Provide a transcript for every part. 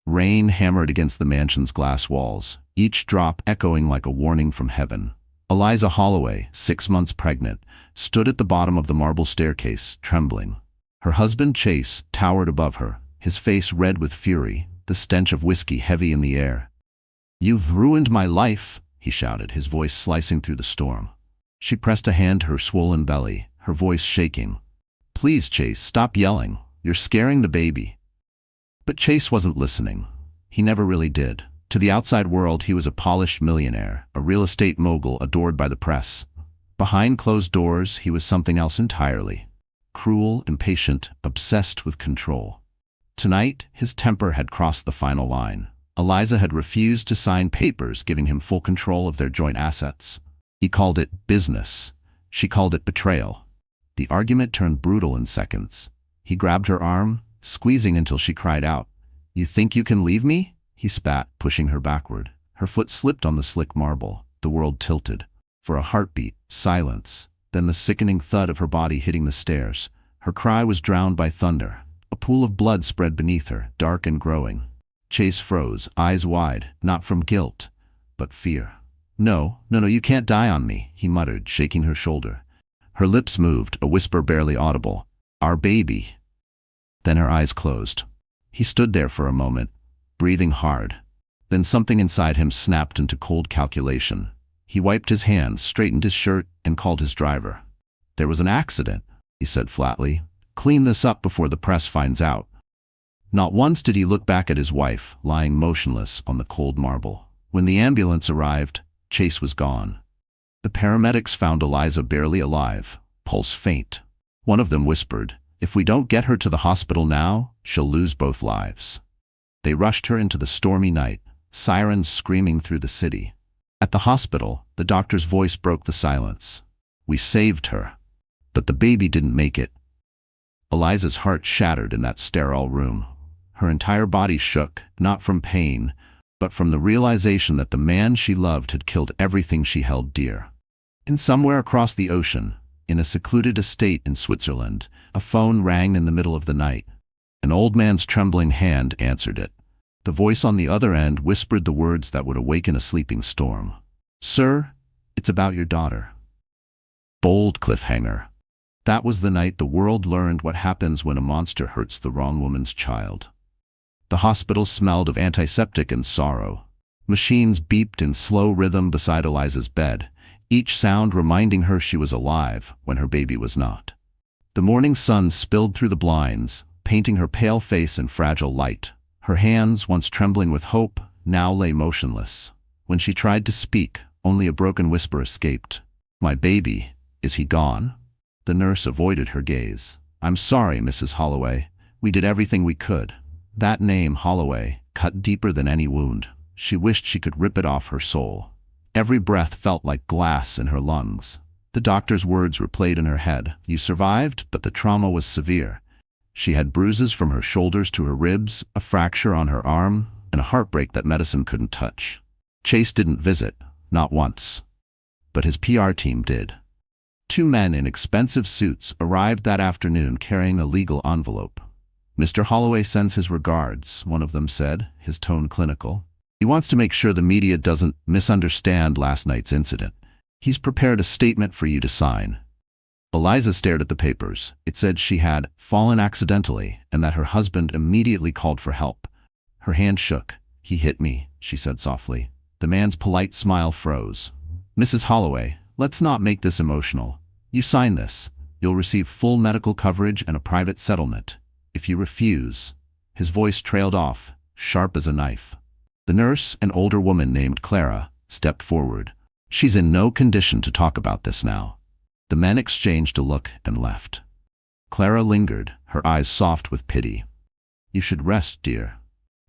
Rain hammered against the mansion's glass walls, each drop echoing like a warning from heaven. Eliza Holloway, 6 months pregnant, stood at the bottom of the marble staircase, trembling. Her husband, Chase, towered above her, his face red with fury, the stench of whiskey heavy in the air. "You've ruined my life," he shouted, his voice slicing through the storm. She pressed a hand to her swollen belly, her voice shaking. "Please, Chase, stop yelling. You're scaring the baby." But Chase wasn't listening. He never really did. To the outside world, he was a polished millionaire, a real estate mogul adored by the press. Behind closed doors, he was something else entirely. Cruel, impatient, obsessed with control. Tonight, his temper had crossed the final line. Eliza had refused to sign papers giving him full control of their joint assets. He called it business. She called it betrayal. The argument turned brutal in seconds. He grabbed her arm, squeezing until she cried out. "You think you can leave me?" He spat, pushing her backward. Her foot slipped on the slick marble. The world tilted. For a heartbeat, silence, then the sickening thud of her body hitting the stairs. Her cry was drowned by thunder. A pool of blood spread beneath her, dark and growing. Chase froze, eyes wide, not from guilt, but fear. No, you can't die on me," he muttered, shaking her shoulder. Her lips moved, a whisper barely audible. "Our baby." Then her eyes closed. He stood there for a moment, breathing hard. Then something inside him snapped into cold calculation. He wiped his hands, straightened his shirt, and called his driver. "There was an accident," he said flatly. "Clean this up before the press finds out." Not once did he look back at his wife, lying motionless on the cold marble. When the ambulance arrived, Chase was gone. The paramedics found Eliza barely alive, pulse faint. One of them whispered, "If we don't get her to the hospital now, she'll lose both lives." They rushed her into the stormy night, sirens screaming through the city. At the hospital, the doctor's voice broke the silence. "We saved her. But the baby didn't make it." Eliza's heart shattered in that sterile room. Her entire body shook, not from pain, but from the realization that the man she loved had killed everything she held dear. And somewhere across the ocean, in a secluded estate in Switzerland, a phone rang in the middle of the night. An old man's trembling hand answered it. The voice on the other end whispered the words that would awaken a sleeping storm. "Sir, it's about your daughter." Bold cliffhanger. That was the night the world learned what happens when a monster hurts the wrong woman's child. The hospital smelled of antiseptic and sorrow. Machines beeped in slow rhythm beside Eliza's bed, each sound reminding her she was alive when her baby was not. The morning sun spilled through the blinds, painting her pale face in fragile light. Her hands, once trembling with hope, now lay motionless. When she tried to speak, only a broken whisper escaped. "My baby, is he gone?" The nurse avoided her gaze. "I'm sorry, Mrs. Holloway. We did everything we could." That name, Holloway, cut deeper than any wound. She wished she could rip it off her soul. Every breath felt like glass in her lungs. The doctor's words replayed in her head. "You survived, but the trauma was severe." She had bruises from her shoulders to her ribs, a fracture on her arm, and a heartbreak that medicine couldn't touch. Chase didn't visit, not once. But his PR team did. 2 men in expensive suits arrived that afternoon carrying a legal envelope. "Mr. Holloway sends his regards," one of them said, his tone clinical. "He wants to make sure the media doesn't misunderstand last night's incident. He's prepared a statement for you to sign." Eliza stared at the papers. It said she had fallen accidentally and that her husband immediately called for help. Her hand shook. "He hit me," she said softly. The man's polite smile froze. "Mrs. Holloway, let's not make this emotional. You sign this. You'll receive full medical coverage and a private settlement. If you refuse..." His voice trailed off, sharp as a knife. The nurse, an older woman named Clara, stepped forward. "She's in no condition to talk about this now." The men exchanged a look and left. Clara lingered, her eyes soft with pity. "You should rest, dear."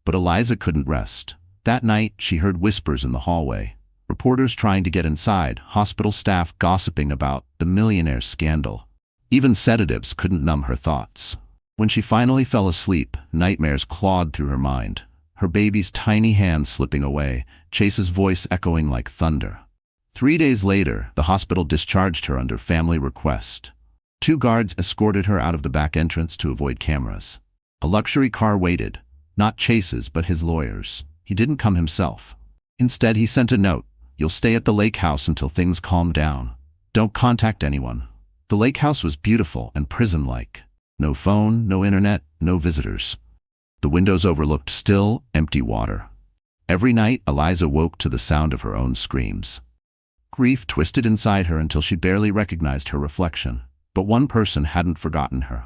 But Eliza couldn't rest. That night, she heard whispers in the hallway. Reporters trying to get inside, hospital staff gossiping about the millionaire scandal. Even sedatives couldn't numb her thoughts. When she finally fell asleep, nightmares clawed through her mind. Her baby's tiny hand slipping away, Chase's voice echoing like thunder. 3 days later, the hospital discharged her under family request. 2 guards escorted her out of the back entrance to avoid cameras. A luxury car waited, Not Chase's, but his lawyer's. He didn't come himself. Instead, he sent a note. You'll stay at the lake house until things calm down. Don't contact anyone. The lake house was beautiful and prison-like. No phone, no internet, no visitors. The windows overlooked still, empty water. Every night, Eliza woke to the sound of her own screams. Grief twisted inside her until she barely recognized her reflection. But one person hadn't forgotten her.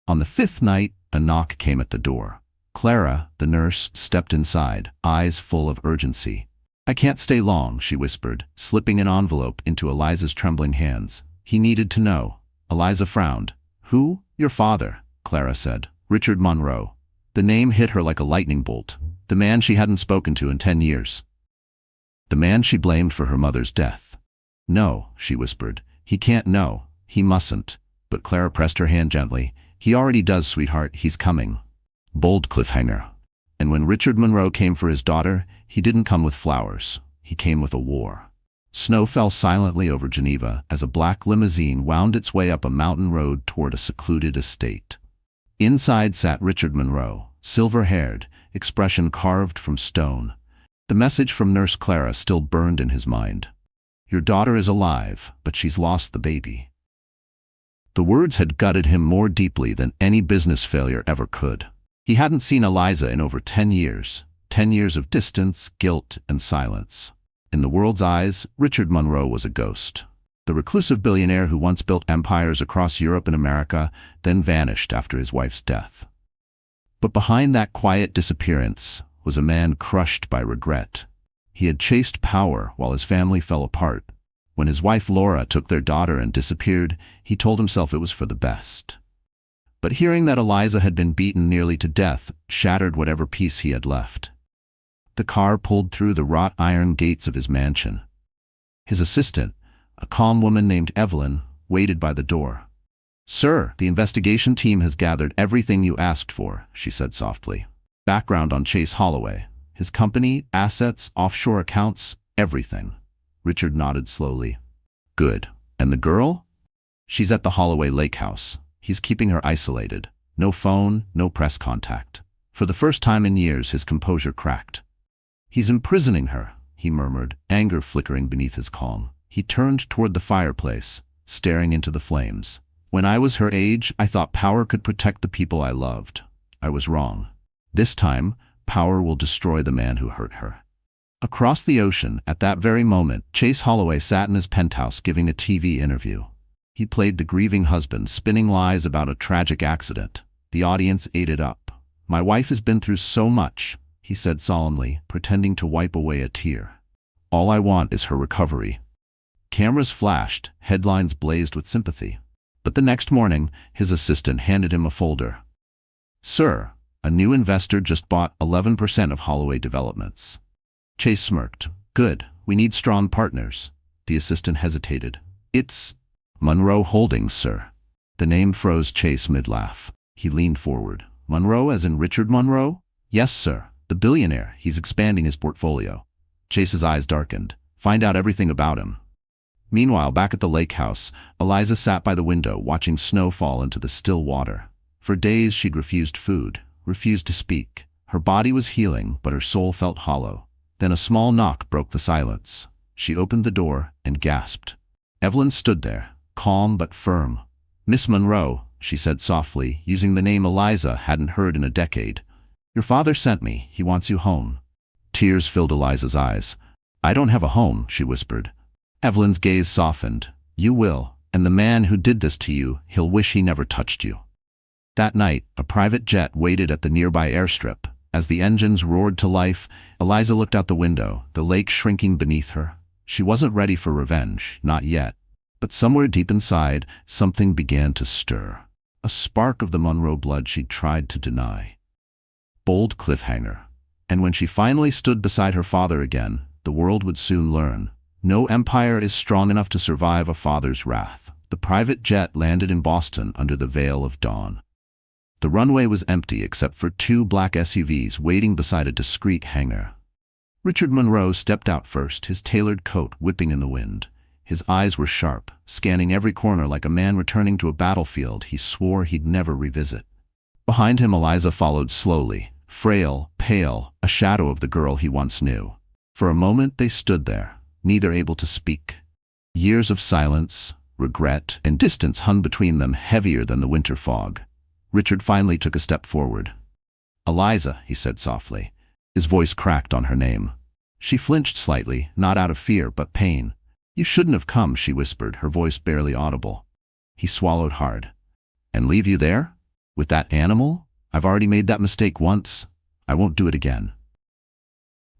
On the 5th night, a knock came at the door. Clara, the nurse, stepped inside, eyes full of urgency. I can't stay long, she whispered, slipping an envelope into Eliza's trembling hands. He needed to know. Eliza frowned. Who? Your father, Clara said. Richard Monroe. The name hit her like a lightning bolt. The man she hadn't spoken to in 10 years. The man she blamed for her mother's death. No, she whispered. He can't know. He mustn't. But Clara pressed her hand gently. He already does, sweetheart. He's coming. Bold cliffhanger. And when Richard Monroe came for his daughter, he didn't come with flowers. He came with a war. Snow fell silently over Geneva as a black limousine wound its way up a mountain road toward a secluded estate. Inside sat Richard Monroe, silver-haired, expression carved from stone. The message from Nurse Clara still burned in his mind. Your daughter is alive, but she's lost the baby. The words had gutted him more deeply than any business failure ever could. He hadn't seen Eliza in over 10 years. 10 years of distance, guilt, and silence. In the world's eyes, Richard Monroe was a ghost. The reclusive billionaire who once built empires across Europe and America, then vanished after his wife's death. But behind that quiet disappearance was a man crushed by regret. He had chased power while his family fell apart. When his wife Laura took their daughter and disappeared, he told himself it was for the best. But hearing that Eliza had been beaten nearly to death shattered whatever peace he had left. The car pulled through the wrought iron gates of his mansion. His assistant, a calm woman named Evelyn, waited by the door. Sir, the investigation team has gathered everything you asked for, she said softly. Background on Chase Holloway. His company, assets, offshore accounts, everything. Richard nodded slowly. Good. And the girl? She's at the Holloway Lake House. He's keeping her isolated. No phone, no press contact. For the first time in years, his composure cracked. He's imprisoning her, he murmured, anger flickering beneath his calm. He turned toward the fireplace, staring into the flames. When I was her age, I thought power could protect the people I loved. I was wrong. This time, power will destroy the man who hurt her. Across the ocean, at that very moment, Chase Holloway sat in his penthouse giving a TV interview. He played the grieving husband, spinning lies about a tragic accident. The audience ate it up. My wife has been through so much, he said solemnly, pretending to wipe away a tear. All I want is her recovery. Cameras flashed, headlines blazed with sympathy. But the next morning, his assistant handed him a folder. Sir, a new investor just bought 11% of Holloway Developments. Chase smirked. Good, we need strong partners. The assistant hesitated. It's Monroe Holdings, sir. The name froze Chase mid-laugh. He leaned forward. Monroe as in Richard Monroe? Yes, sir. The billionaire. He's expanding his portfolio. Chase's eyes darkened. Find out everything about him. Meanwhile, back at the lake house, Eliza sat by the window watching snow fall into the still water. For days she'd refused food, refused to speak. Her body was healing, but her soul felt hollow. Then a small knock broke the silence. She opened the door and gasped. Evelyn stood there, calm but firm. Miss Monroe, she said softly, using the name Eliza hadn't heard in a decade. Your father sent me. He wants you home. Tears filled Eliza's eyes. I don't have a home, she whispered. Evelyn's gaze softened. You will, and the man who did this to you, he'll wish he never touched you. That night, a private jet waited at the nearby airstrip. As the engines roared to life, Eliza looked out the window, the lake shrinking beneath her. She wasn't ready for revenge, not yet. But somewhere deep inside, something began to stir. A spark of the Monroe blood she'd tried to deny. Bold cliffhanger. And when she finally stood beside her father again, the world would soon learn. No empire is strong enough to survive a father's wrath. The private jet landed in Boston under the veil of dawn. The runway was empty except for 2 black SUVs waiting beside a discreet hangar. Richard Monroe stepped out first, his tailored coat whipping in the wind. His eyes were sharp, scanning every corner like a man returning to a battlefield he swore he'd never revisit. Behind him, Eliza followed slowly, frail, pale, a shadow of the girl he once knew. For a moment they stood there, neither able to speak. Years of silence, regret, and distance hung between them, heavier than the winter fog. Richard finally took a step forward. "Eliza," he said softly. His voice cracked on her name. She flinched slightly, not out of fear, but pain. "You shouldn't have come," she whispered, her voice barely audible. He swallowed hard. "And leave you there? With that animal? I've already made that mistake once. I won't do it again."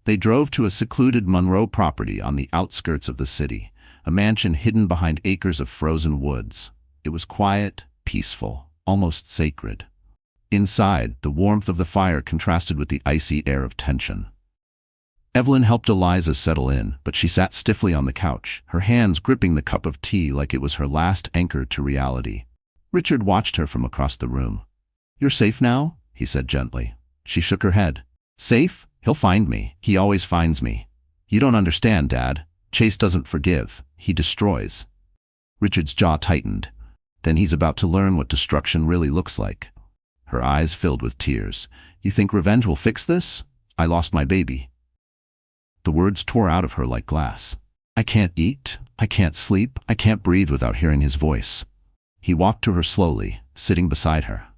They drove to a secluded Monroe property on the outskirts of the city, a mansion hidden behind acres of frozen woods. It was quiet, peaceful, almost sacred. Inside, the warmth of the fire contrasted with the icy air of tension. Evelyn helped Eliza settle in, but she sat stiffly on the couch, her hands gripping the cup of tea like it was her last anchor to reality. Richard watched her from across the room. "You're safe now?" he said gently. She shook her head. "Safe? He'll find me. He always finds me. You don't understand, Dad. Chase doesn't forgive. He destroys." Richard's jaw tightened. Then he's about to learn what destruction really looks like. Her eyes filled with tears. "You think revenge will fix this? I lost my baby." The words tore out of her like glass. "I can't eat. I can't sleep. I can't breathe without hearing his voice." He walked to her slowly, sitting beside her.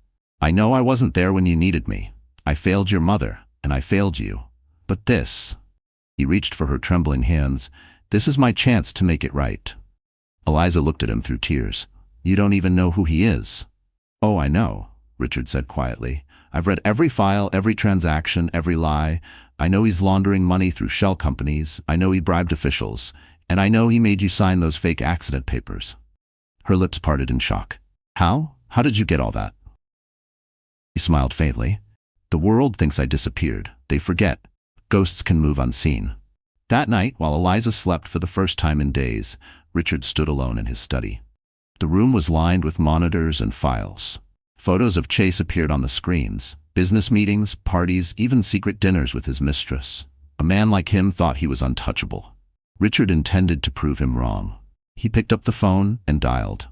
"I know I wasn't there when you needed me. I failed your mother, and I failed you. But this—" he reached for her trembling hands, "this is my chance to make it right." Eliza looked at him through tears. "You don't even know who he is." "Oh, I know," Richard said quietly. "I've read every file, every transaction, every lie. I know he's laundering money through shell companies. I know he bribed officials. And I know he made you sign those fake accident papers." Her lips parted in shock. "How? How did you get all that?" He smiled faintly. "The world thinks I disappeared. They forget. Ghosts can move unseen." That night, while Eliza slept for the first time in days, Richard stood alone in his study. The room was lined with monitors and files. Photos of Chase appeared on the screens. Business meetings, parties, even secret dinners with his mistress. A man like him thought he was untouchable. Richard intended to prove him wrong. He picked up the phone and dialed.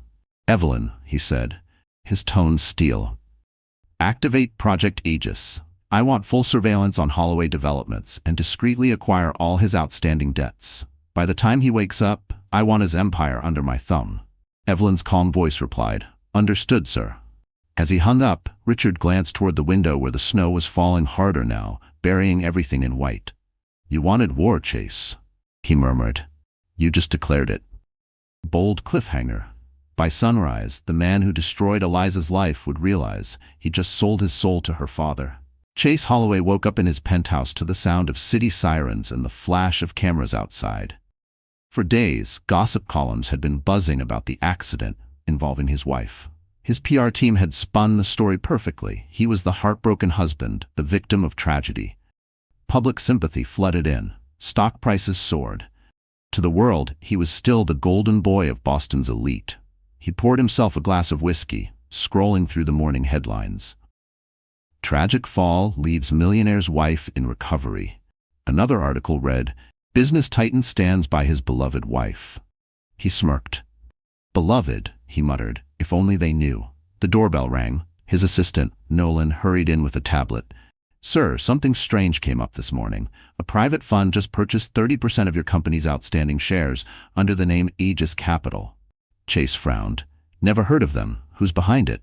"Evelyn," he said, his tone steel. "Activate Project Aegis. I want full surveillance on Holloway developments and discreetly acquire all his outstanding debts. By the time he wakes up, I want his empire under my thumb." Evelyn's calm voice replied, "Understood, sir." As he hung up, Richard glanced toward the window where the snow was falling harder now, burying everything in white. "You wanted war, Chase," he murmured. "You just declared it." Bold cliffhanger. By sunrise, the man who destroyed Eliza's life would realize he just sold his soul to her father. Chase Holloway woke up in his penthouse to the sound of city sirens and the flash of cameras outside. For days, gossip columns had been buzzing about the accident involving his wife. His PR team had spun the story perfectly. He was the heartbroken husband, the victim of tragedy. Public sympathy flooded in. Stock prices soared. To the world, he was still the golden boy of Boston's elite. He poured himself a glass of whiskey, scrolling through the morning headlines. "Tragic fall leaves millionaire's wife in recovery." Another article read, "Business titan stands by his beloved wife." He smirked. "Beloved," he muttered, "if only they knew." The doorbell rang. His assistant, Nolan, hurried in with a tablet. "Sir, something strange came up this morning. A private fund just purchased 30% of your company's outstanding shares under the name Aegis Capital." Chase frowned. "Never heard of them. Who's behind it?"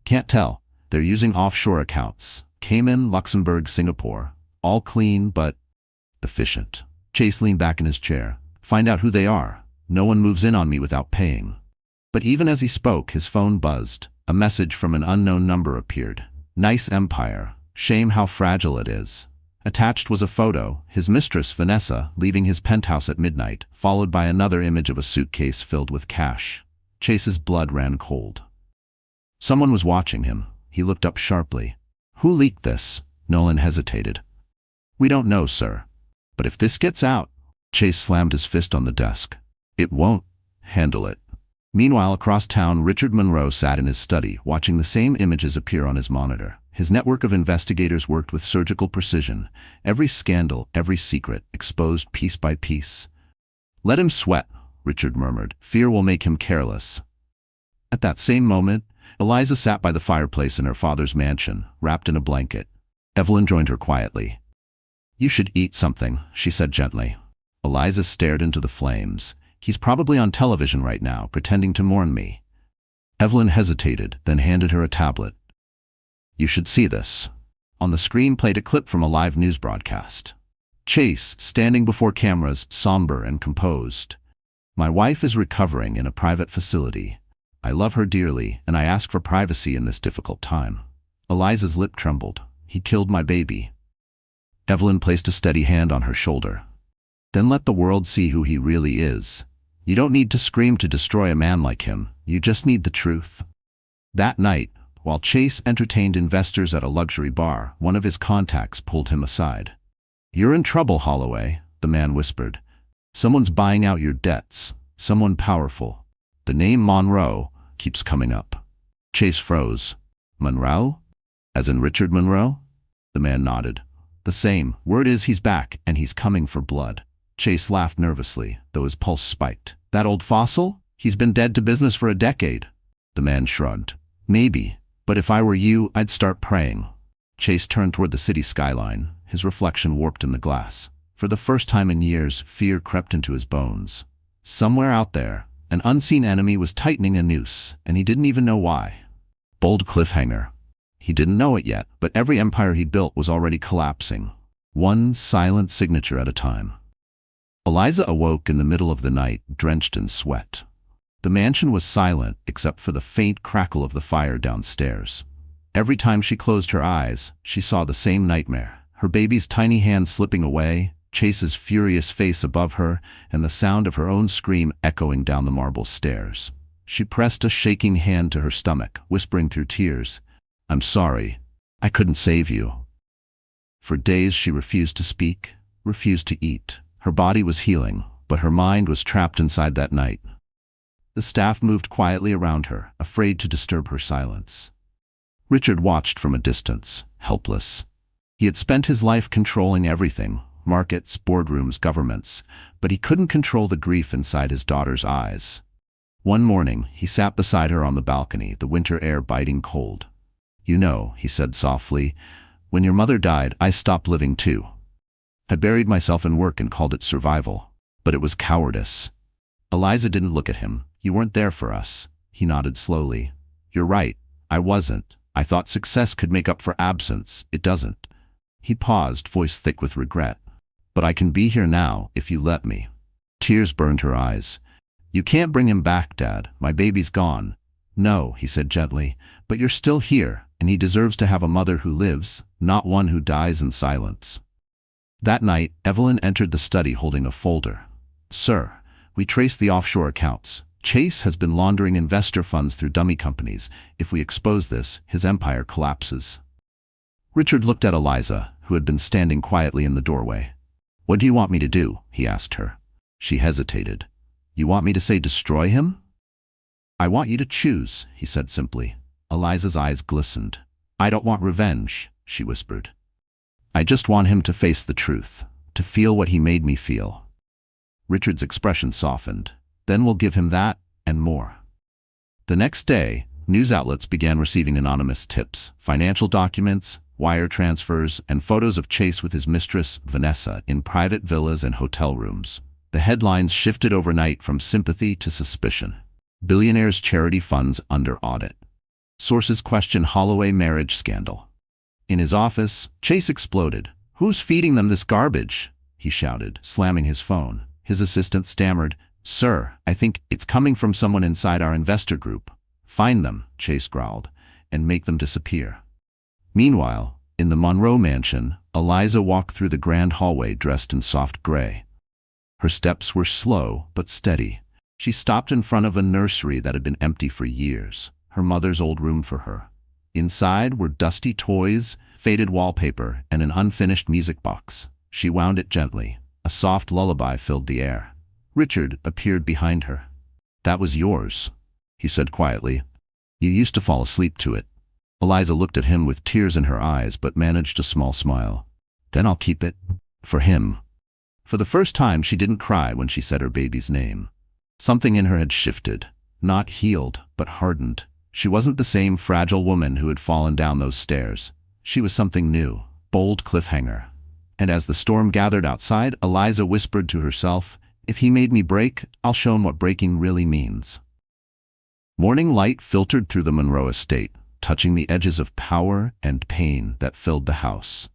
"Can't tell. They're using offshore accounts. Cayman, Luxembourg, Singapore. All clean, but efficient." Chase leaned back in his chair. "Find out who they are. No one moves in on me without paying." But even as he spoke, his phone buzzed. A message from an unknown number appeared. "Nice empire. Shame how fragile it is." Attached was a photo, his mistress, Vanessa, leaving his penthouse at midnight, followed by another image of a suitcase filled with cash. Chase's blood ran cold. Someone was watching him. He looked up sharply. "Who leaked this?" Nolan hesitated. "We don't know, sir. But if this gets out—" Chase slammed his fist on the desk. "It won't. Handle it." Meanwhile, across town, Richard Monroe sat in his study, watching the same images appear on his monitor. His network of investigators worked with surgical precision. Every scandal, every secret, exposed piece by piece. "Let him sweat," Richard murmured. "Fear will make him careless." At that same moment, Eliza sat by the fireplace in her father's mansion, wrapped in a blanket. Evelyn joined her quietly. "You should eat something," she said gently. Eliza stared into the flames. "He's probably on television right now, pretending to mourn me." Evelyn hesitated, then handed her a tablet. "You should see this." On the screen played a clip from a live news broadcast. Chase, standing before cameras, somber and composed. "My wife is recovering in a private facility. I love her dearly, and I ask for privacy in this difficult time." Eliza's lip trembled. "He killed my baby." Evelyn placed a steady hand on her shoulder. "Then let the world see who he really is. You don't need to scream to destroy a man like him. You just need the truth." That night, while Chase entertained investors at a luxury bar, one of his contacts pulled him aside. "You're in trouble, Holloway," the man whispered. "Someone's buying out your debts. Someone powerful. The name Monroe keeps coming up." Chase froze. "Monroe? As in Richard Monroe?" The man nodded. "The same. Word is he's back, and he's coming for blood." Chase laughed nervously, though his pulse spiked. "That old fossil? He's been dead to business for a decade." The man shrugged. "Maybe, but if I were you, I'd start praying." Chase turned toward the city skyline, his reflection warped in the glass. For the first time in years, fear crept into his bones. Somewhere out there, an unseen enemy was tightening a noose, and he didn't even know why. Bold cliffhanger. He didn't know it yet, but every empire he built was already collapsing, one silent signature at a time. Eliza awoke in the middle of the night, drenched in sweat. The mansion was silent, except for the faint crackle of the fire downstairs. Every time she closed her eyes, she saw the same nightmare. Her baby's tiny hand slipping away, Chase's furious face above her, and the sound of her own scream echoing down the marble stairs. She pressed a shaking hand to her stomach, whispering through tears, "I'm sorry. I couldn't save you." For days she refused to speak, refused to eat. Her body was healing, but her mind was trapped inside that night. The staff moved quietly around her, afraid to disturb her silence. Richard watched from a distance, helpless. He had spent his life controlling everything, markets, boardrooms, governments, but he couldn't control the grief inside his daughter's eyes. One morning, he sat beside her on the balcony, the winter air biting cold. "You know," he said softly, "when your mother died, I stopped living too. I buried myself in work and called it survival. But it was cowardice." Eliza didn't look at him. "You weren't there for us." He nodded slowly. "You're right. I wasn't. I thought success could make up for absence. It doesn't." He paused, voice thick with regret. "But I can be here now, if you let me." Tears burned her eyes. "You can't bring him back, Dad. My baby's gone." "No," he said gently, "but you're still here, and he deserves to have a mother who lives, not one who dies in silence." That night, Evelyn entered the study holding a folder. "Sir, we traced the offshore accounts. Chase has been laundering investor funds through dummy companies. If we expose this, his empire collapses." Richard looked at Eliza, who had been standing quietly in the doorway. "What do you want me to do?" he asked her. She hesitated. "You want me to say destroy him?" "I want you to choose," he said simply. Eliza's eyes glistened. "I don't want revenge," she whispered. "I just want him to face the truth, to feel what he made me feel." Richard's expression softened. "Then we'll give him that, and more." The next day, news outlets began receiving anonymous tips, financial documents, wire transfers, and photos of Chase with his mistress, Vanessa, in private villas and hotel rooms. The headlines shifted overnight from sympathy to suspicion. Billionaire's charity funds under audit. Sources question Holloway marriage scandal. In his office, Chase exploded. "Who's feeding them this garbage?" he shouted, slamming his phone. His assistant stammered, "Sir, I think it's coming from someone inside our investor group." "Find them," Chase growled, "and make them disappear." Meanwhile, in the Monroe mansion, Eliza walked through the grand hallway dressed in soft gray. Her steps were slow but steady. She stopped in front of a nursery that had been empty for years, her mother's old room for her. Inside were dusty toys, faded wallpaper, and an unfinished music box. She wound it gently. A soft lullaby filled the air. Richard appeared behind her. "That was yours," he said quietly. "You used to fall asleep to it." Eliza looked at him with tears in her eyes but managed a small smile. "Then I'll keep it. For him." For the first time, she didn't cry when she said her baby's name. Something in her had shifted, not healed, but hardened. She wasn't the same fragile woman who had fallen down those stairs. She was something new, Bold cliffhanger. And as the storm gathered outside, Eliza whispered to herself, "If he made me break, I'll show him what breaking really means." Morning light filtered through the Monroe estate, touching the edges of power and pain that filled the house.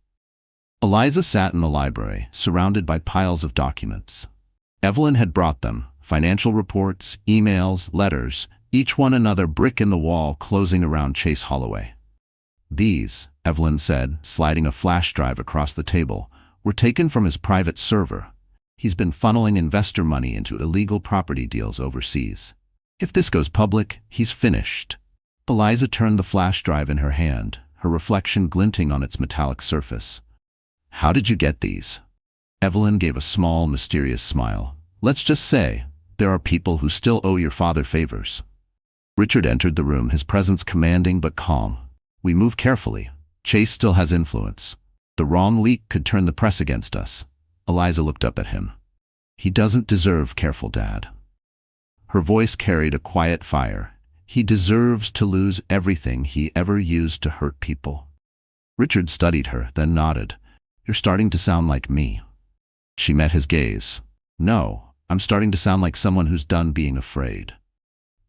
Eliza sat in the library, surrounded by piles of documents. Evelyn had brought them, financial reports, emails, letters, each one another brick in the wall closing around Chase Holloway. "These," Evelyn said, sliding a flash drive across the table, "were taken from his private server. He's been funneling investor money into illegal property deals overseas. If this goes public, he's finished." Eliza turned the flash drive in her hand, her reflection glinting on its metallic surface. "How did you get these?" Evelyn gave a small, mysterious smile. "Let's just say, there are people who still owe your father favors." Richard entered the room, his presence commanding but calm. "We move carefully. Chase still has influence. The wrong leak could turn the press against us." Eliza looked up at him. "He doesn't deserve careful, Dad." Her voice carried a quiet fire. "He deserves to lose everything he ever used to hurt people." Richard studied her, then nodded. "You're starting to sound like me." She met his gaze. "No, I'm starting to sound like someone who's done being afraid."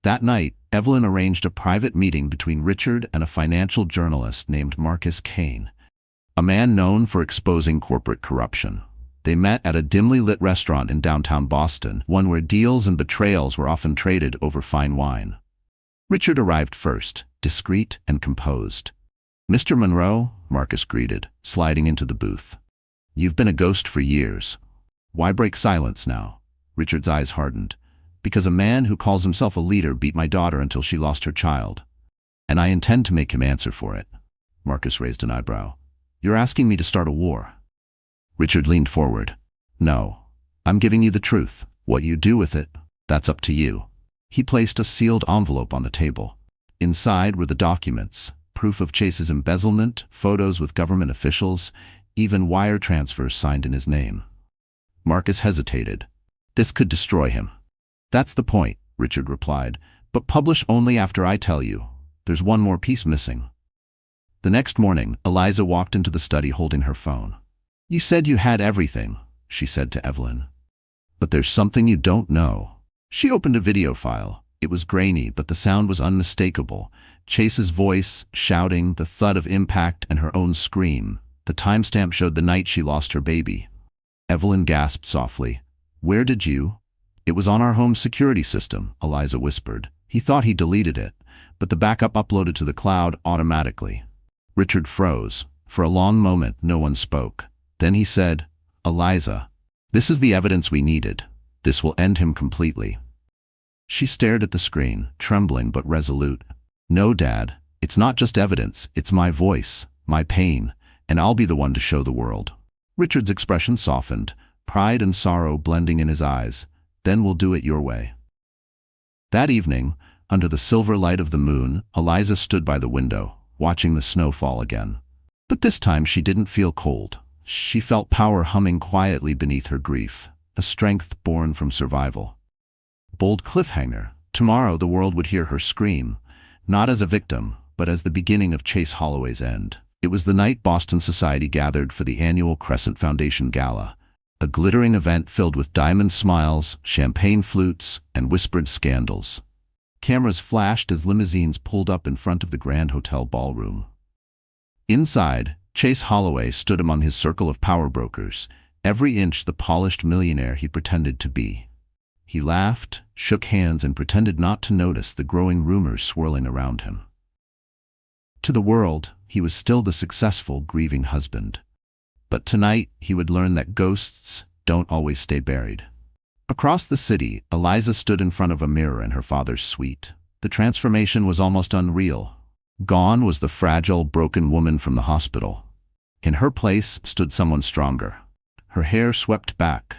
That night, Evelyn arranged a private meeting between Richard and a financial journalist named Marcus Kane, a man known for exposing corporate corruption. They met at a dimly lit restaurant in downtown Boston, one where deals and betrayals were often traded over fine wine. Richard arrived first, discreet and composed. "Mr. Monroe," Marcus greeted, sliding into the booth. "You've been a ghost for years. Why break silence now?" Richard's eyes hardened. "Because a man who calls himself a leader beat my daughter until she lost her child. And I intend to make him answer for it." Marcus raised an eyebrow. "You're asking me to start a war?" Richard leaned forward. "No, I'm giving you the truth. What you do with it, that's up to you." He placed a sealed envelope on the table. Inside were the documents, proof of Chase's embezzlement, photos with government officials, even wire transfers signed in his name. Marcus hesitated. "This could destroy him." "That's the point," Richard replied, "but publish only after I tell you. There's one more piece missing." The next morning, Eliza walked into the study holding her phone. "You said you had everything," she said to Evelyn. "But there's something you don't know." She opened a video file. It was grainy, but the sound was unmistakable. Chase's voice, shouting, the thud of impact, and her own scream. The timestamp showed the night she lost her baby. Evelyn gasped softly. "Where did you?" "It was on our home security system," Eliza whispered. "He thought he deleted it, but the backup uploaded to the cloud automatically." Richard froze. For a long moment, no one spoke. Then he said, "Eliza, this is the evidence we needed. This will end him completely." She stared at the screen, trembling but resolute. "No, Dad, it's not just evidence, it's my voice, my pain, and I'll be the one to show the world." Richard's expression softened, pride and sorrow blending in his eyes. "Then we'll do it your way." That evening, under the silver light of the moon, Eliza stood by the window, watching the snow fall again. But this time she didn't feel cold. She felt power humming quietly beneath her grief, a strength born from survival. Bold cliffhanger. Tomorrow the world would hear her scream, not as a victim, but as the beginning of Chase Holloway's end. It was the night Boston society gathered for the annual Crescent Foundation Gala, a glittering event filled with diamond smiles, champagne flutes, and whispered scandals. Cameras flashed as limousines pulled up in front of the Grand Hotel ballroom. Inside, Chase Holloway stood among his circle of power brokers, every inch the polished millionaire he pretended to be. He laughed, shook hands, and pretended not to notice the growing rumors swirling around him. To the world, he was still the successful, grieving husband. But tonight, he would learn that ghosts don't always stay buried. Across the city, Eliza stood in front of a mirror in her father's suite. The transformation was almost unreal. Gone was the fragile, broken woman from the hospital. In her place stood someone stronger. Her hair swept back,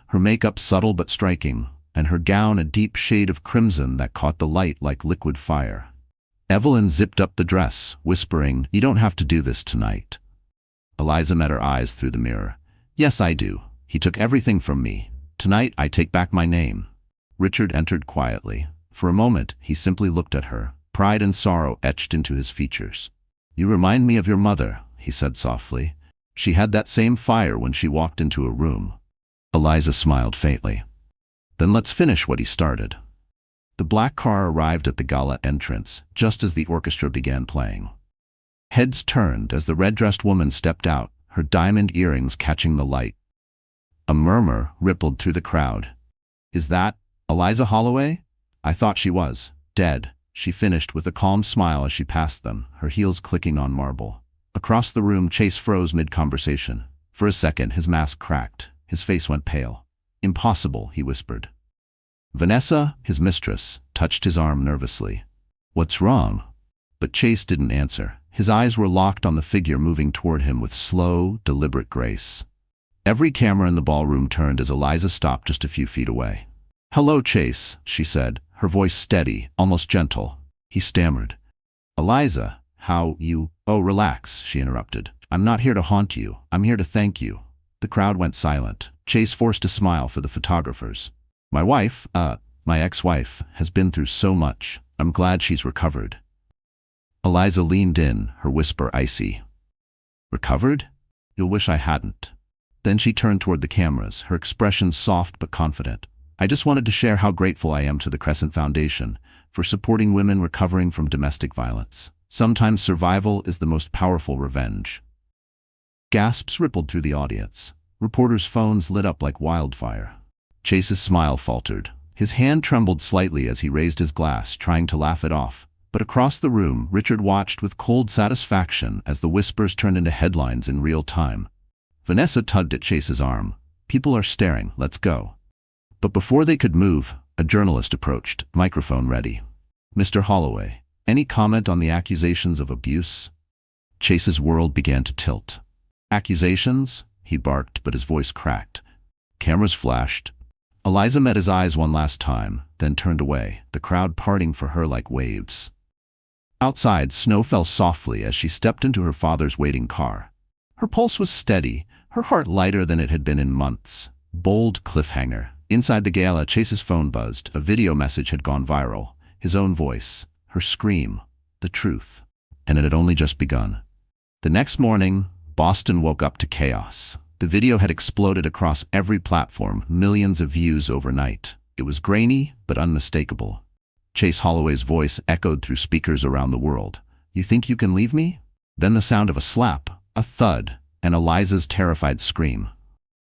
her makeup subtle but striking, and her gown a deep shade of crimson that caught the light like liquid fire. Evelyn zipped up the dress, whispering, "You don't have to do this tonight." Eliza met her eyes through the mirror. "Yes, I do. He took everything from me. Tonight I take back my name." Richard entered quietly. For a moment, he simply looked at her, pride and sorrow etched into his features. "You remind me of your mother," he said softly. She had that same fire when she walked into a room. Eliza smiled faintly. Then let's finish what he started. The black car arrived at the gala entrance just as the orchestra began playing. Heads turned as the red-dressed woman stepped out, her diamond earrings catching the light. A murmur rippled through the crowd. Is that Eliza Holloway? I thought she was dead, she finished with a calm smile as she passed them, her heels clicking on marble. Across the room, Chase froze mid-conversation. For a second, his mask cracked. His face went pale. Impossible, he whispered. Vanessa, his mistress, touched his arm nervously. What's wrong? But Chase didn't answer. His eyes were locked on the figure moving toward him with slow, deliberate grace. Every camera in the ballroom turned as Eliza stopped just a few feet away. Hello, Chase, she said, her voice steady, almost gentle. He stammered. Eliza, how you… Oh, relax, she interrupted. I'm not here to haunt you. I'm here to thank you. The crowd went silent. Chase forced a smile for the photographers. My wife, my ex-wife, has been through so much. I'm glad she's recovered. Eliza leaned in, her whisper icy. Recovered? You'll wish I hadn't. Then she turned toward the cameras, her expression soft but confident. I just wanted to share how grateful I am to the Crescent Foundation for supporting women recovering from domestic violence. Sometimes survival is the most powerful revenge. Gasps rippled through the audience. Reporters' phones lit up like wildfire. Chase's smile faltered. His hand trembled slightly as he raised his glass, trying to laugh it off. But across the room, Richard watched with cold satisfaction as the whispers turned into headlines in real time. Vanessa tugged at Chase's arm. People are staring, let's go. But before they could move, a journalist approached, microphone ready. Mr. Holloway, any comment on the accusations of abuse? Chase's world began to tilt. Accusations? He barked, but his voice cracked. Cameras flashed. Eliza met his eyes one last time, then turned away, the crowd parting for her like waves. Outside, snow fell softly as she stepped into her father's waiting car. Her pulse was steady, her heart lighter than it had been in months. Bold cliffhanger. Inside the gala, Chase's phone buzzed. A video message had gone viral. His own voice. Her scream. The truth. And it had only just begun. The next morning, Boston woke up to chaos. The video had exploded across every platform, millions of views overnight. It was grainy, but unmistakable. Chase Holloway's voice echoed through speakers around the world. You think you can leave me? Then the sound of a slap, a thud, and Eliza's terrified scream.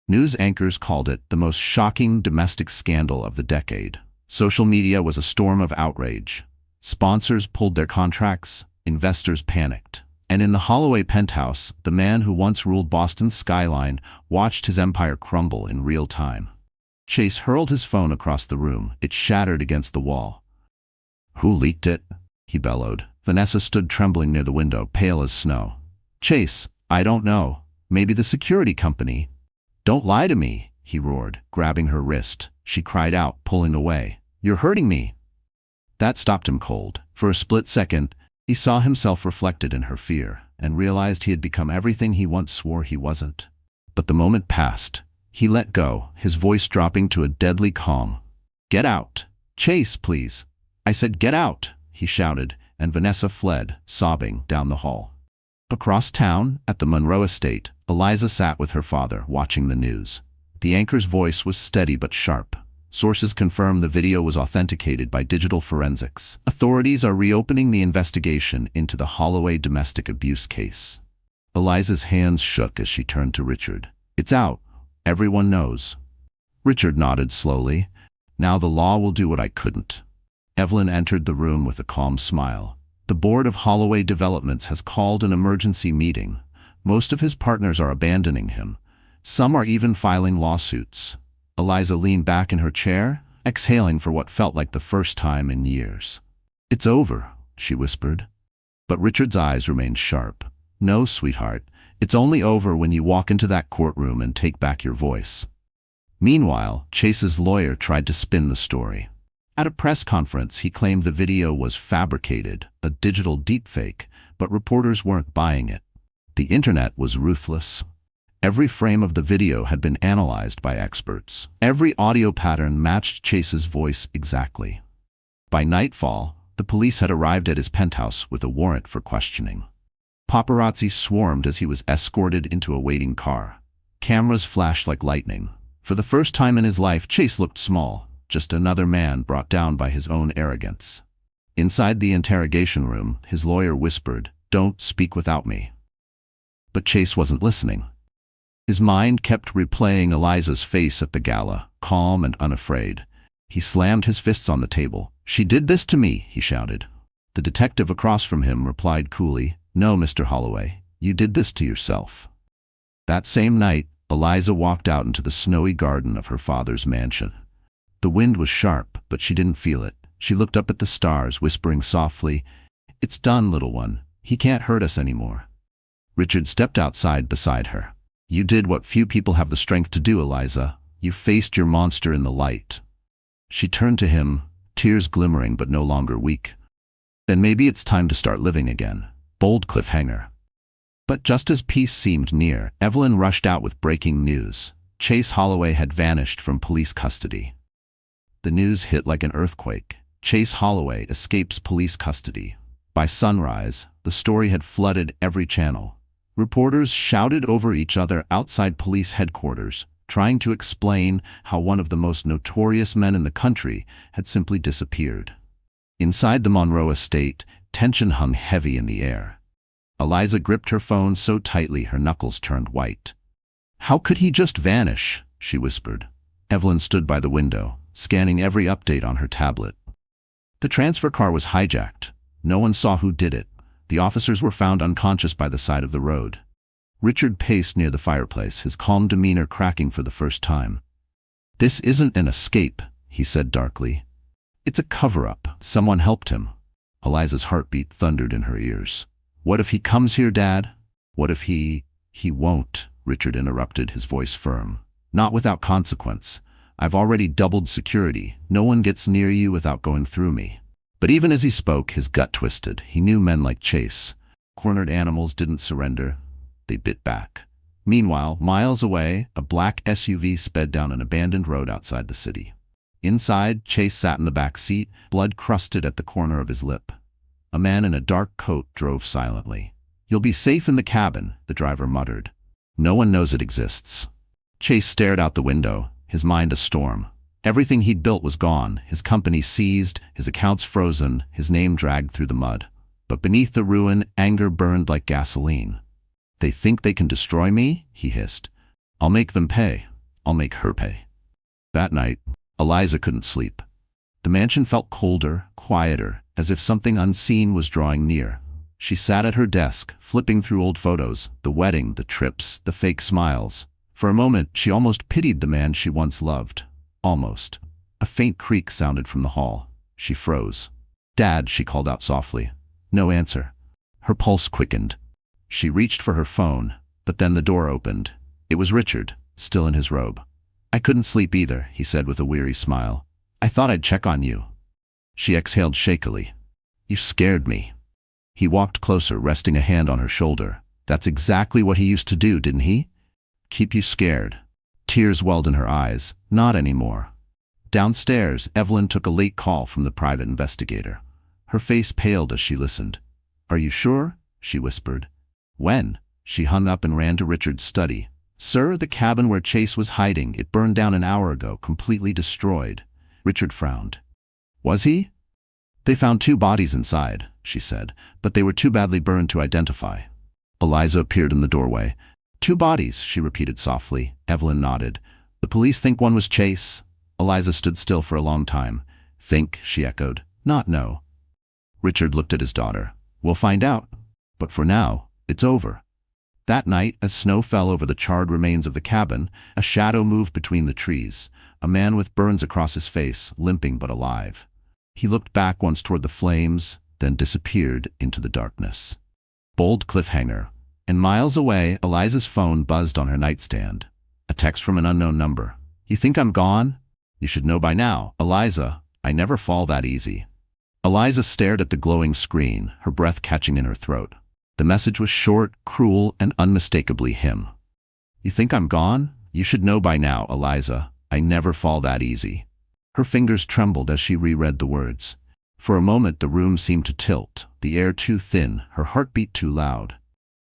News anchors called it the most shocking domestic scandal of the decade. Social media was a storm of outrage. Sponsors pulled their contracts, investors panicked. And in the Holloway penthouse, the man who once ruled Boston's skyline watched his empire crumble in real time. Chase hurled his phone across the room. It shattered against the wall. Who leaked it? He bellowed. Vanessa stood trembling near the window, pale as snow. Chase, I don't know. Maybe the security company. Don't lie to me, he roared, grabbing her wrist. She cried out, pulling away. You're hurting me. That stopped him cold. For a split second, he saw himself reflected in her fear and realized he had become everything he once swore he wasn't. But the moment passed. He let go, his voice dropping to a deadly calm. Get out. Chase, please. I said get out, he shouted, and Vanessa fled, sobbing, down the hall. Across town, at the Monroe estate, Eliza sat with her father, watching the news. The anchor's voice was steady but sharp. Sources confirm the video was authenticated by digital forensics. Authorities are reopening the investigation into the Holloway domestic abuse case. Eliza's hands shook as she turned to Richard. It's out. Everyone knows. Richard nodded slowly. Now the law will do what I couldn't. Evelyn entered the room with a calm smile. The board of Holloway Developments has called an emergency meeting. Most of his partners are abandoning him. Some are even filing lawsuits. Eliza leaned back in her chair, exhaling for what felt like the first time in years. It's over, she whispered. But Richard's eyes remained sharp. No, sweetheart. It's only over when you walk into that courtroom and take back your voice. Meanwhile, Chase's lawyer tried to spin the story. At a press conference, he claimed the video was fabricated, a digital deepfake, but reporters weren't buying it. The internet was ruthless. Every frame of the video had been analyzed by experts. Every audio pattern matched Chase's voice exactly. By nightfall, the police had arrived at his penthouse with a warrant for questioning. Paparazzi swarmed as he was escorted into a waiting car. Cameras flashed like lightning. For the first time in his life, Chase looked small, just another man brought down by his own arrogance. Inside the interrogation room, his lawyer whispered, "Don't speak without me." But Chase wasn't listening. His mind kept replaying Eliza's face at the gala, calm and unafraid. He slammed his fists on the table. "She did this to me," he shouted. The detective across from him replied coolly, "No, Mr. Holloway, you did this to yourself." That same night, Eliza walked out into the snowy garden of her father's mansion. The wind was sharp, but she didn't feel it. She looked up at the stars, whispering softly, "It's done, little one. He can't hurt us anymore." Richard stepped outside beside her. "You did what few people have the strength to do, Eliza. You faced your monster in the light." She turned to him, tears glimmering but no longer weak. "Then maybe it's time to start living again." Bold cliffhanger. But just as peace seemed near, Evelyn rushed out with breaking news. Chase Holloway had vanished from police custody. The news hit like an earthquake. Chase Holloway escapes police custody. By sunrise, the story had flooded every channel. Reporters shouted over each other outside police headquarters, trying to explain how one of the most notorious men in the country had simply disappeared. Inside the Monroe estate, tension hung heavy in the air. Eliza gripped her phone so tightly her knuckles turned white. "How could he just vanish?" she whispered. Evelyn stood by the window, scanning every update on her tablet. The transfer car was hijacked. No one saw who did it. The officers were found unconscious by the side of the road. Richard paced near the fireplace, his calm demeanor cracking for the first time. "This isn't an escape," he said darkly. "It's a cover-up. Someone helped him." Eliza's heartbeat thundered in her ears. "What if he comes here, Dad? What if he won't," Richard interrupted, his voice firm. "Not without consequence. I've already doubled security. No one gets near you without going through me." But even as he spoke, his gut twisted. He knew men like Chase. Cornered animals didn't surrender. They bit back. Meanwhile, miles away, a black SUV sped down an abandoned road outside the city. Inside, Chase sat in the back seat, blood crusted at the corner of his lip. A man in a dark coat drove silently. "You'll be safe in the cabin," the driver muttered. "No one knows it exists." Chase stared out the window, his mind a storm. Everything he'd built was gone, his company seized, his accounts frozen, his name dragged through the mud. But beneath the ruin, anger burned like gasoline. "They think they can destroy me?" he hissed. "I'll make them pay. I'll make her pay." That night, Eliza couldn't sleep. The mansion felt colder, quieter, as if something unseen was drawing near. She sat at her desk, flipping through old photos, the wedding, the trips, the fake smiles. For a moment, she almost pitied the man she once loved. Almost. A faint creak sounded from the hall. She froze. "Dad," she called out softly. No answer. Her pulse quickened. She reached for her phone, but then the door opened. It was Richard, still in his robe. "I couldn't sleep either," he said with a weary smile. "I thought I'd check on you." She exhaled shakily. "You scared me." He walked closer, resting a hand on her shoulder. "That's exactly what he used to do, didn't he? Keep you scared." Tears welled in her eyes. "Not anymore." Downstairs, Evelyn took a late call from the private investigator. Her face paled as she listened. "Are you sure?" she whispered. "When?" She hung up and ran to Richard's study. "Sir, the cabin where Chase was hiding. It burned down an hour ago, completely destroyed." Richard frowned. "Was he?" "They found 2 bodies inside," she said, "but they were too badly burned to identify." Eliza appeared in the doorway. "2 bodies," she repeated softly. Evelyn nodded. "The police think one was Chase." Eliza stood still for a long time. "Think," she echoed. "Not know." Richard looked at his daughter. "We'll find out. But for now, it's over." That night, as snow fell over the charred remains of the cabin, a shadow moved between the trees. A man with burns across his face, limping but alive. He looked back once toward the flames, then disappeared into the darkness. Bold cliffhanger. And miles away, Eliza's phone buzzed on her nightstand. A text from an unknown number. "You think I'm gone? You should know by now. Eliza, I never fall that easy." Eliza stared at the glowing screen, her breath catching in her throat. The message was short, cruel, and unmistakably him. "You think I'm gone? You should know by now, Eliza. I never fall that easy." Her fingers trembled as she reread the words. For a moment the room seemed to tilt, the air too thin, her heartbeat too loud.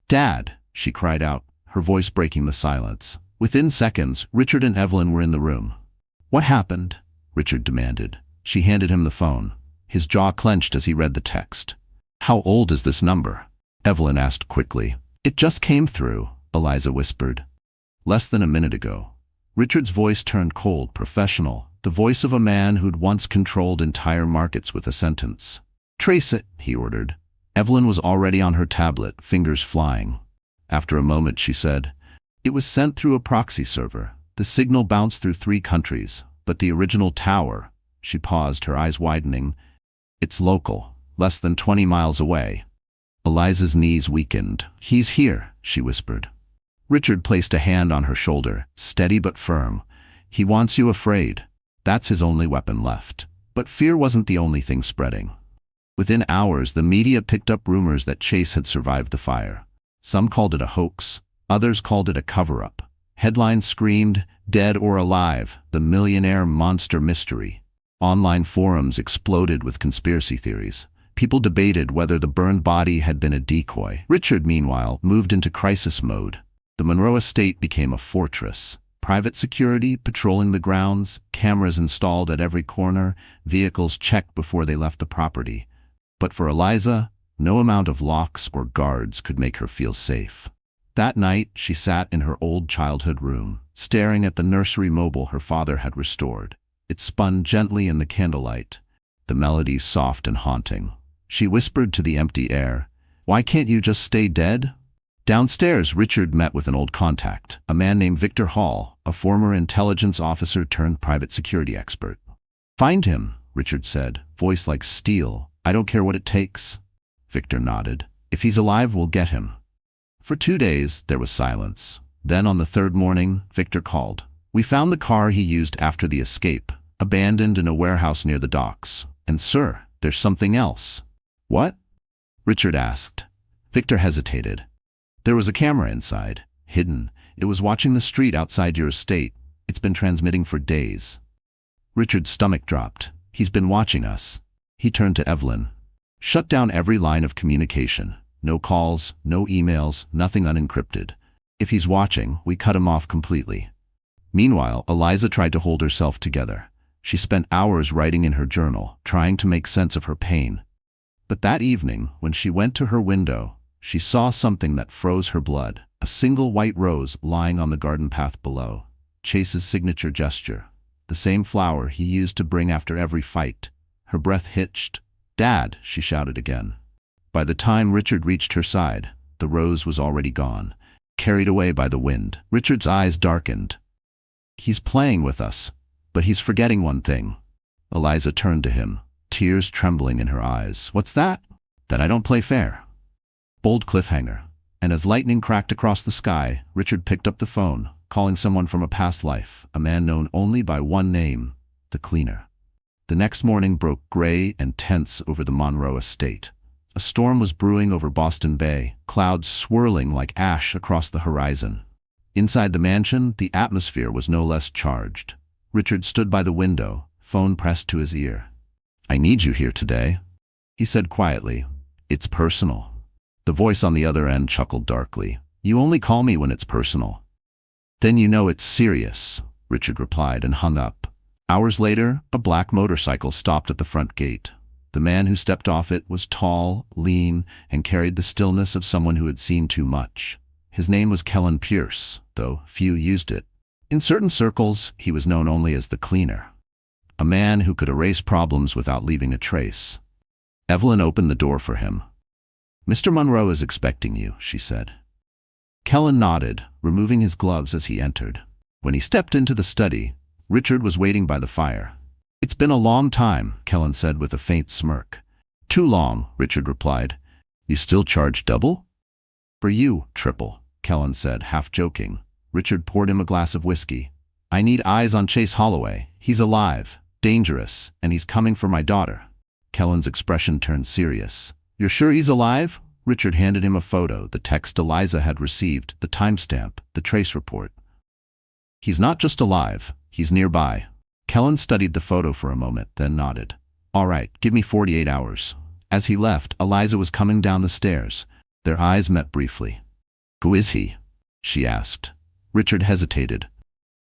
"Dad!" she cried out, her voice breaking the silence. Within seconds, Richard and Evelyn were in the room. "What happened?" Richard demanded. She handed him the phone. His jaw clenched as he read the text. "How old is this number?" Evelyn asked quickly. "It just came through," Eliza whispered. "Less than a minute ago." Richard's voice turned cold, professional, the voice of a man who'd once controlled entire markets with a sentence. "Trace it," he ordered. Evelyn was already on her tablet, fingers flying. After a moment, she said, "It was sent through a proxy server. The signal bounced through 3 countries, but the original tower—" She paused, her eyes widening. "It's local, less than 20 miles away." Eliza's knees weakened. "He's here," she whispered. Richard placed a hand on her shoulder, steady but firm. "He wants you afraid. That's his only weapon left." But fear wasn't the only thing spreading. Within hours, the media picked up rumors that Chase had survived the fire. Some called it a hoax, others called it a cover-up. Headlines screamed, "Dead or alive, the millionaire monster mystery." Online forums exploded with conspiracy theories. People debated whether the burned body had been a decoy. Richard, meanwhile, moved into crisis mode. The Monroe estate became a fortress. Private security patrolling the grounds, cameras installed at every corner, vehicles checked before they left the property. But for Eliza, no amount of locks or guards could make her feel safe. That night, she sat in her old childhood room, staring at the nursery mobile her father had restored. It spun gently in the candlelight, the melodies soft and haunting. She whispered to the empty air, "Why can't you just stay dead?" Downstairs, Richard met with an old contact, a man named Victor Hall, a former intelligence officer turned private security expert. "Find him," Richard said, voice like steel. "I don't care what it takes." Victor nodded. "If he's alive, we'll get him." For 2 days, there was silence. Then on the 3rd morning, Victor called. "We found the car he used after the escape, abandoned in a warehouse near the docks. And sir, there's something else." "What?" Richard asked. Victor hesitated. "There was a camera inside, hidden. It was watching the street outside your estate. It's been transmitting for days." Richard's stomach dropped. "He's been watching us." He turned to Evelyn. "Shut down every line of communication. No calls, no emails, nothing unencrypted. If he's watching, we cut him off completely." Meanwhile, Eliza tried to hold herself together. She spent hours writing in her journal, trying to make sense of her pain. But that evening, when she went to her window, she saw something that froze her blood, a single white rose lying on the garden path below. Chase's signature gesture, the same flower he used to bring after every fight. Her breath hitched. "Dad!" she shouted again. By the time Richard reached her side, the rose was already gone, carried away by the wind. Richard's eyes darkened. "He's playing with us, but he's forgetting one thing." Eliza turned to him, tears trembling in her eyes. "What's that?" "That I don't play fair." Bold cliffhanger. And as lightning cracked across the sky, Richard picked up the phone, calling someone from a past life, a man known only by one name, the cleaner. The next morning broke gray and tense over the Monroe estate. A storm was brewing over Boston Bay, clouds swirling like ash across the horizon. Inside the mansion, the atmosphere was no less charged. Richard stood by the window, phone pressed to his ear. "I need you here today," he said quietly. "It's personal." The voice on the other end chuckled darkly. "You only call me when it's personal." "Then you know it's serious," Richard replied and hung up. Hours later, a black motorcycle stopped at the front gate. The man who stepped off it was tall, lean, and carried the stillness of someone who had seen too much. His name was Kellen Pierce, though few used it. In certain circles, he was known only as the cleaner. A man who could erase problems without leaving a trace. Evelyn opened the door for him. "Mr. Monroe is expecting you," she said. Kellen nodded, removing his gloves as he entered. When he stepped into the study, Richard was waiting by the fire. "It's been a long time," Kellen said with a faint smirk. "Too long," Richard replied. "You still charge double?" "For you, triple," Kellen said, half joking. Richard poured him a glass of whiskey. "I need eyes on Chase Holloway. He's alive, dangerous, and he's coming for my daughter." Kellen's expression turned serious. "You're sure he's alive?" Richard handed him a photo, the text Eliza had received, the timestamp, the trace report. "He's not just alive, he's nearby." Kellen studied the photo for a moment, then nodded. "All right, give me 48 hours. As he left, Eliza was coming down the stairs. Their eyes met briefly. Who is he? She asked. Richard hesitated.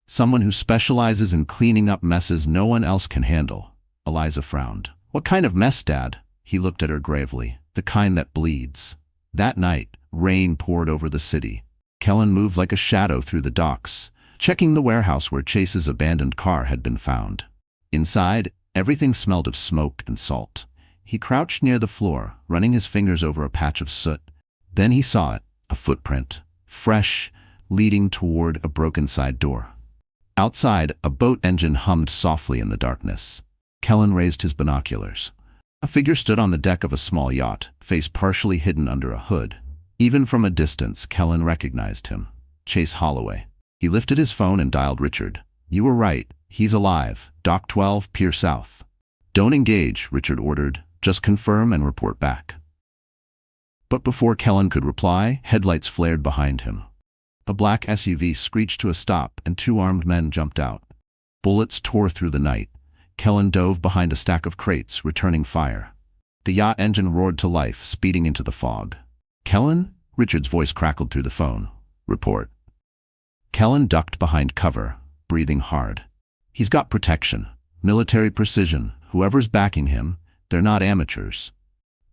Someone who specializes in cleaning up messes no one else can handle. Eliza frowned. What kind of mess, Dad? He looked at her gravely. The kind that bleeds. That night, rain poured over the city. Kellen moved like a shadow through the docks, checking the warehouse where Chase's abandoned car had been found. Inside, everything smelled of smoke and salt. He crouched near the floor, running his fingers over a patch of soot. Then he saw it, a footprint, fresh, leading toward a broken side door. Outside, a boat engine hummed softly in the darkness. Kellen raised his binoculars. A figure stood on the deck of a small yacht, face partially hidden under a hood. Even from a distance, Kellen recognized him. Chase Holloway. He lifted his phone and dialed Richard. You were right. He's alive. Dock 12, Pier South. Don't engage, Richard ordered. Just confirm and report back. But before Kellen could reply, headlights flared behind him. A black SUV screeched to a stop and two armed men jumped out. Bullets tore through the night. Kellen dove behind a stack of crates, returning fire. The yacht engine roared to life, speeding into the fog. Kellen? Richard's voice crackled through the phone. Report. Kellen ducked behind cover, breathing hard. He's got protection. Military precision. Whoever's backing him, they're not amateurs.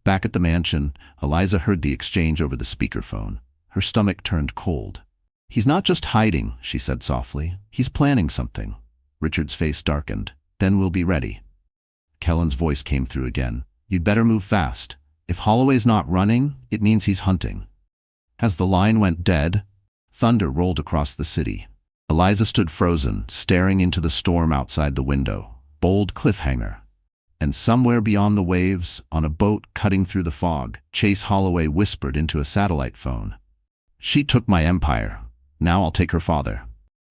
Back at the mansion, Eliza heard the exchange over the speakerphone. Her stomach turned cold. He's not just hiding, she said softly. He's planning something. Richard's face darkened. Then we'll be ready. Kellen's voice came through again. You'd better move fast. If Holloway's not running, it means he's hunting. As the line went dead, thunder rolled across the city. Eliza stood frozen, staring into the storm outside the window. Bold cliffhanger. And somewhere beyond the waves, on a boat cutting through the fog, Chase Holloway whispered into a satellite phone. She took my empire. Now I'll take her father.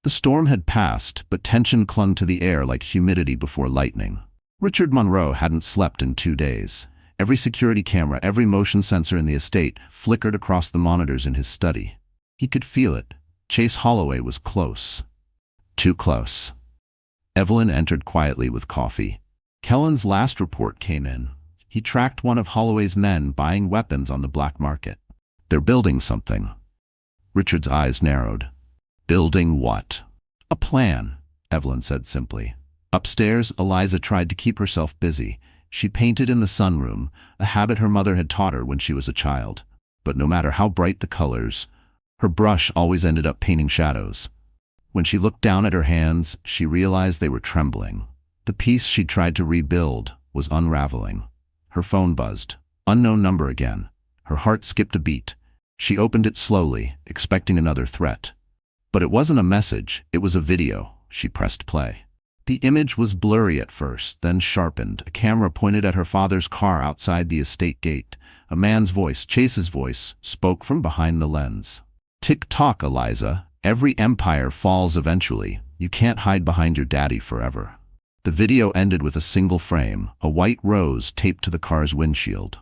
The storm had passed, but tension clung to the air like humidity before lightning. Richard Monroe hadn't slept in 2 days. Every security camera, every motion sensor in the estate flickered across the monitors in his study. He could feel it. Chase Holloway was close. Too close. Evelyn entered quietly with coffee. Kellen's last report came in. He tracked one of Holloway's men buying weapons on the black market. They're building something. Richard's eyes narrowed. Building what? A plan, Evelyn said simply. Upstairs, Eliza tried to keep herself busy. She painted in the sunroom, a habit her mother had taught her when she was a child. But no matter how bright the colors, her brush always ended up painting shadows. When she looked down at her hands, she realized they were trembling. The piece she tried to rebuild was unraveling. Her phone buzzed. Unknown number again. Her heart skipped a beat. She opened it slowly, expecting another threat. But it wasn't a message, it was a video. She pressed play. The image was blurry at first, then sharpened. A camera pointed at her father's car outside the estate gate. A man's voice, Chase's voice, spoke from behind the lens. Tick-tock, Eliza. Every empire falls eventually. You can't hide behind your daddy forever. The video ended with a single frame, a white rose taped to the car's windshield.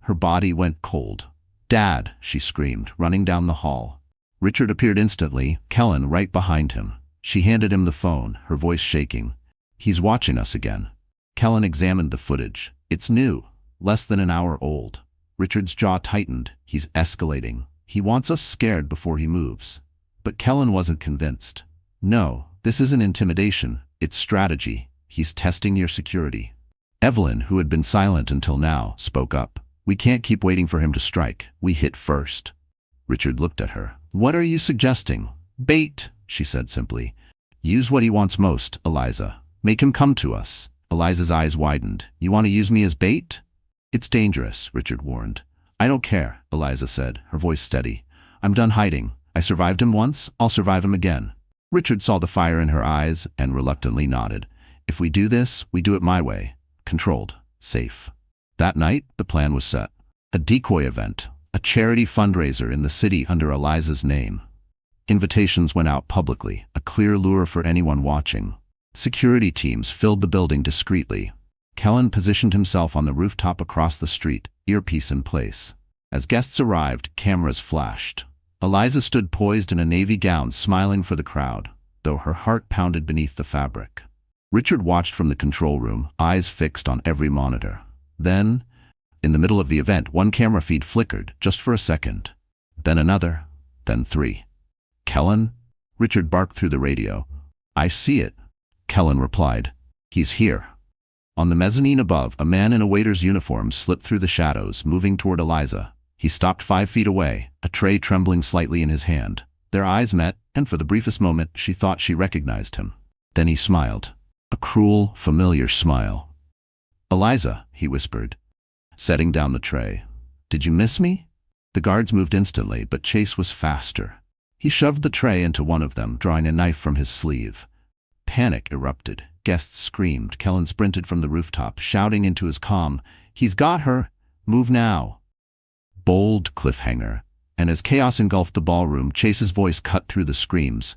Her body went cold. Dad, she screamed, running down the hall. Richard appeared instantly, Kellen right behind him. She handed him the phone, her voice shaking. He's watching us again. Kellen examined the footage. It's new, less than an hour old. Richard's jaw tightened. He's escalating. He wants us scared before he moves. But Kellen wasn't convinced. No, this isn't intimidation, it's strategy. He's testing your security. Evelyn, who had been silent until now, spoke up. We can't keep waiting for him to strike. We hit first. Richard looked at her. What are you suggesting? Bait, she said simply. Use what he wants most, Eliza. Make him come to us. Eliza's eyes widened. You want to use me as bait? It's dangerous, Richard warned. I don't care, Eliza said, her voice steady. I'm done hiding. I survived him once, I'll survive him again. Richard saw the fire in her eyes and reluctantly nodded. If we do this, we do it my way. Controlled. Safe. That night, the plan was set. A decoy event. A charity fundraiser in the city under Eliza's name. Invitations went out publicly, a clear lure for anyone watching. Security teams filled the building discreetly. Kellen positioned himself on the rooftop across the street, earpiece in place. As guests arrived, cameras flashed. Eliza stood poised in a navy gown, smiling for the crowd, though her heart pounded beneath the fabric. Richard watched from the control room, eyes fixed on every monitor. Then, in the middle of the event, one camera feed flickered, just for a second. Then another. then 3. "Kellen?" Richard barked through the radio. "I see it," Kellen replied. "He's here." On the mezzanine above, a man in a waiter's uniform slipped through the shadows, moving toward Eliza. He stopped 5 feet away, a tray trembling slightly in his hand. Their eyes met, and for the briefest moment she thought she recognized him. Then he smiled. A cruel, familiar smile. "Eliza," he whispered, setting down the tray. "Did you miss me?" The guards moved instantly, but Chase was faster. He shoved the tray into one of them, drawing a knife from his sleeve. Panic erupted. Guests screamed. Kellen sprinted from the rooftop, shouting into his comm, "He's got her! Move now!" Bold cliffhanger. And as chaos engulfed the ballroom, Chase's voice cut through the screams.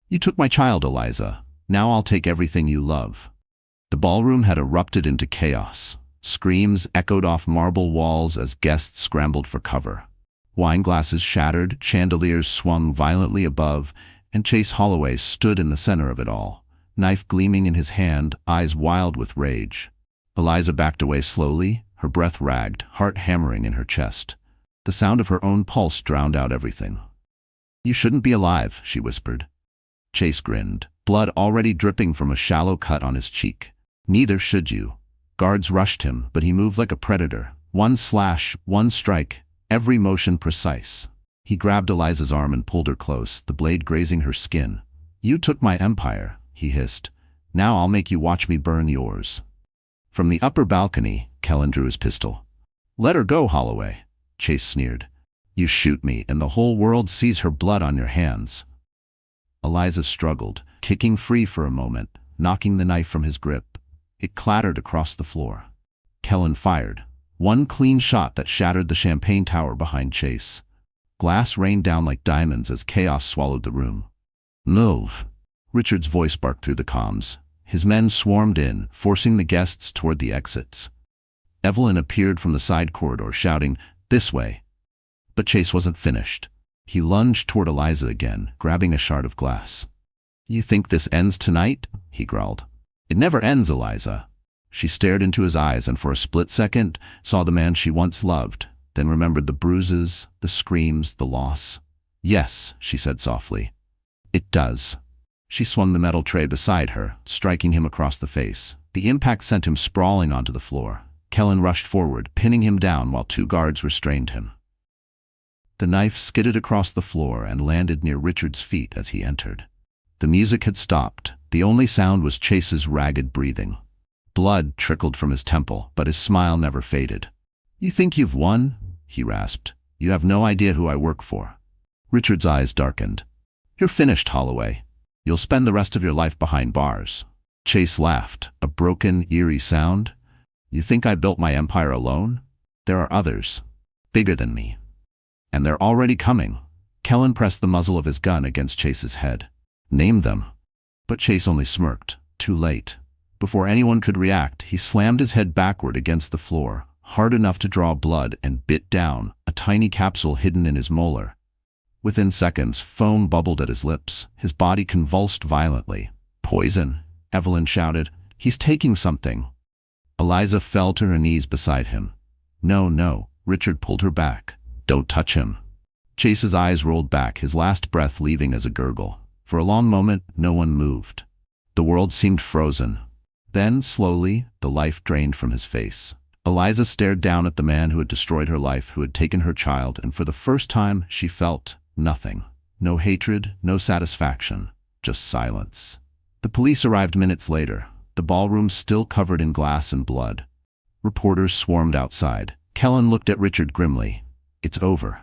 "You took my child, Eliza. Now I'll take everything you love." The ballroom had erupted into chaos. Screams echoed off marble walls as guests scrambled for cover. Wine glasses shattered, chandeliers swung violently above, and Chase Holloway stood in the center of it all, knife gleaming in his hand, eyes wild with rage. Eliza backed away slowly, her breath ragged, heart hammering in her chest. The sound of her own pulse drowned out everything. "You shouldn't be alive," she whispered. Chase grinned, blood already dripping from a shallow cut on his cheek. "Neither should you." Guards rushed him, but he moved like a predator. One slash, one strike, every motion precise. He grabbed Eliza's arm and pulled her close, the blade grazing her skin. "You took my empire," he hissed. "Now I'll make you watch me burn yours." From the upper balcony, Kellen drew his pistol. "Let her go, Holloway," Chase sneered. "You shoot me, and the whole world sees her blood on your hands." Eliza struggled, kicking free for a moment, knocking the knife from his grip. It clattered across the floor. Kellen fired. One clean shot that shattered the champagne tower behind Chase. Glass rained down like diamonds as chaos swallowed the room. "Move!" Richard's voice barked through the comms. His men swarmed in, forcing the guests toward the exits. Evelyn appeared from the side corridor, shouting, "This way!" But Chase wasn't finished. He lunged toward Eliza again, grabbing a shard of glass. "You think this ends tonight?" he growled. "It never ends, Eliza." She stared into his eyes and for a split second saw the man she once loved, then remembered the bruises, the screams, the loss. "Yes," she said softly. "It does." She swung the metal tray beside her, striking him across the face. The impact sent him sprawling onto the floor. Kellen rushed forward, pinning him down while 2 guards restrained him. The knife skidded across the floor and landed near Richard's feet as he entered. The music had stopped. The only sound was Chase's ragged breathing. Blood trickled from his temple, but his smile never faded. "You think you've won?" he rasped. "You have no idea who I work for." Richard's eyes darkened. "You're finished, Holloway. You'll spend the rest of your life behind bars." Chase laughed, a broken, eerie sound. "You think I built my empire alone? There are others, bigger than me. And they're already coming." Kellen pressed the muzzle of his gun against Chase's head. "Name them." But Chase only smirked. Too late. Before anyone could react, he slammed his head backward against the floor, hard enough to draw blood, and bit down, a tiny capsule hidden in his molar. Within seconds, foam bubbled at his lips. His body convulsed violently. "Poison," Evelyn shouted. "He's taking something." Eliza fell to her knees beside him. "No, no," Richard pulled her back. "Don't touch him." Chase's eyes rolled back, his last breath leaving as a gurgle. For a long moment, no one moved. The world seemed frozen. Then, slowly, the life drained from his face. Eliza stared down at the man who had destroyed her life, who had taken her child, and for the first time she felt nothing. No hatred, no satisfaction, just silence. The police arrived minutes later, the ballroom still covered in glass and blood. Reporters swarmed outside. Kellen looked at Richard grimly. "It's over."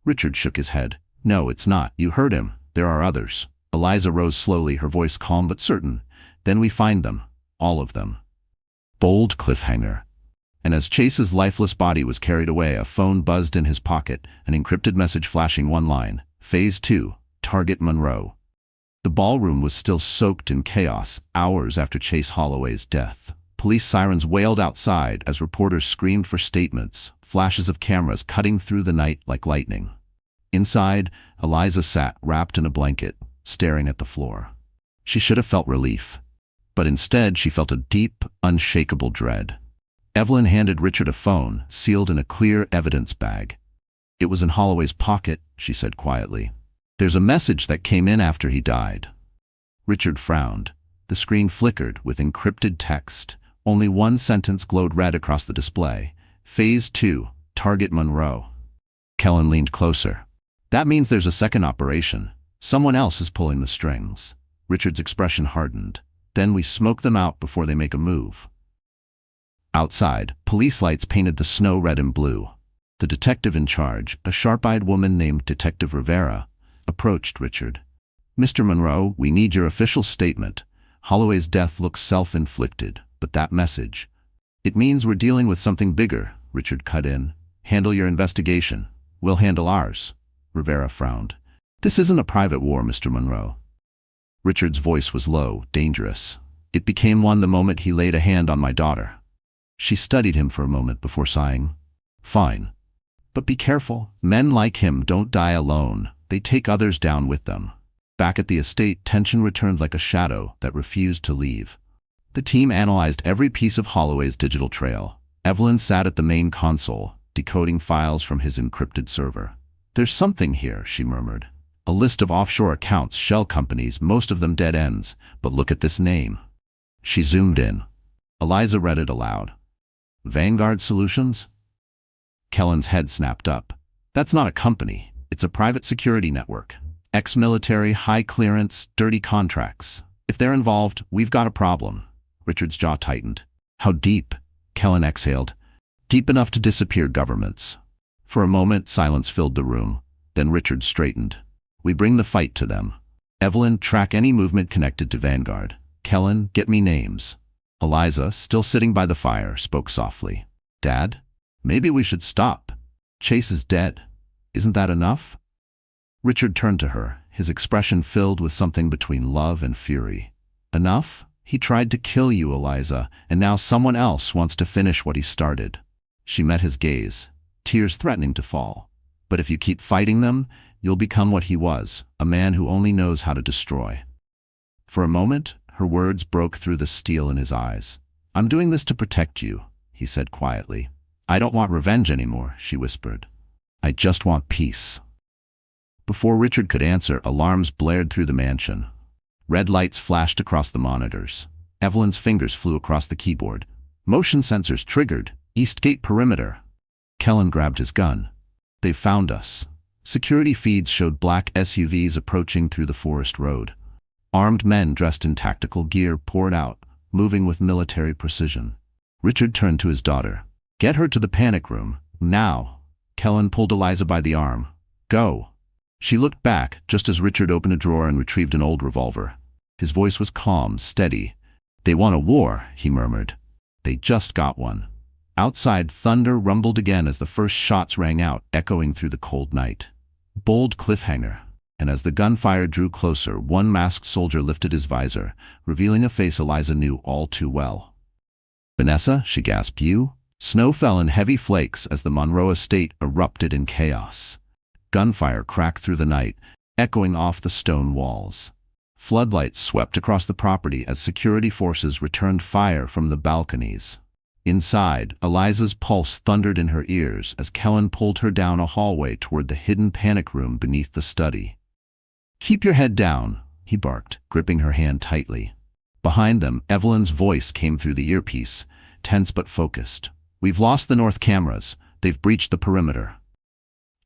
Richard shook his head. "No, it's not. You heard him. There are others." Eliza rose slowly, her voice calm but certain. "Then we find them. All of them." Bold cliffhanger. And as Chase's lifeless body was carried away, a phone buzzed in his pocket, an encrypted message flashing one line: Phase 2, Target Monroe. The ballroom was still soaked in chaos, hours after Chase Holloway's death. Police sirens wailed outside as reporters screamed for statements, flashes of cameras cutting through the night like lightning. Inside, Eliza sat wrapped in a blanket, staring at the floor. She should have felt relief, but instead she felt a deep, unshakable dread. Evelyn handed Richard a phone, sealed in a clear evidence bag. It was in Holloway's pocket, she said quietly. There's a message that came in after he died. Richard frowned. The screen flickered with encrypted text. Only one sentence glowed red across the display. Phase 2, Target Monroe. Kellen leaned closer. That means there's a second operation. Someone else is pulling the strings. Richard's expression hardened. Then we smoke them out before they make a move. Outside, police lights painted the snow red and blue. The detective in charge, a sharp-eyed woman named Detective Rivera, approached Richard. Mr. Monroe, we need your official statement. Holloway's death looks self-inflicted, but that message. It means we're dealing with something bigger, Richard cut in. Handle your investigation. We'll handle ours. Rivera frowned. This isn't a private war, Mr. Monroe. Richard's voice was low, dangerous. It became one the moment he laid a hand on my daughter. She studied him for a moment before sighing. Fine. But be careful. Men like him don't die alone. They take others down with them. Back at the estate, tension returned like a shadow that refused to leave. The team analyzed every piece of Holloway's digital trail. Evelyn sat at the main console, decoding files from his encrypted server. There's something here, she murmured. A list of offshore accounts, shell companies, most of them dead ends. But look at this name. She zoomed in. Eliza read it aloud. Vanguard Solutions? Kellen's head snapped up. That's not a company. It's a private security network. Ex-military, high clearance, dirty contracts. If they're involved, we've got a problem. Richard's jaw tightened. How deep? Kellen exhaled. Deep enough to disappear governments. For a moment, silence filled the room. Then Richard straightened. We bring the fight to them. Evelyn, track any movement connected to Vanguard. Kellen, get me names. Eliza, still sitting by the fire, spoke softly. Dad? Maybe we should stop. Chase is dead. Isn't that enough? Richard turned to her, his expression filled with something between love and fury. Enough? He tried to kill you, Eliza, and now someone else wants to finish what he started. She met his gaze, tears threatening to fall. But if you keep fighting them, you'll become what he was, a man who only knows how to destroy. For a moment, her words broke through the steel in his eyes. I'm doing this to protect you, he said quietly. I don't want revenge anymore, she whispered. I just want peace. Before Richard could answer, alarms blared through the mansion. Red lights flashed across the monitors. Evelyn's fingers flew across the keyboard. Motion sensors triggered. Eastgate perimeter. Kellen grabbed his gun. They've found us. Security feeds showed black SUVs approaching through the forest road. Armed men dressed in tactical gear poured out, moving with military precision. Richard turned to his daughter. Get her to the panic room, now. Kellen pulled Eliza by the arm. Go. She looked back, just as Richard opened a drawer and retrieved an old revolver. His voice was calm, steady. They want a war, he murmured. They just got one. Outside, thunder rumbled again as the first shots rang out, echoing through the cold night. Bold cliffhanger. And as the gunfire drew closer, one masked soldier lifted his visor, revealing a face Eliza knew all too well. Vanessa, she gasped, you? Snow fell in heavy flakes as the Monroe estate erupted in chaos. Gunfire cracked through the night, echoing off the stone walls. Floodlights swept across the property as security forces returned fire from the balconies. Inside, Eliza's pulse thundered in her ears as Kellen pulled her down a hallway toward the hidden panic room beneath the study. Keep your head down, he barked, gripping her hand tightly. Behind them, Evelyn's voice came through the earpiece, tense but focused. We've lost the north cameras. They've breached the perimeter.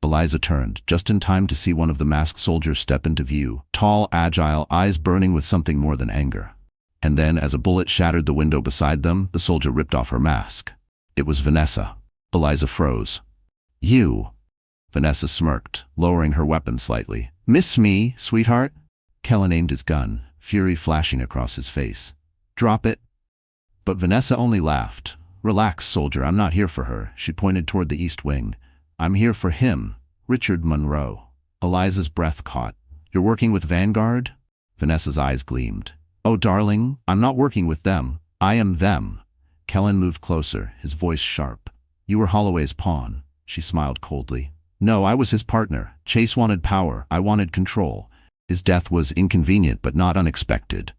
Eliza turned, just in time to see one of the masked soldiers step into view, tall, agile, eyes burning with something more than anger. And then, as a bullet shattered the window beside them, the soldier ripped off her mask. It was Vanessa. Eliza froze. You. Vanessa smirked, lowering her weapon slightly. Miss me, sweetheart? Kellen aimed his gun, fury flashing across his face. Drop it. But Vanessa only laughed. Relax, soldier, I'm not here for her. She pointed toward the east wing. I'm here for him, Richard Monroe. Eliza's breath caught. You're working with Vanguard? Vanessa's eyes gleamed. Oh, darling, I'm not working with them. I am them. Kellen moved closer, his voice sharp. You were Holloway's pawn. She smiled coldly. No, I was his partner. Chase wanted power. I wanted control. His death was inconvenient but not unexpected.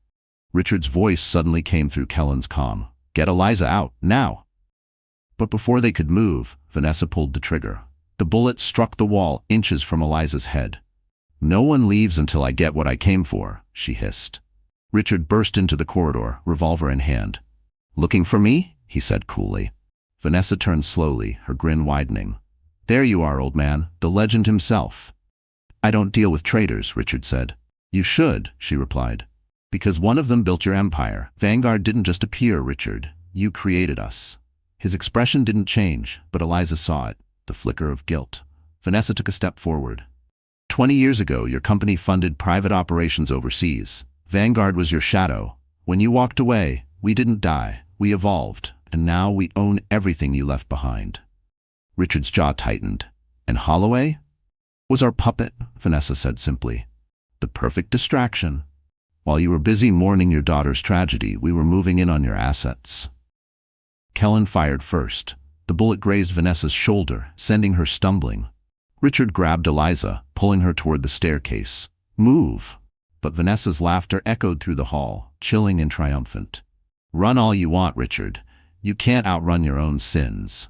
Richard's voice suddenly came through Kellen's comm. Get Eliza out, now. But before they could move, Vanessa pulled the trigger. The bullet struck the wall inches from Eliza's head. "No one leaves until I get what I came for," she hissed. Richard burst into the corridor, revolver in hand. "Looking for me?" he said coolly. Vanessa turned slowly, her grin widening. "There you are, old man, the legend himself." "I don't deal with traitors," Richard said. "You should," she replied. "Because one of them built your empire. Vanguard didn't just appear, Richard. You created us." His expression didn't change, but Eliza saw it, the flicker of guilt. Vanessa took a step forward. 20 years ago, your company funded private operations overseas. Vanguard was your shadow. When you walked away, we didn't die. We evolved, and now we own everything you left behind. Richard's jaw tightened. "And Holloway?" "Was our puppet," Vanessa said simply. "The perfect distraction. While you were busy mourning your daughter's tragedy, we were moving in on your assets." Kellen fired first. The bullet grazed Vanessa's shoulder, sending her stumbling. Richard grabbed Eliza, pulling her toward the staircase. "Move!" But Vanessa's laughter echoed through the hall, chilling and triumphant. "Run all you want, Richard. You can't outrun your own sins."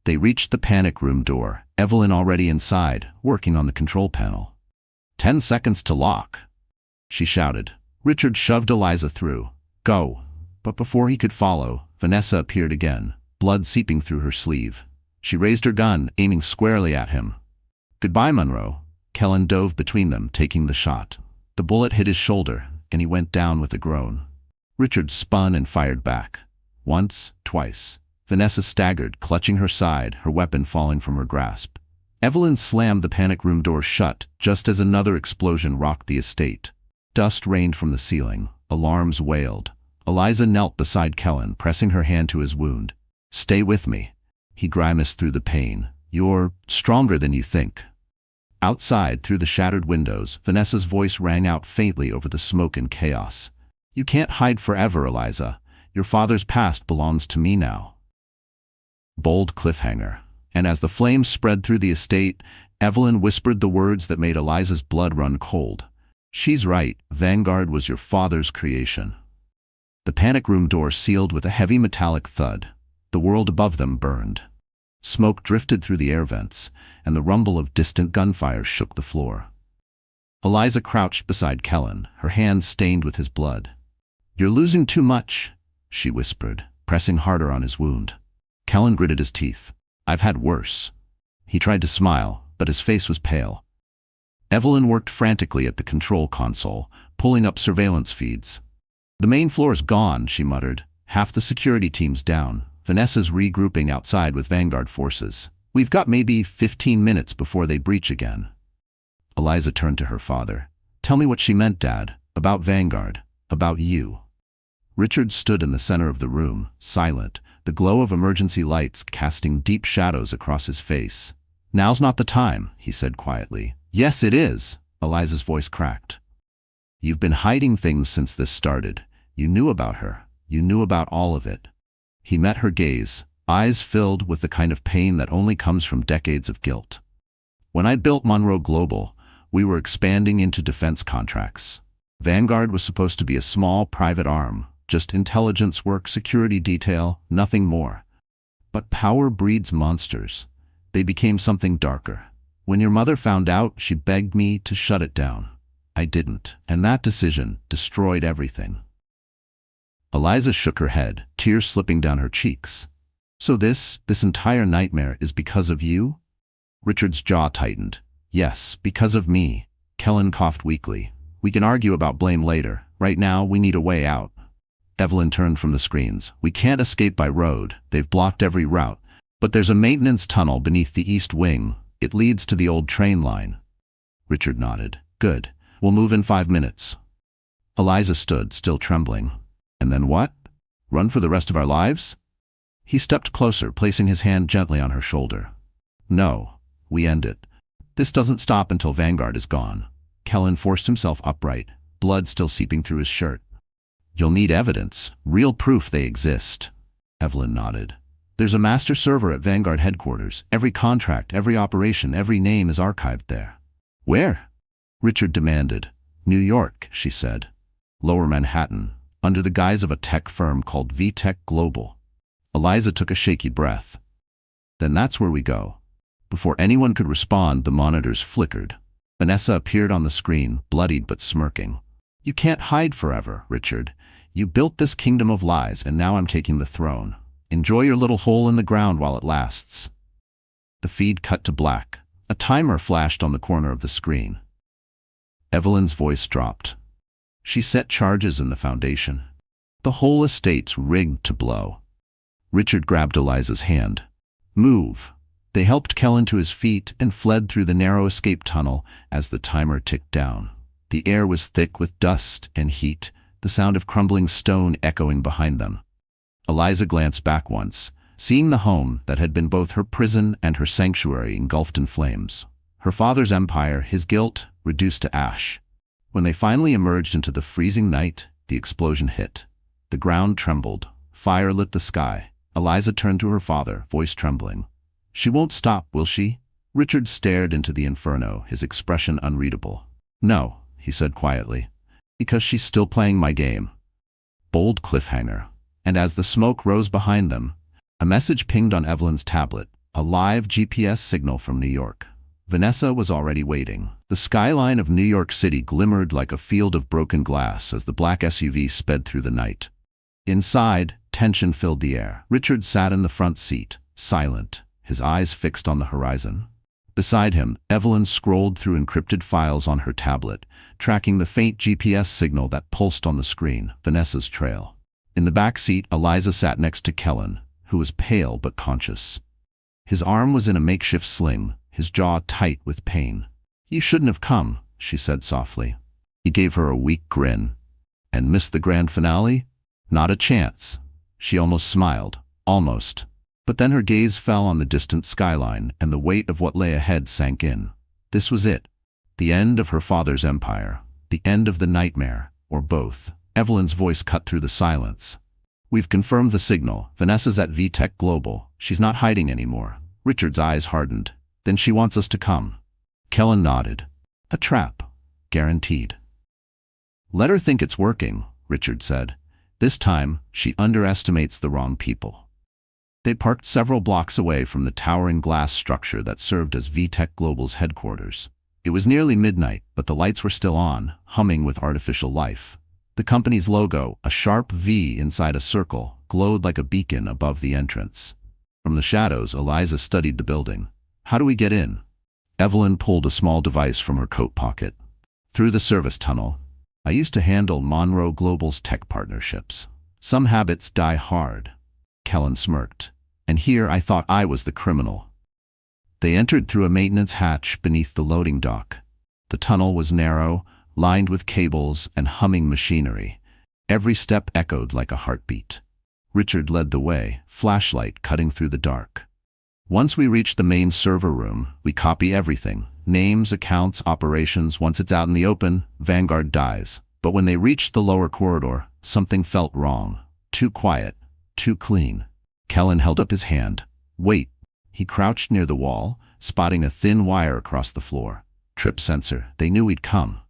They reached the panic room door, Evelyn already inside, working on the control panel. 10 seconds to lock," she shouted. Richard shoved Eliza through. "Go." But before he could follow, Vanessa appeared again, blood seeping through her sleeve. She raised her gun, aiming squarely at him. "Goodbye, Monroe." Kellen dove between them, taking the shot. The bullet hit his shoulder, and he went down with a groan. Richard spun and fired back. Once, twice. Vanessa staggered, clutching her side, her weapon falling from her grasp. Evelyn slammed the panic room door shut, just as another explosion rocked the estate. Dust rained from the ceiling. Alarms wailed. Eliza knelt beside Kellen, pressing her hand to his wound. "Stay with me." He grimaced through the pain. "You're stronger than you think." Outside, through the shattered windows, Vanessa's voice rang out faintly over the smoke and chaos. "You can't hide forever, Eliza. Your father's past belongs to me now." Bold cliffhanger. And as the flames spread through the estate, Evelyn whispered the words that made Eliza's blood run cold. "She's right. Vanguard was your father's creation." The panic room door sealed with a heavy metallic thud. The world above them burned. Smoke drifted through the air vents, and the rumble of distant gunfire shook the floor. Eliza crouched beside Kellen, her hands stained with his blood. "You're losing too much," she whispered, pressing harder on his wound. Kellen gritted his teeth. "I've had worse." He tried to smile, but his face was pale. Evelyn worked frantically at the control console, pulling up surveillance feeds. "The main floor's gone," she muttered. "Half the security team's down. Vanessa's regrouping outside with Vanguard forces. We've got maybe 15 minutes before they breach again." Eliza turned to her father. "Tell me what she meant, Dad. About Vanguard. About you." Richard stood in the center of the room, silent, the glow of emergency lights casting deep shadows across his face. "Now's not the time," he said quietly. "Yes, it is," Eliza's voice cracked. "You've been hiding things since this started. You knew about her. You knew about all of it." He met her gaze, eyes filled with the kind of pain that only comes from decades of guilt. "When I built Monroe Global, we were expanding into defense contracts. Vanguard was supposed to be a small private arm, just intelligence work, security detail, nothing more. But power breeds monsters. They became something darker. When your mother found out, she begged me to shut it down. I didn't, and that decision destroyed everything." Eliza shook her head, tears slipping down her cheeks. "So this entire nightmare is because of you?" Richard's jaw tightened. "Yes, because of me." Kellen coughed weakly. "We can argue about blame later. Right now, we need a way out." Evelyn turned from the screens. "We can't escape by road. They've blocked every route. But there's a maintenance tunnel beneath the east wing. It leads to the old train line." Richard nodded. "Good. We'll move in 5 minutes." Eliza stood, still trembling. "And then what? Run for the rest of our lives?" He stepped closer, placing his hand gently on her shoulder. "No, we end it. This doesn't stop until Vanguard is gone." Kellen forced himself upright, blood still seeping through his shirt. "You'll need evidence, real proof they exist." Evelyn nodded. "There's a master server at Vanguard headquarters. Every contract, every operation, every name is archived there." "Where?" Richard demanded. "New York," she said. "Lower Manhattan, under the guise of a tech firm called VTech Global." Eliza took a shaky breath. "Then that's where we go." Before anyone could respond, the monitors flickered. Vanessa appeared on the screen, bloodied but smirking. "You can't hide forever, Richard. You built this kingdom of lies, and now I'm taking the throne. Enjoy your little hole in the ground while it lasts." The feed cut to black. A timer flashed on the corner of the screen. Evelyn's voice dropped. She set charges in the foundation. The whole estate's rigged to blow. Richard grabbed Eliza's hand. "Move." They helped Kellen to his feet and fled through the narrow escape tunnel as the timer ticked down. The air was thick with dust and heat, the sound of crumbling stone echoing behind them. Eliza glanced back once, seeing the home that had been both her prison and her sanctuary engulfed in flames. Her father's empire, his guilt, reduced to ash. When they finally emerged into the freezing night, the explosion hit. The ground trembled. Fire lit the sky. Eliza turned to her father, voice trembling. "She won't stop, will she?" Richard stared into the inferno, his expression unreadable. "No," he said quietly, "because she's still playing my game." Bold cliffhanger. And as the smoke rose behind them, a message pinged on Evelyn's tablet, a live GPS signal from New York. Vanessa was already waiting. The skyline of New York City glimmered like a field of broken glass as the black SUV sped through the night. Inside, tension filled the air. Richard sat in the front seat, silent, his eyes fixed on the horizon. Beside him, Evelyn scrolled through encrypted files on her tablet, tracking the faint GPS signal that pulsed on the screen, Vanessa's trail. In the back seat, Eliza sat next to Kellen, who was pale but conscious. His arm was in a makeshift sling, his jaw tight with pain. "You shouldn't have come," she said softly. He gave her a weak grin. "And missed the grand finale? Not a chance." She almost smiled. Almost. But then her gaze fell on the distant skyline, and the weight of what lay ahead sank in. This was it. The end of her father's empire. The end of the nightmare, or both. Evelyn's voice cut through the silence. "We've confirmed the signal. Vanessa's at VTech Global. She's not hiding anymore." Richard's eyes hardened. "Then she wants us to come." Kellen nodded. "A trap. Guaranteed." "Let her think it's working," Richard said. "This time, she underestimates the wrong people." They parked several blocks away from the towering glass structure that served as VTech Global's headquarters. It was nearly midnight, but the lights were still on, humming with artificial life. The company's logo, a sharp V inside a circle, glowed like a beacon above the entrance. From the shadows, Eliza studied the building. "How do we get in?" Evelyn pulled a small device from her coat pocket. "Through the service tunnel. I used to handle Monroe Global's tech partnerships. Some habits die hard." Kellen smirked. "And here I thought I was the criminal." They entered through a maintenance hatch beneath the loading dock. The tunnel was narrow, lined with cables and humming machinery. Every step echoed like a heartbeat. Richard led the way, flashlight cutting through the dark. "Once we reach the main server room, we copy everything. Names, accounts, operations. Once it's out in the open, Vanguard dies." But when they reached the lower corridor, something felt wrong. Too quiet, too clean. Kellen held up his hand. "Wait." He crouched near the wall, spotting a thin wire across the floor. Trip sensor. They knew he'd come.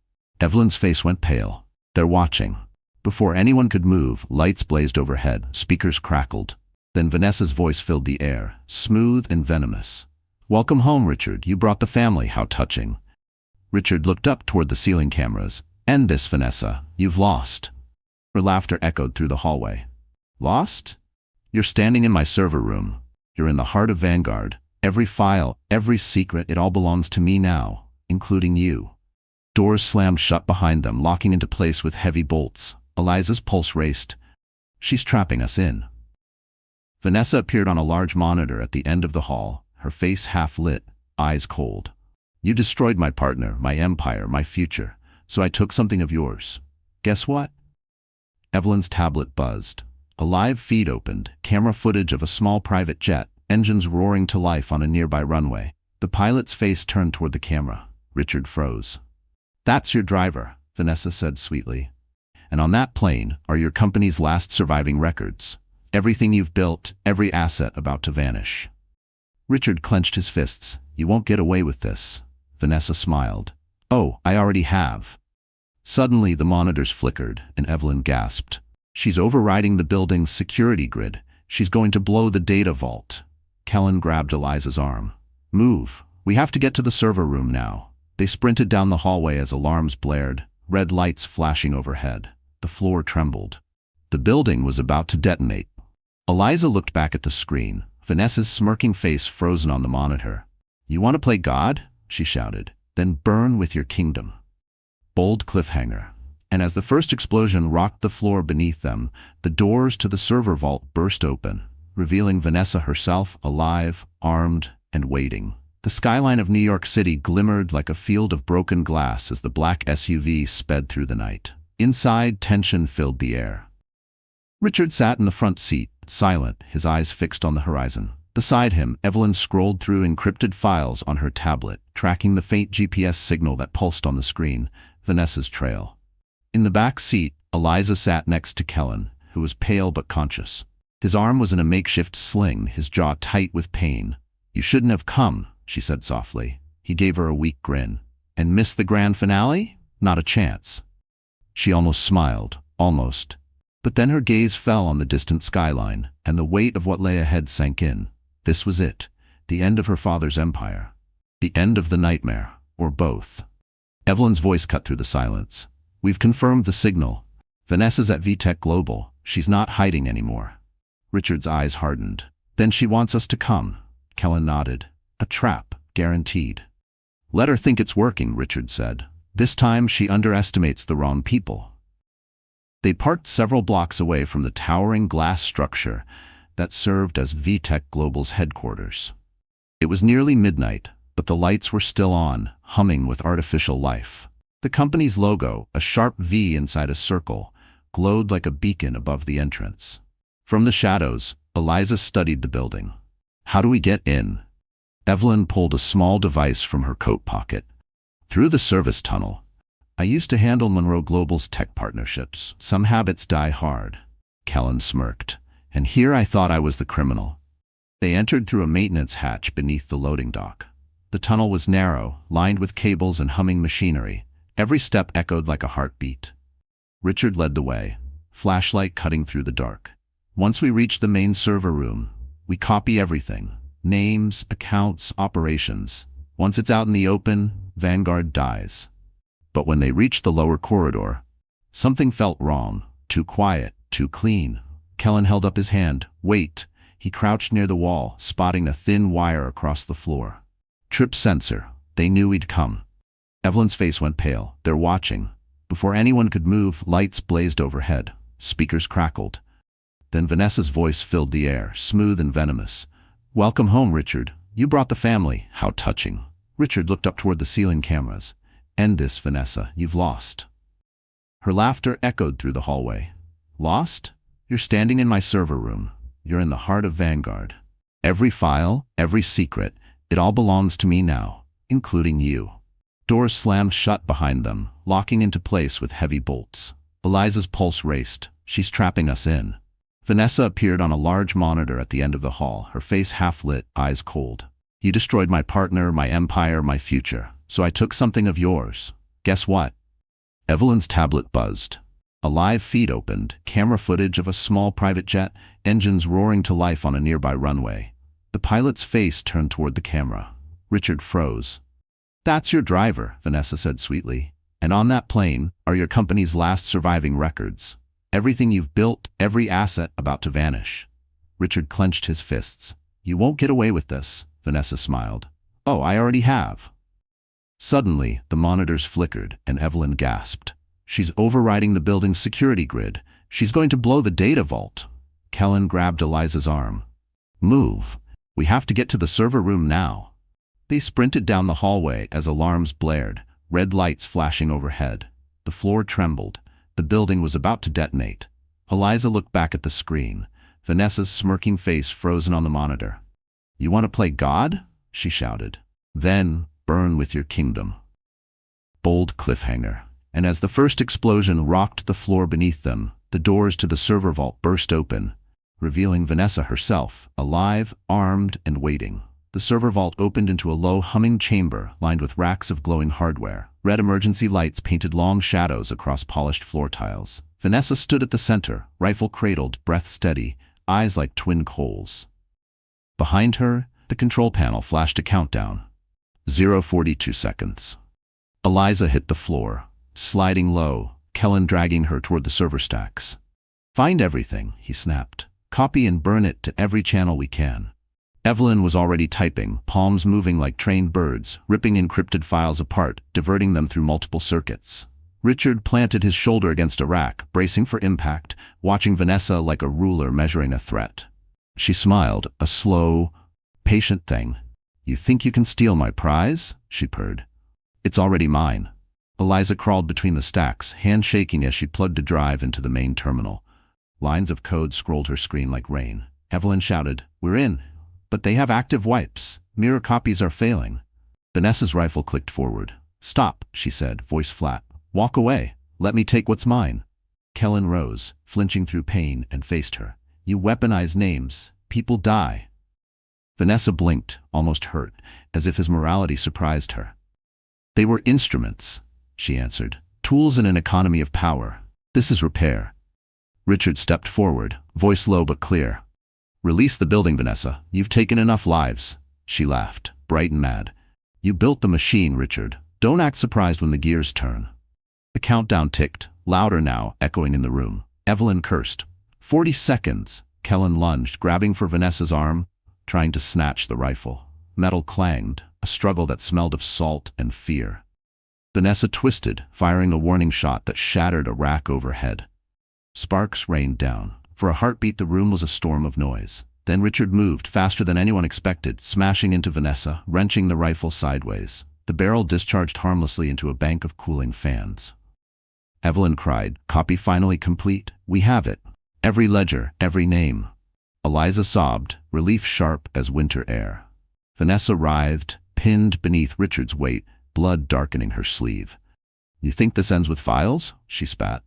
Evelyn's face went pale. "They're watching." Before anyone could move, lights blazed overhead, speakers crackled. Then Vanessa's voice filled the air, smooth and venomous. "Welcome home, Richard. You brought the family. How touching." Richard looked up toward the ceiling cameras. "End this, Vanessa. You've lost." Her laughter echoed through the hallway. "Lost? You're standing in my server room. You're in the heart of Vanguard. Every file, every secret, it all belongs to me now, including you." Doors slammed shut behind them, locking into place with heavy bolts. Eliza's pulse raced. "She's trapping us in." Vanessa appeared on a large monitor at the end of the hall, her face half-lit, eyes cold. "You destroyed my partner, my empire, my future, so I took something of yours. Guess what?" Evelyn's tablet buzzed. A live feed opened, camera footage of a small private jet, engines roaring to life on a nearby runway. The pilot's face turned toward the camera. Richard froze. "That's your driver," Vanessa said sweetly. "And on that plane are your company's last surviving records. Everything you've built, every asset about to vanish." Richard clenched his fists. "You won't get away with this." Vanessa smiled. "Oh, I already have." Suddenly the monitors flickered, and Evelyn gasped. "She's overriding the building's security grid. She's going to blow the data vault." Kellen grabbed Eliza's arm. Move. We have to get to the server room now. They sprinted down the hallway as alarms blared, red lights flashing overhead. The floor trembled. The building was about to detonate. Eliza looked back at the screen, Vanessa's smirking face frozen on the monitor. "You want to play God?" she shouted. "Then burn with your kingdom." Bold cliffhanger. And as the first explosion rocked the floor beneath them, the doors to the server vault burst open, revealing Vanessa herself alive, armed, and waiting. The skyline of New York City glimmered like a field of broken glass as the black SUV sped through the night. Inside, tension filled the air. Richard sat in the front seat, silent, his eyes fixed on the horizon. Beside him, Evelyn scrolled through encrypted files on her tablet, tracking the faint GPS signal that pulsed on the screen, Vanessa's trail. In the back seat, Eliza sat next to Kellen, who was pale but conscious. His arm was in a makeshift sling, his jaw tight with pain. "You shouldn't have come," she said softly. He gave her a weak grin. "And missed the grand finale? Not a chance." She almost smiled, almost. But then her gaze fell on the distant skyline, and the weight of what lay ahead sank in. This was it, the end of her father's empire. The end of the nightmare, or both. Evelyn's voice cut through the silence. "We've confirmed the signal. Vanessa's at VTech Global. She's not hiding anymore." Richard's eyes hardened. "Then she wants us to come." Kellen nodded. "A trap, guaranteed." "Let her think it's working," Richard said. "This time she underestimates the wrong people." They parked several blocks away from the towering glass structure that served as VTech Global's headquarters. It was nearly midnight, but the lights were still on, humming with artificial life. The company's logo, a sharp V inside a circle, glowed like a beacon above the entrance. From the shadows, Eliza studied the building. "How do we get in?" Evelyn pulled a small device from her coat pocket. "Through the service tunnel. I used to handle Monroe Global's tech partnerships. Some habits die hard." Kellen smirked. "And here I thought I was the criminal." They entered through a maintenance hatch beneath the loading dock. The tunnel was narrow, lined with cables and humming machinery. Every step echoed like a heartbeat. Richard led the way, flashlight cutting through the dark. "Once we reach the main server room, we copy everything. Names, accounts, operations. Once it's out in the open, Vanguard dies." But when they reached the lower corridor, something felt wrong. Too quiet, too clean. Kellen held up his hand. "Wait." He crouched near the wall, spotting a thin wire across the floor. "Trip sensor." They knew he'd come. Evelyn's face went pale. "They're watching." Before anyone could move, lights blazed overhead. Speakers crackled. Then Vanessa's voice filled the air, smooth and venomous. "Welcome home, Richard. You brought the family. How touching." Richard looked up toward the ceiling cameras. "End this, Vanessa. You've lost." Her laughter echoed through the hallway. "Lost? You're standing in my server room. You're in the heart of Vanguard. Every file, every secret, it all belongs to me now, including you." Doors slammed shut behind them, locking into place with heavy bolts. Eliza's pulse raced. "She's trapping us in." Vanessa appeared on a large monitor at the end of the hall, her face half-lit, eyes cold. "You destroyed my partner, my empire, my future. So I took something of yours. Guess what?" Evelyn's tablet buzzed. A live feed opened, camera footage of a small private jet, engines roaring to life on a nearby runway. The pilot's face turned toward the camera. Richard froze. "That's your driver," Vanessa said sweetly. "And on that plane are your company's last surviving records. Everything you've built, every asset about to vanish." Richard clenched his fists. "You won't get away with this," Vanessa smiled. "Oh, I already have." Suddenly, the monitors flickered, and Evelyn gasped. "She's overriding the building's security grid. She's going to blow the data vault." Kellen grabbed Eliza's arm. "Move. We have to get to the server room now." They sprinted down the hallway as alarms blared, red lights flashing overhead. The floor trembled. The building was about to detonate. Eliza looked back at the screen, Vanessa's smirking face frozen on the monitor. "You want to play God?" she shouted. "Then burn with your kingdom." Bold cliffhanger. And as the first explosion rocked the floor beneath them, the doors to the server vault burst open, revealing Vanessa herself, alive, armed, and waiting. The server vault opened into a low, humming chamber lined with racks of glowing hardware. Red emergency lights painted long shadows across polished floor tiles. Vanessa stood at the center, rifle cradled, breath steady, eyes like twin coals. Behind her, The control panel flashed a countdown. 0:42 seconds. Eliza hit the floor, sliding low, Kellen dragging her toward the server stacks. "Find everything," he snapped. "Copy and burn it to every channel we can." Evelyn was already typing, palms moving like trained birds, ripping encrypted files apart, diverting them through multiple circuits. Richard planted his shoulder against a rack, bracing for impact, watching Vanessa like a ruler measuring a threat. She smiled, a slow, patient thing. "You think you can steal my prize?" she purred. "It's already mine." Eliza crawled between the stacks, hand shaking as she plugged a drive into the main terminal. Lines of code scrolled her screen like rain. Evelyn shouted, "We're in, but they have active wipes. Mirror copies are failing." Vanessa's rifle clicked forward. "Stop," she said, voice flat. "Walk away. Let me take what's mine." Kellen rose, flinching through pain, and faced her. "You weaponize names. People die." Vanessa blinked, almost hurt, as if his morality surprised her. "They were instruments," she answered. "Tools in an economy of power. This is repair." Richard stepped forward, voice low but clear. "Release the building, Vanessa. You've taken enough lives." She laughed, bright and mad. "You built the machine, Richard. Don't act surprised when the gears turn." The countdown ticked, louder now, echoing in the room. Evelyn cursed. 40 seconds. Kellen lunged, grabbing for Vanessa's arm, trying to snatch the rifle. Metal clanged, a struggle that smelled of salt and fear. Vanessa twisted, firing a warning shot that shattered a rack overhead. Sparks rained down. For a heartbeat, the room was a storm of noise. Then Richard moved, faster than anyone expected, smashing into Vanessa, wrenching the rifle sideways. The barrel discharged harmlessly into a bank of cooling fans. Evelyn cried, "Copy finally complete. We have it. Every ledger, every name." Eliza sobbed, relief sharp as winter air. Vanessa writhed, pinned beneath Richard's weight, blood darkening her sleeve. "You think this ends with files?" she spat.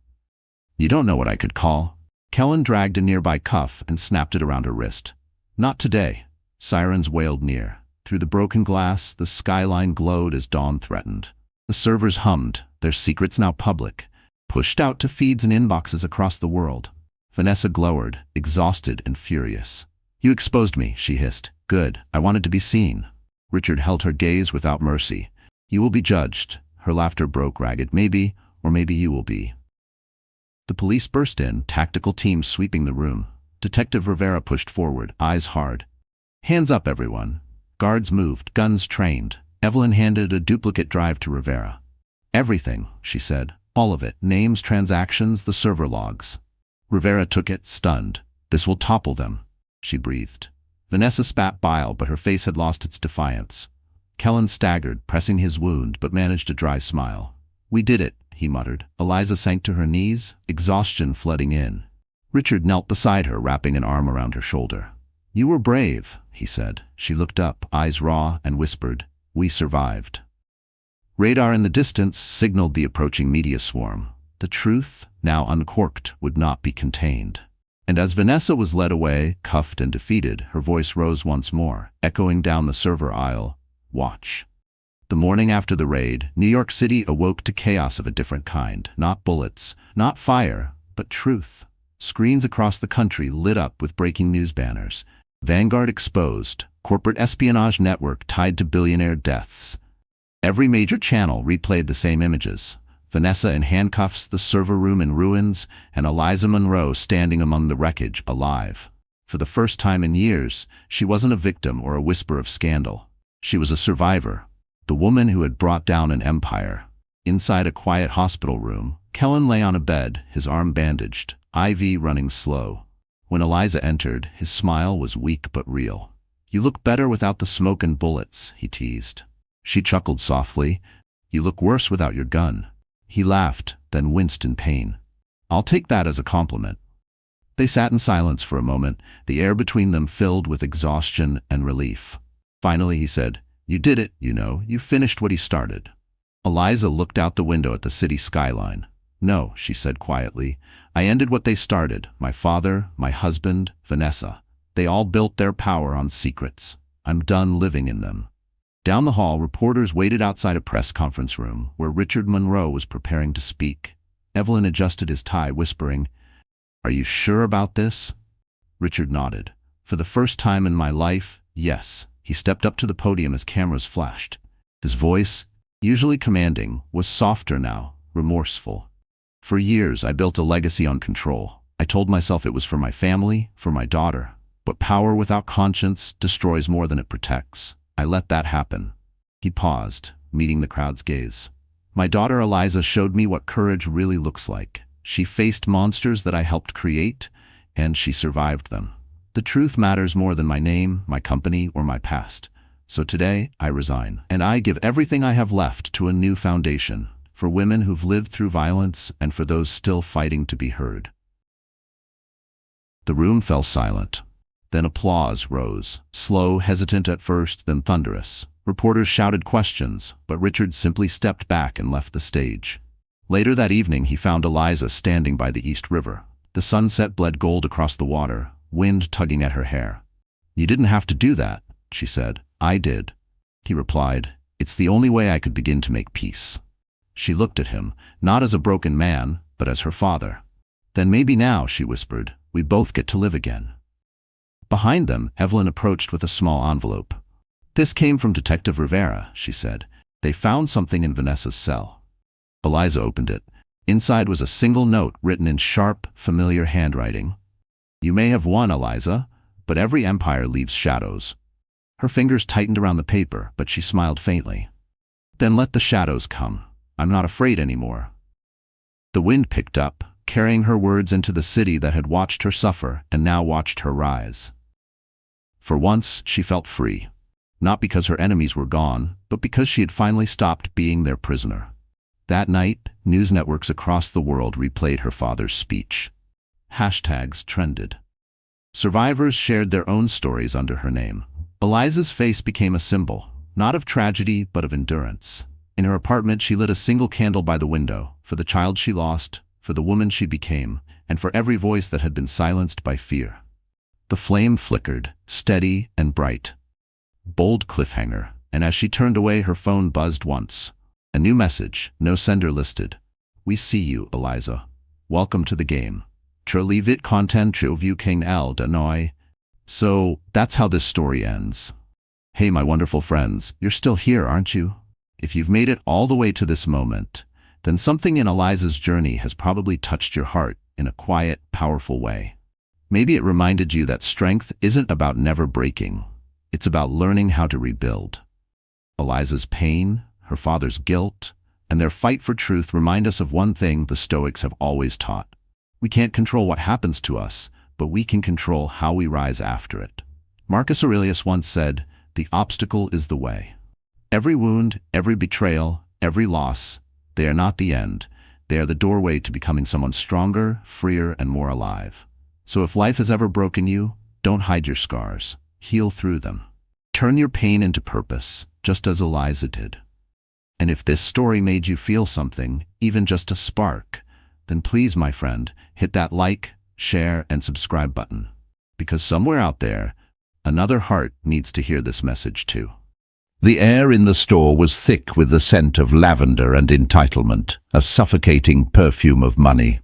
"You don't know what I could call." Kellen dragged a nearby cuff and snapped it around her wrist. "Not today." Sirens wailed near. Through the broken glass, the skyline glowed as dawn threatened. The servers hummed, their secrets now public, pushed out to feeds and inboxes across the world. Vanessa glowered, exhausted and furious. "You exposed me," she hissed. "Good. I wanted to be seen." Richard held her gaze without mercy. "You will be judged." Her laughter broke ragged. "Maybe, or maybe you will be." The police burst in, tactical teams sweeping the room. Detective Rivera pushed forward, eyes hard. "Hands up, everyone." Guards moved, guns trained. Evelyn handed a duplicate drive to Rivera. "Everything," she said. "All of it. Names, transactions, the server logs." Rivera took it, stunned. "This will topple them," she breathed. Vanessa spat bile, but her face had lost its defiance. Kellen staggered, pressing his wound, but managed a dry smile. "We did it," he muttered. Eliza sank to her knees, exhaustion flooding in. Richard knelt beside her, wrapping an arm around her shoulder. "You were brave," he said. She looked up, eyes raw, and whispered, "We survived." Radar in the distance signaled the approaching media swarm. The truth, now uncorked, would not be contained. And as Vanessa was led away, cuffed and defeated, her voice rose once more, echoing down the server aisle, "Watch." The morning after the raid, New York City awoke to chaos of a different kind. Not bullets, not fire, but truth. Screens across the country lit up with breaking news banners. Vanguard exposed, corporate espionage network tied to billionaire deaths. Every major channel replayed the same images. Vanessa in handcuffs, the server room in ruins, and Eliza Monroe standing among the wreckage, alive. For the first time in years, she wasn't a victim or a whisper of scandal. She was a survivor. The woman who had brought down an empire. Inside a quiet hospital room, Kellen lay on a bed, his arm bandaged, IV running slow. When Eliza entered, his smile was weak but real. "You look better without the smoke and bullets," he teased. She chuckled softly. "You look worse without your gun." He laughed, then winced in pain. "I'll take that as a compliment." They sat in silence for a moment, the air between them filled with exhaustion and relief. Finally he said, "You did it, you finished what he started." Eliza looked out the window at the city skyline. "No," she said quietly, "I ended what they started. My father, my husband, Vanessa. They all built their power on secrets. I'm done living in them." Down the hall, reporters waited outside a press conference room where Richard Monroe was preparing to speak. Evelyn adjusted his tie, whispering, "Are you sure about this?" Richard nodded. "For the first time in my life, yes." He stepped up to the podium as cameras flashed. His voice, usually commanding, was softer now, remorseful. For years, I built a legacy on control. I told myself it was for my family, for my daughter. But power without conscience destroys more than it protects. I let that happen. He paused, meeting the crowd's gaze. My daughter Eliza showed me what courage really looks like. She faced monsters that I helped create, and she survived them. The truth matters more than my name, my company, or my past. So today, I resign. And I give everything I have left to a new foundation, for women who've lived through violence and for those still fighting to be heard. The room fell silent. Then applause rose, slow, hesitant at first, then thunderous. Reporters shouted questions, but Richard simply stepped back and left the stage. Later that evening, he found Eliza standing by the East River. The sunset bled gold across the water, wind tugging at her hair. "You didn't have to do that," she said. "I did." He replied, "It's the only way I could begin to make peace." She looked at him, not as a broken man, but as her father. "Then maybe now," she whispered, "we both get to live again." Behind them, Evelyn approached with a small envelope. "This came from Detective Rivera," she said. "They found something in Vanessa's cell." Eliza opened it. Inside was a single note written in sharp, familiar handwriting. "You may have won, Eliza, but every empire leaves shadows." Her fingers tightened around the paper, but she smiled faintly. "Then let the shadows come. I'm not afraid anymore." The wind picked up, carrying her words into the city that had watched her suffer and now watched her rise. For once, she felt free. Not because her enemies were gone, but because she had finally stopped being their prisoner. That night, news networks across the world replayed her father's speech. Hashtags trended. Survivors shared their own stories under her name. Eliza's face became a symbol, not of tragedy, but of endurance. In her apartment, she lit a single candle by the window, for the child she lost, for the woman she became, and for every voice that had been silenced by fear. The flame flickered, steady and bright. Bold cliffhanger, and as she turned away, her phone buzzed once. A new message, no sender listed. "We see you, Eliza. Welcome to the game. Truly vit content view king el danoy." So, that's how this story ends. Hey, my wonderful friends, you're still here, aren't you? If you've made it all the way to this moment, then something in Eliza's journey has probably touched your heart in a quiet, powerful way. Maybe it reminded you that strength isn't about never breaking. It's about learning how to rebuild. Eliza's pain, her father's guilt, and their fight for truth remind us of one thing the Stoics have always taught. We can't control what happens to us, but we can control how we rise after it. Marcus Aurelius once said, "The obstacle is the way." Every wound, every betrayal, every loss, they are not the end. They are the doorway to becoming someone stronger, freer, and more alive. So if life has ever broken you, don't hide your scars. Heal through them. Turn your pain into purpose, just as Eliza did. And if this story made you feel something, even just a spark, then please, my friend, hit that like, share, and subscribe button. Because somewhere out there, another heart needs to hear this message too. The air in the store was thick with the scent of lavender and entitlement, a suffocating perfume of money.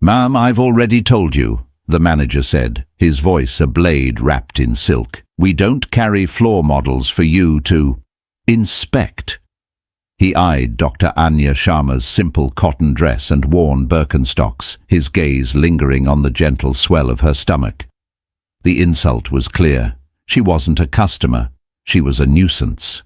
"Ma'am, I've already told you," the manager said, his voice a blade wrapped in silk. "We don't carry floor models for you to inspect." He eyed Dr. Anya Sharma's simple cotton dress and worn Birkenstocks, his gaze lingering on the gentle swell of her stomach. The insult was clear. She wasn't a customer. She was a nuisance.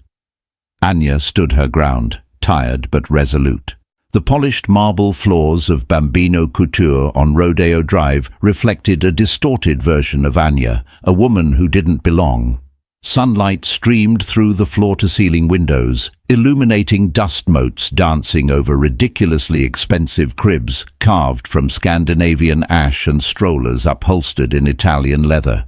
Anya stood her ground, tired but resolute. The polished marble floors of Bambino Couture on Rodeo Drive reflected a distorted version of Anya, a woman who didn't belong. Sunlight streamed through the floor-to-ceiling windows, illuminating dust motes dancing over ridiculously expensive cribs carved from Scandinavian ash and strollers upholstered in Italian leather.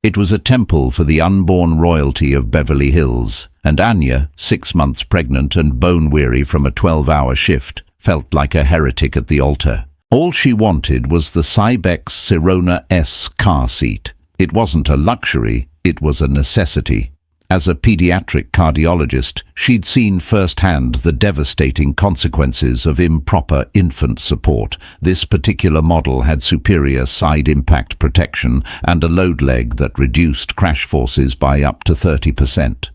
It was a temple for the unborn royalty of Beverly Hills, and Anya, 6 months pregnant and bone-weary from a 12-hour shift, felt like a heretic at the altar. All she wanted was the Cybex Sirona S car seat. It wasn't a luxury, it was a necessity. As a pediatric cardiologist, she'd seen firsthand the devastating consequences of improper infant support. This particular model had superior side impact protection and a load leg that reduced crash forces by up to 30%.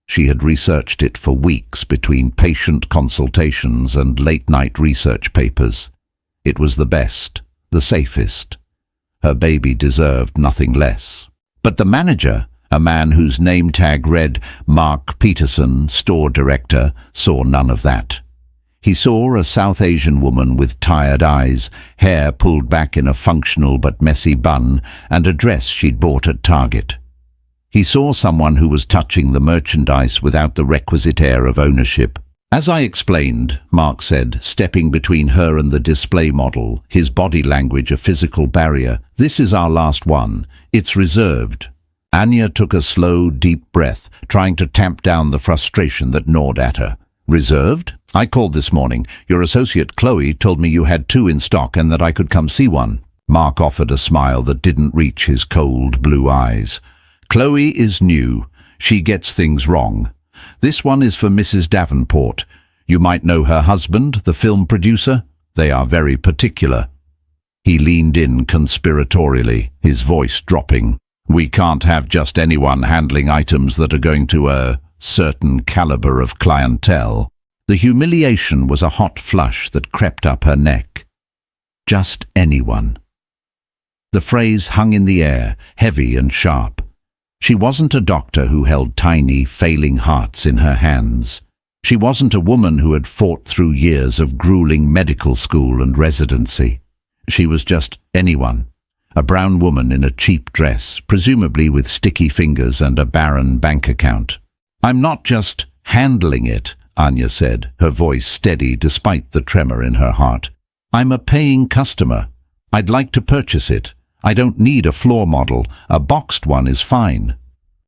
She had researched it for weeks between patient consultations and late-night research papers. It was the best, the safest. Her baby deserved nothing less. But the manager, a man whose name tag read Mark Peterson, store director, saw none of that. He saw a South Asian woman with tired eyes, hair pulled back in a functional but messy bun, and a dress she'd bought at Target. He saw someone who was touching the merchandise without the requisite air of ownership. As I explained, Mark said, stepping between her and the display model, his body language a physical barrier, this is our last one. It's reserved. Anya took a slow, deep breath, trying to tamp down the frustration that gnawed at her. Reserved? I called this morning. Your associate Chloe told me you had 2 in stock and that I could come see one. Mark offered a smile that didn't reach his cold blue eyes. Chloe is new. She gets things wrong. This one is for Mrs. Davenport. You might know her husband, the film producer. They are very particular. He leaned in conspiratorially, his voice dropping. We can't have just anyone handling items that are going to a certain caliber of clientele. The humiliation was a hot flush that crept up her neck. Just anyone. The phrase hung in the air, heavy and sharp. She wasn't a doctor who held tiny, failing hearts in her hands. She wasn't a woman who had fought through years of grueling medical school and residency. She was just anyone. A brown woman in a cheap dress, presumably with sticky fingers and a barren bank account. I'm not just handling it, Anya said, her voice steady despite the tremor in her heart. I'm a paying customer. I'd like to purchase it. I don't need a floor model. A boxed one is fine.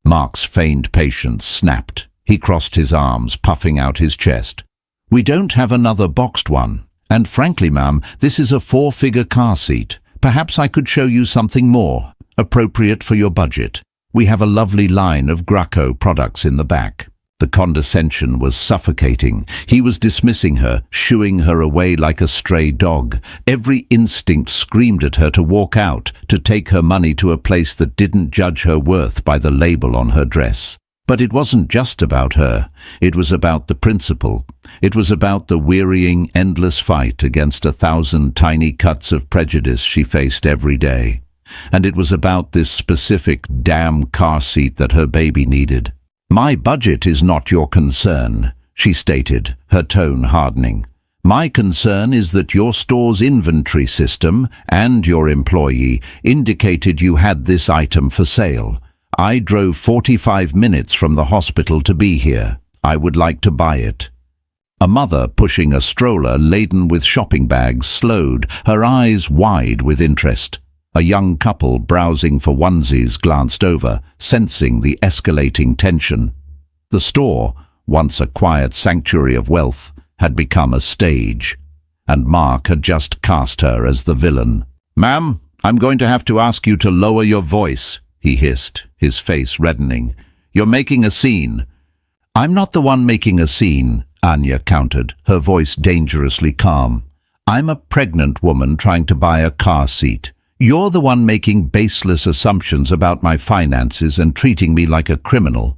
Mark's feigned patience snapped. He crossed his arms, puffing out his chest. We don't have another boxed one. And frankly, ma'am, this is a 4-figure car seat. Perhaps I could show you something more, appropriate for your budget. We have a lovely line of Graco products in the back. The condescension was suffocating. He was dismissing her, shooing her away like a stray dog. Every instinct screamed at her to walk out, to take her money to a place that didn't judge her worth by the label on her dress. But it wasn't just about her. It was about the principle. It was about the wearying, endless fight against 1,000 tiny cuts of prejudice she faced every day. And it was about this specific damn car seat that her baby needed. My budget is not your concern, she stated, her tone hardening. My concern is that your store's inventory system and your employee indicated you had this item for sale. I drove 45 minutes from the hospital to be here. I would like to buy it. A mother pushing a stroller laden with shopping bags slowed, her eyes wide with interest. A young couple browsing for onesies glanced over, sensing the escalating tension. The store, once a quiet sanctuary of wealth, had become a stage, and Mark had just cast her as the villain. Ma'am, I'm going to have to ask you to lower your voice, he hissed, his face reddening. You're making a scene. I'm not the one making a scene, Anya countered, her voice dangerously calm. I'm a pregnant woman trying to buy a car seat. You're the one making baseless assumptions about my finances and treating me like a criminal.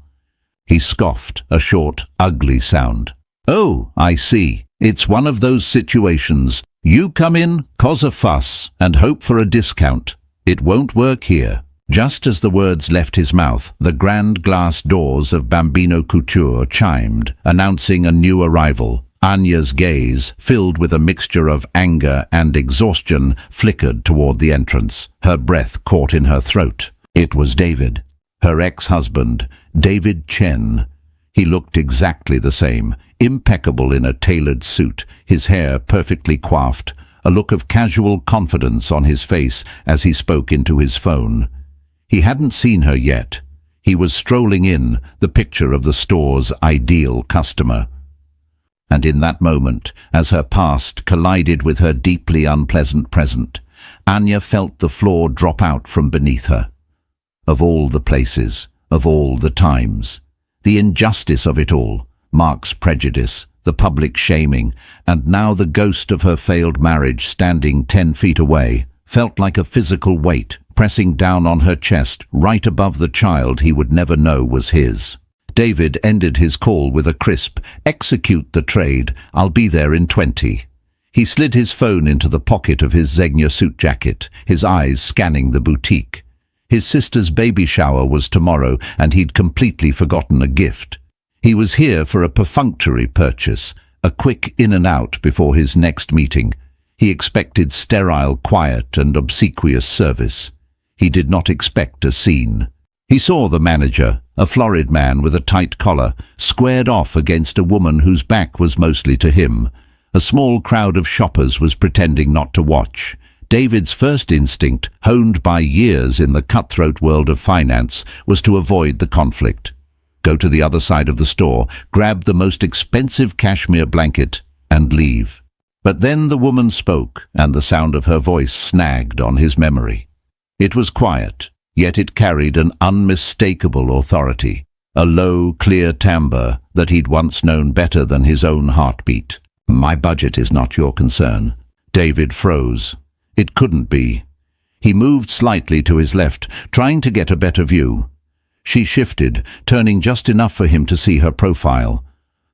He scoffed, a short, ugly sound. Oh, I see. It's one of those situations. You come in, cause a fuss, and hope for a discount. It won't work here. Just as the words left his mouth, the grand glass doors of Bambino Couture chimed, announcing a new arrival. Anya's gaze, filled with a mixture of anger and exhaustion, flickered toward the entrance. Her breath caught in her throat. It was David, her ex-husband, David Chen. He looked exactly the same, impeccable in a tailored suit, his hair perfectly coiffed, a look of casual confidence on his face as he spoke into his phone. He hadn't seen her yet. He was strolling in, the picture of the store's ideal customer. And in that moment, as her past collided with her deeply unpleasant present, Anya felt the floor drop out from beneath her. Of all the places, of all the times, The injustice of it all, Mark's prejudice, the public shaming, and now the ghost of her failed marriage standing 10 feet away, felt like a physical weight pressing down on her chest right above the child he would never know was his. David ended his call with a crisp, "Execute the trade, I'll be there in 20. He slid his phone into the pocket of his Zegna suit jacket, his eyes scanning the boutique. His sister's baby shower was tomorrow, and he'd completely forgotten a gift. He was here for a perfunctory purchase, a quick in and out before his next meeting. He expected sterile quiet and obsequious service. He did not expect a scene. He saw the manager, a florid man with a tight collar, squared off against a woman whose back was mostly to him. A small crowd of shoppers was pretending not to watch. David's first instinct, honed by years in the cutthroat world of finance, was to avoid the conflict. Go to the other side of the store, grab the most expensive cashmere blanket, and leave. But then the woman spoke, and the sound of her voice snagged on his memory. It was quiet, yet it carried an unmistakable authority, a low, clear timbre that he'd once known better than his own heartbeat. "My budget is not your concern." David froze. It couldn't be. He moved slightly to his left, trying to get a better view. She shifted, turning just enough for him to see her profile.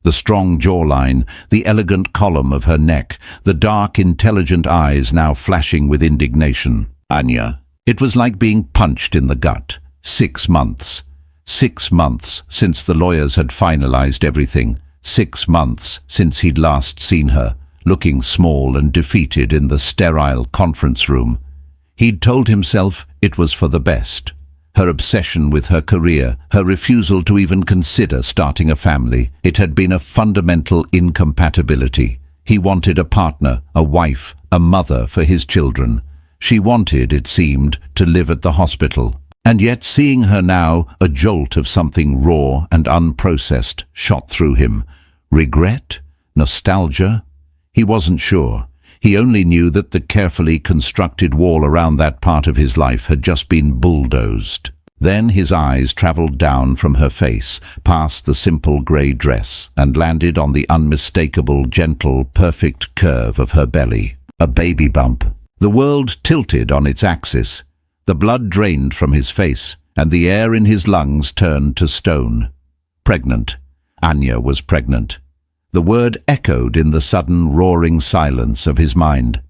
The strong jawline, the elegant column of her neck, the dark, intelligent eyes now flashing with indignation. Anya. It was like being punched in the gut. 6 months. 6 months since the lawyers had finalized everything. 6 months since he'd last seen her, looking small and defeated in the sterile conference room. He'd told himself it was for the best. Her obsession with her career, her refusal to even consider starting a family, it had been a fundamental incompatibility. He wanted a partner, a wife, a mother for his children. She wanted, it seemed, to live at the hospital. And yet seeing her now, a jolt of something raw and unprocessed shot through him. Regret? Nostalgia? He wasn't sure. He only knew that the carefully constructed wall around that part of his life had just been bulldozed. Then his eyes traveled down from her face, past the simple grey dress, and landed on the unmistakable, gentle, perfect curve of her belly. A baby bump. The world tilted on its axis. The blood drained from his face, and the air in his lungs turned to stone. Pregnant. Anya was pregnant. The word echoed in the sudden roaring silence of his mind.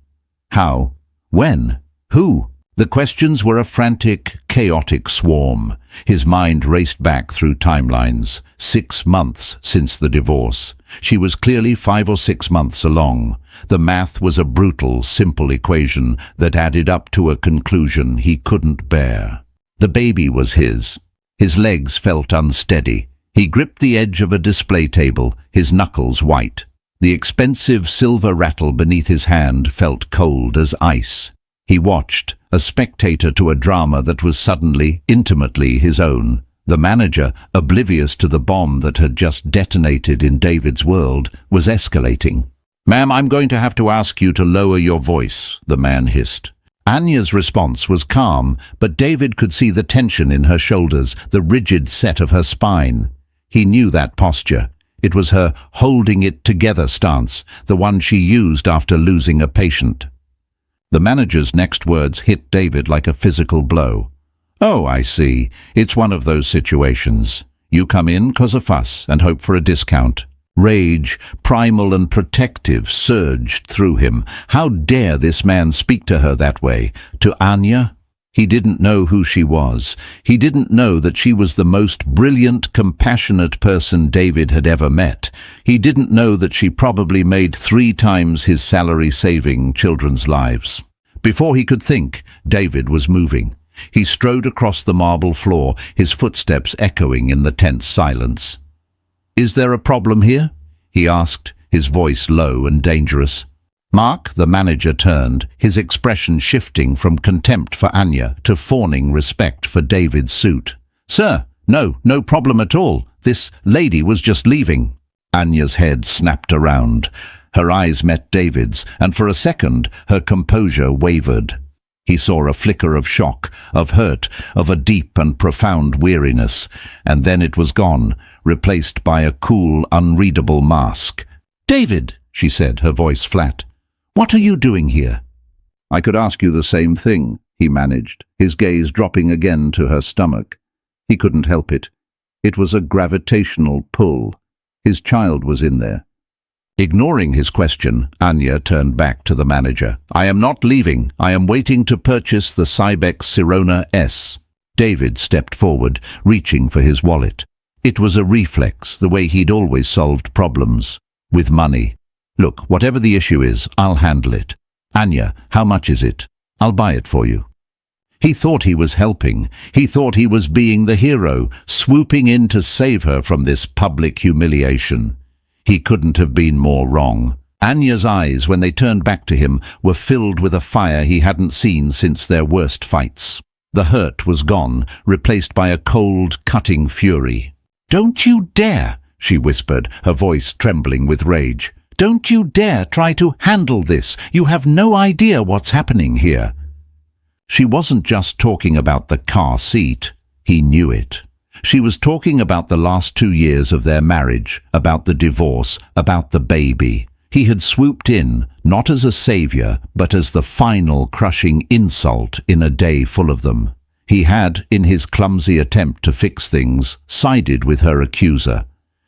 How? When? Who? The questions were a frantic, chaotic swarm. His mind raced back through timelines. 6 months since the divorce. She was clearly 5 or 6 months along. The math was a brutal, simple equation that added up to a conclusion he couldn't bear. The baby was his. His legs felt unsteady. He gripped the edge of a display table, his knuckles white. The expensive silver rattle beneath his hand felt cold as ice. He watched, a spectator to a drama that was suddenly, intimately his own. The manager, oblivious to the bomb that had just detonated in David's world, was escalating. "Ma'am, I'm going to have to ask you to lower your voice," the man hissed. Anya's response was calm, but David could see the tension in her shoulders, the rigid set of her spine. He knew that posture. It was her holding it together stance, the one she used after losing a patient. The manager's next words hit David like a physical blow. "Oh, I see. It's one of those situations. You come in 'cause of fuss and hope for a discount." Rage, primal and protective, surged through him. How dare this man speak to her that way? To Anya? He didn't know who she was. He didn't know that she was the most brilliant, compassionate person David had ever met. He didn't know that she probably made 3 times his salary saving children's lives. Before he could think, David was moving. He strode across the marble floor, his footsteps echoing in the tense silence. "Is there a problem here?" he asked, his voice low and dangerous. Mark, the manager, turned, his expression shifting from contempt for Anya to fawning respect for David's suit. "Sir, no problem at all. This lady was just leaving." Anya's head snapped around. Her eyes met David's, and for a second her composure wavered. He saw a flicker of shock, of hurt, of a deep and profound weariness, and then it was gone, replaced by a cool, unreadable mask. "David," she said, her voice flat, "what are you doing here?" "I could ask you the same thing," he managed, his gaze dropping again to her stomach. He couldn't help it. It was a gravitational pull. His child was in there. Ignoring his question, Anya turned back to the manager. "I am not leaving. I am waiting to purchase the Cybex Sirona S." David stepped forward, reaching for his wallet. It was a reflex, the way he'd always solved problems. With money. "Look, whatever the issue is, I'll handle it. Anya, how much is it? I'll buy it for you." He thought he was helping. He thought he was being the hero, swooping in to save her from this public humiliation. He couldn't have been more wrong. Anya's eyes, when they turned back to him, were filled with a fire he hadn't seen since their worst fights. The hurt was gone, replaced by a cold, cutting fury. "Don't you dare," she whispered, her voice trembling with rage. "Don't you dare try to handle this. You have no idea what's happening here." She wasn't just talking about the car seat. He knew it. She was talking about the last 2 years of their marriage, about the divorce, about the baby. He had swooped in, not as a savior, but as the final crushing insult in a day full of them. He had, in his clumsy attempt to fix things, sided with her accuser.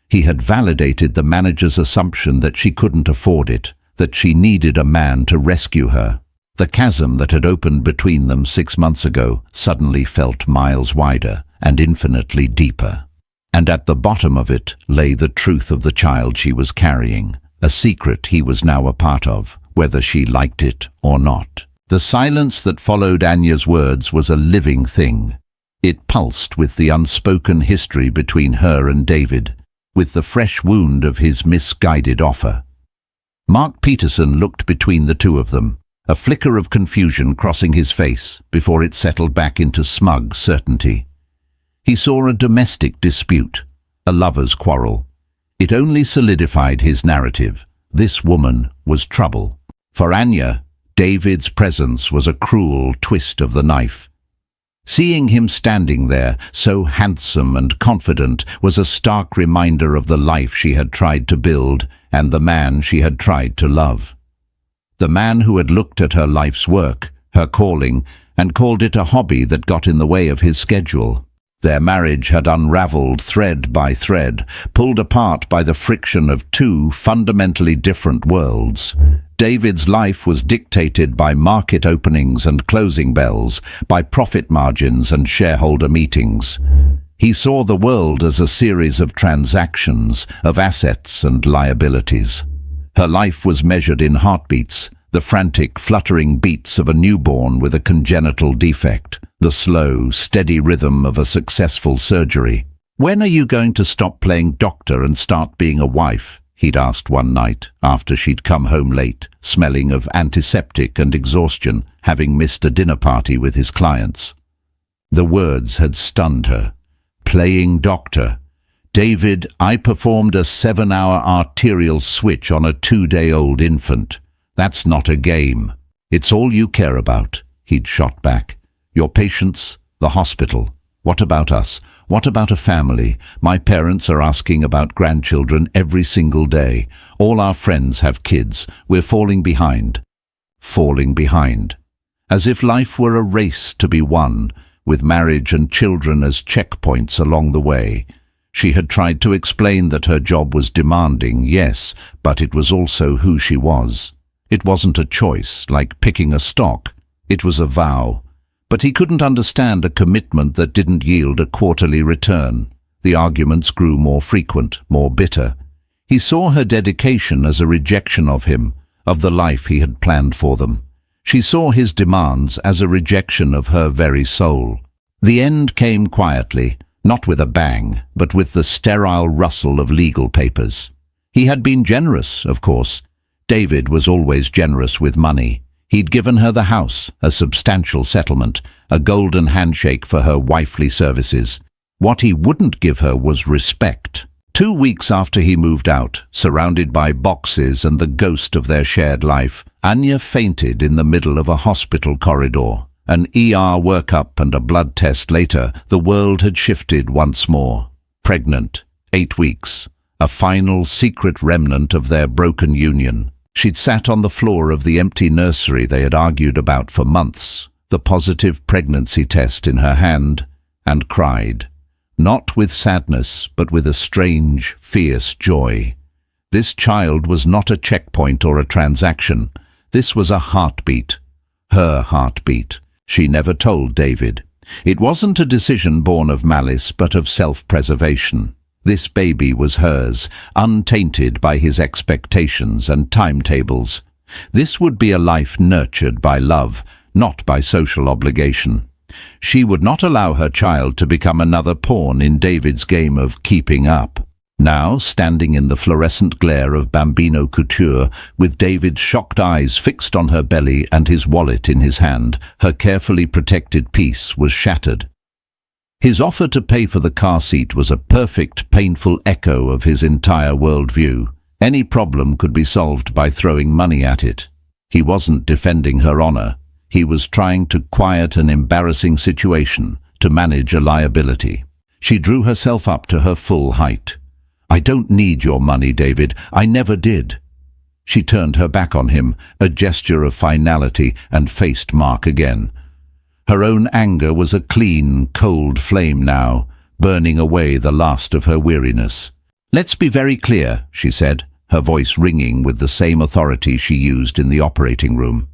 He had validated the manager's assumption that she couldn't afford it, that she needed a man to rescue her. The chasm that had opened between them 6 months ago suddenly felt miles wider and infinitely deeper. And at the bottom of it lay the truth of the child she was carrying, a secret he was now a part of, whether she liked it or not. The silence that followed Anya's words was a living thing. It pulsed with the unspoken history between her and David, with the fresh wound of his misguided offer. Mark Peterson looked between the two of them, a flicker of confusion crossing his face before it settled back into smug certainty. He saw a domestic dispute, a lover's quarrel. It only solidified his narrative. This woman was trouble. For Anya, David's presence was a cruel twist of the knife. Seeing him standing there, so handsome and confident, was a stark reminder of the life she had tried to build and the man she had tried to love. The man who had looked at her life's work, her calling, and called it a hobby that got in the way of his schedule. Their marriage had unraveled thread by thread, pulled apart by the friction of two fundamentally different worlds. David's life was dictated by market openings and closing bells, by profit margins and shareholder meetings. He saw the world as a series of transactions, of assets and liabilities. Her life was measured in heartbeats, the frantic, fluttering beats of a newborn with a congenital defect, the slow, steady rhythm of a successful surgery. "When are you going to stop playing doctor and start being a wife?" he'd asked one night, after she'd come home late, smelling of antiseptic and exhaustion, having missed a dinner party with his clients. The words had stunned her. Playing doctor. "David, I performed a 7-hour arterial switch on a 2-day-old infant. That's not a game. It's all you care about," he'd shot back. "Your patients, the hospital. What about us? What about a family? My parents are asking about grandchildren every single day. All our friends have kids. We're falling behind." Falling behind. As if life were a race to be won, with marriage and children as checkpoints along the way. She had tried to explain that her job was demanding, yes, but it was also who she was. It wasn't a choice, like picking a stock. It was a vow. But he couldn't understand a commitment that didn't yield a quarterly return. The arguments grew more frequent, more bitter. He saw her dedication as a rejection of him, of the life he had planned for them. She saw his demands as a rejection of her very soul. The end came quietly, not with a bang, but with the sterile rustle of legal papers. He had been generous, of course. David was always generous with money. He'd given her the house, a substantial settlement, a golden handshake for her wifely services. What he wouldn't give her was respect. 2 weeks after he moved out, surrounded by boxes and the ghost of their shared life, Anya fainted in the middle of a hospital corridor. An ER workup and a blood test later, the world had shifted once more. Pregnant, 8 weeks, a final secret remnant of their broken union. She'd sat on the floor of the empty nursery they had argued about for months, the positive pregnancy test in her hand, and cried. Not with sadness, but with a strange, fierce joy. This child was not a checkpoint or a transaction. This was a heartbeat. Her heartbeat. She never told David. It wasn't a decision born of malice, but of self-preservation. This baby was hers, untainted by his expectations and timetables. This would be a life nurtured by love, not by social obligation. She would not allow her child to become another pawn in David's game of keeping up. Now, standing in the fluorescent glare of Bambino couture, with David's shocked eyes fixed on her belly and his wallet in his hand, her carefully protected peace was shattered. His offer to pay for the car seat was a perfect, painful echo of his entire worldview. Any problem could be solved by throwing money at it. He wasn't defending her honor. He was trying to quiet an embarrassing situation, to manage a liability. She drew herself up to her full height. "I don't need your money, David. I never did." She turned her back on him, a gesture of finality, and faced Mark again. Her own anger was a clean, cold flame now, burning away the last of her weariness. "Let's be very clear," she said, her voice ringing with the same authority she used in the operating room.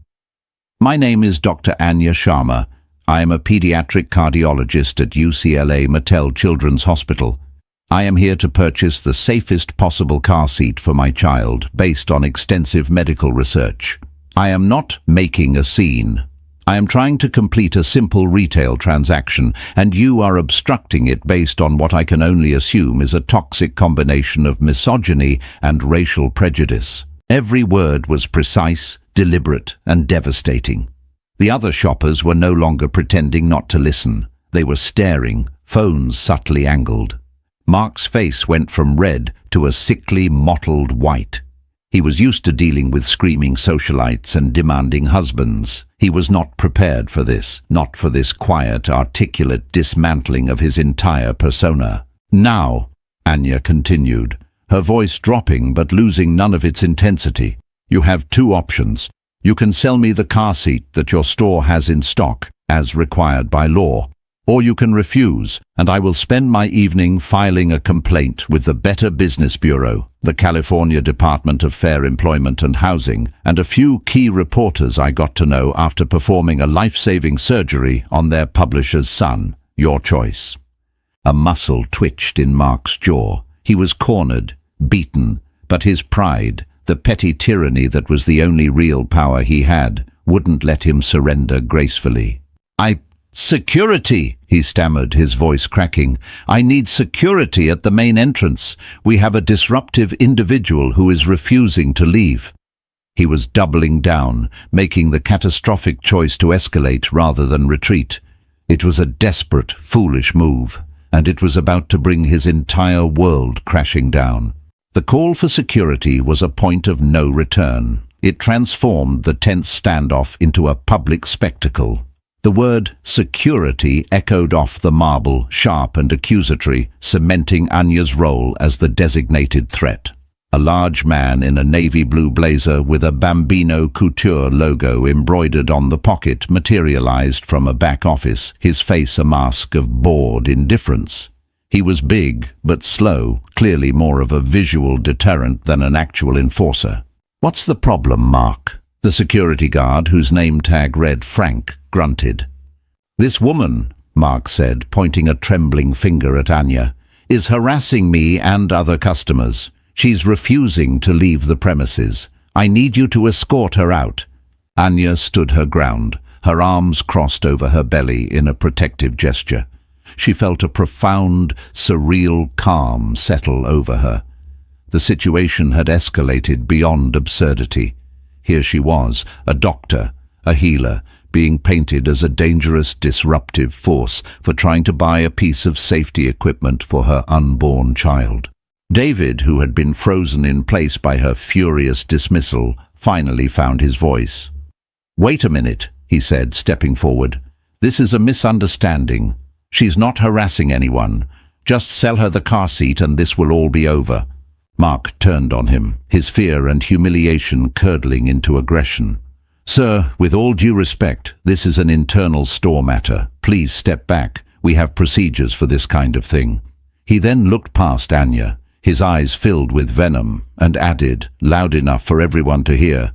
"My name is Dr. Anya Sharma. I am a pediatric cardiologist at UCLA Mattel Children's Hospital. I am here to purchase the safest possible car seat for my child, based on extensive medical research. I am not making a scene. I am trying to complete a simple retail transaction, and you are obstructing it based on what I can only assume is a toxic combination of misogyny and racial prejudice." Every word was precise, deliberate, and devastating. The other shoppers were no longer pretending not to listen. They were staring, phones subtly angled. Mark's face went from red to a sickly, mottled white. He was used to dealing with screaming socialites and demanding husbands. He was not prepared for this, not for this quiet, articulate dismantling of his entire persona. "Now," Anya continued, her voice dropping but losing none of its intensity, "you have 2 options. You can sell me the car seat that your store has in stock, as required by law, or you can refuse, and I will spend my evening filing a complaint with the Better Business Bureau, the California Department of Fair Employment and Housing, and a few key reporters I got to know after performing a life-saving surgery on their publisher's son. Your choice." A muscle twitched in Mark's jaw. He was cornered, beaten, but his pride, the petty tyranny that was the only real power he had, wouldn't let him surrender gracefully. Security," he stammered, his voice cracking. "I need security at the main entrance. We have a disruptive individual who is refusing to leave." He was doubling down, making the catastrophic choice to escalate rather than retreat. It was a desperate, foolish move, and it was about to bring his entire world crashing down. The call for security was a point of no return. It transformed the tense standoff into a public spectacle. The word security echoed off the marble, sharp and accusatory, cementing Anya's role as the designated threat. A large man in a navy blue blazer with a Bambino couture logo embroidered on the pocket materialized from a back office, his face a mask of bored indifference. He was big but slow, clearly more of a visual deterrent than an actual enforcer. "What's the problem, Mark?" The security guard, whose name tag read Frank, grunted. "This woman," Mark said, pointing a trembling finger at Anya, "is harassing me and other customers. She's refusing to leave the premises. I need you to escort her out." Anya stood her ground, her arms crossed over her belly in a protective gesture. She felt a profound, surreal calm settle over her. The situation had escalated beyond absurdity. Here she was, a doctor, a healer, being painted as a dangerous, disruptive force for trying to buy a piece of safety equipment for her unborn child. David, who had been frozen in place by her furious dismissal, finally found his voice. "Wait a minute," he said, stepping forward. "This is a misunderstanding. She's not harassing anyone. Just sell her the car seat and this will all be over." Mark turned on him, his fear and humiliation curdling into aggression. "Sir, with all due respect, this is an internal store matter. Please step back. We have procedures for this kind of thing." He then looked past Anya, his eyes filled with venom, and added, loud enough for everyone to hear,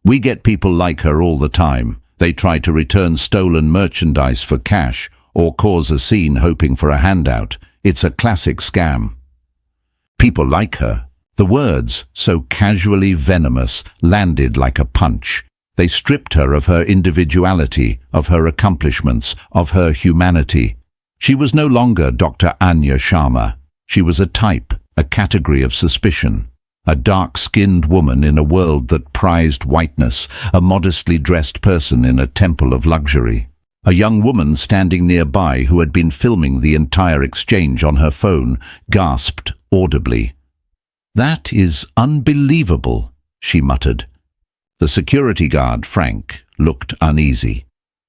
"We get people like her all the time. They try to return stolen merchandise for cash or cause a scene hoping for a handout. It's a classic scam." People like her. The words, so casually venomous, landed like a punch. They stripped her of her individuality, of her accomplishments, of her humanity. She was no longer Dr. Anya Sharma. She was a type, a category of suspicion. A dark-skinned woman in a world that prized whiteness, a modestly dressed person in a temple of luxury. A young woman standing nearby who had been filming the entire exchange on her phone gasped audibly. "That is unbelievable," she muttered. The security guard, Frank, looked uneasy.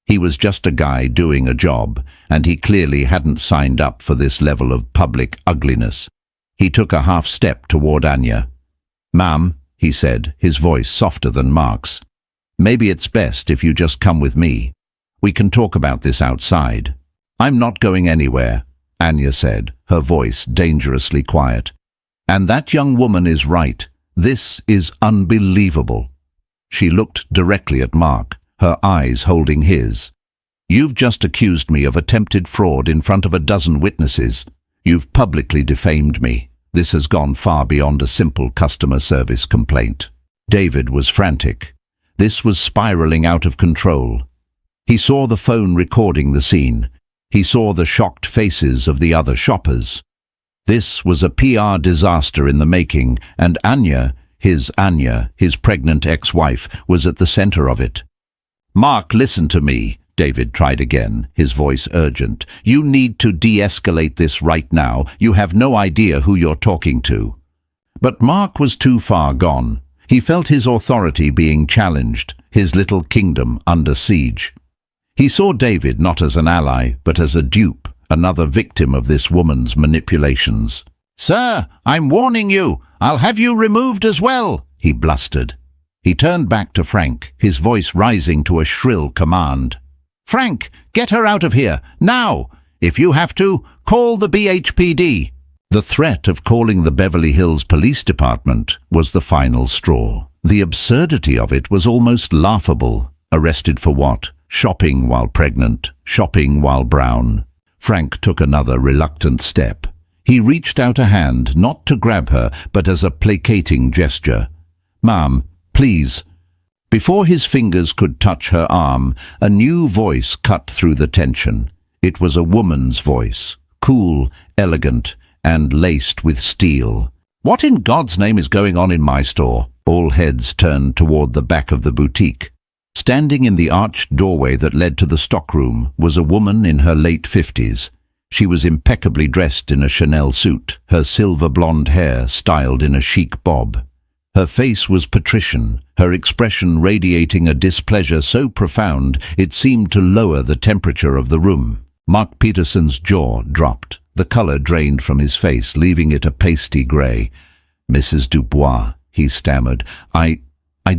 He was just a guy doing a job, and he clearly hadn't signed up for this level of public ugliness. He took a half step toward Anya. "Ma'am," he said, his voice softer than Mark's, "maybe it's best if you just come with me. We can talk about this outside." "I'm not going anywhere," Anya said, her voice dangerously quiet. "And that young woman is right. This is unbelievable." She looked directly at Mark, her eyes holding his. "You've just accused me of attempted fraud in front of a dozen witnesses. You've publicly defamed me. This has gone far beyond a simple customer service complaint." David was frantic. This was spiraling out of control. He saw the phone recording the scene. He saw the shocked faces of the other shoppers. This was a PR disaster in the making, and Anya, his pregnant ex-wife, was at the center of it. "Mark, listen to me," David tried again, his voice urgent. "You need to de-escalate this right now. You have no idea who you're talking to." But Mark was too far gone. He felt his authority being challenged, his little kingdom under siege. He saw David not as an ally, but as a dupe, another victim of this woman's manipulations. "Sir, I'm warning you. I'll have you removed as well," he blustered. He turned back to Frank, his voice rising to a shrill command. "Frank, get her out of here, now! If you have to, call the BHPD." The threat of calling the Beverly Hills Police Department was the final straw. The absurdity of it was almost laughable. Arrested for what? Shopping while pregnant, shopping while brown. Frank took another reluctant step. He reached out a hand, not to grab her, but as a placating gesture. "Ma'am, please." Before his fingers could touch her arm, a new voice cut through the tension. It was a woman's voice, cool, elegant, and laced with steel. "What in God's name is going on in my store?" All heads turned toward the back of the boutique. Standing in the arched doorway that led to the stockroom was a woman in her late 50s. She was impeccably dressed in a Chanel suit, her silver blonde hair styled in a chic bob. Her face was patrician, her expression radiating a displeasure so profound it seemed to lower the temperature of the room. Mark Peterson's jaw dropped. The color drained from his face, leaving it a pasty gray. "Mrs. Dubois," he stammered, I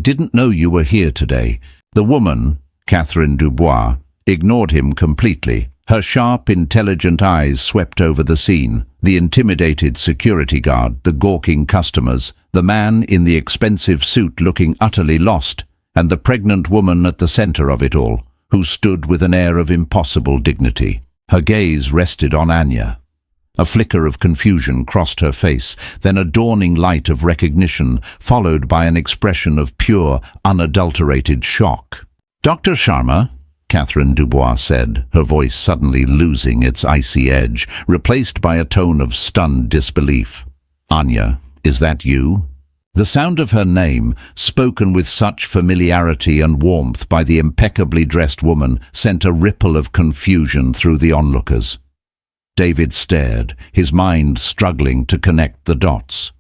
didn't know you were here today." The woman, Catherine Dubois, ignored him completely. Her sharp, intelligent eyes swept over the scene, the intimidated security guard, the gawking customers, the man in the expensive suit looking utterly lost, and the pregnant woman at the center of it all, who stood with an air of impossible dignity. Her gaze rested on Anya. A flicker of confusion crossed her face, then a dawning light of recognition, followed by an expression of pure, unadulterated shock. "Dr. Sharma," Catherine Dubois said, her voice suddenly losing its icy edge, replaced by a tone of stunned disbelief. "Anya, is that you?" The sound of her name, spoken with such familiarity and warmth by the impeccably dressed woman, sent a ripple of confusion through the onlookers. David stared, his mind struggling to connect the dots.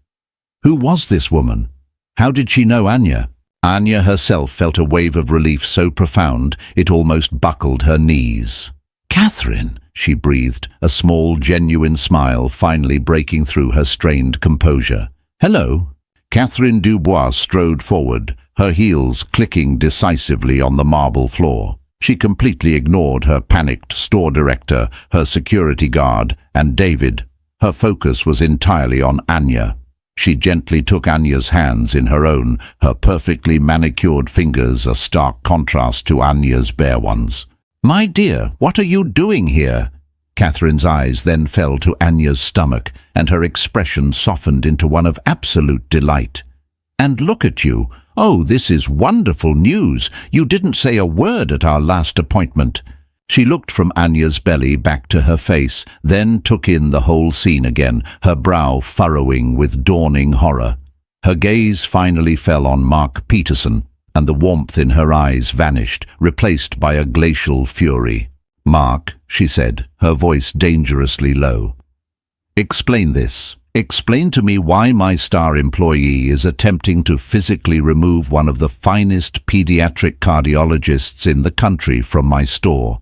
Who was this woman? How did she know Anya? Anya herself felt a wave of relief so profound it almost buckled her knees. "Catherine," she breathed, a small, genuine smile finally breaking through her strained composure. "Hello." Catherine Dubois strode forward, her heels clicking decisively on the marble floor. She completely ignored her panicked store director, her security guard, and David. Her focus was entirely on Anya. She gently took Anya's hands in her own, her perfectly manicured fingers a stark contrast to Anya's bare ones. "My dear, what are you doing here?" Catherine's eyes then fell to Anya's stomach, and her expression softened into one of absolute delight. "And look at you. Oh, this is wonderful news. You didn't say a word at our last appointment." She looked from Anya's belly back to her face, then took in the whole scene again, her brow furrowing with dawning horror. Her gaze finally fell on Mark Peterson, and the warmth in her eyes vanished, replaced by a glacial fury. "Mark," she said, her voice dangerously low. "Explain this. Explain to me why my star employee is attempting to physically remove one of the finest pediatric cardiologists in the country from my store.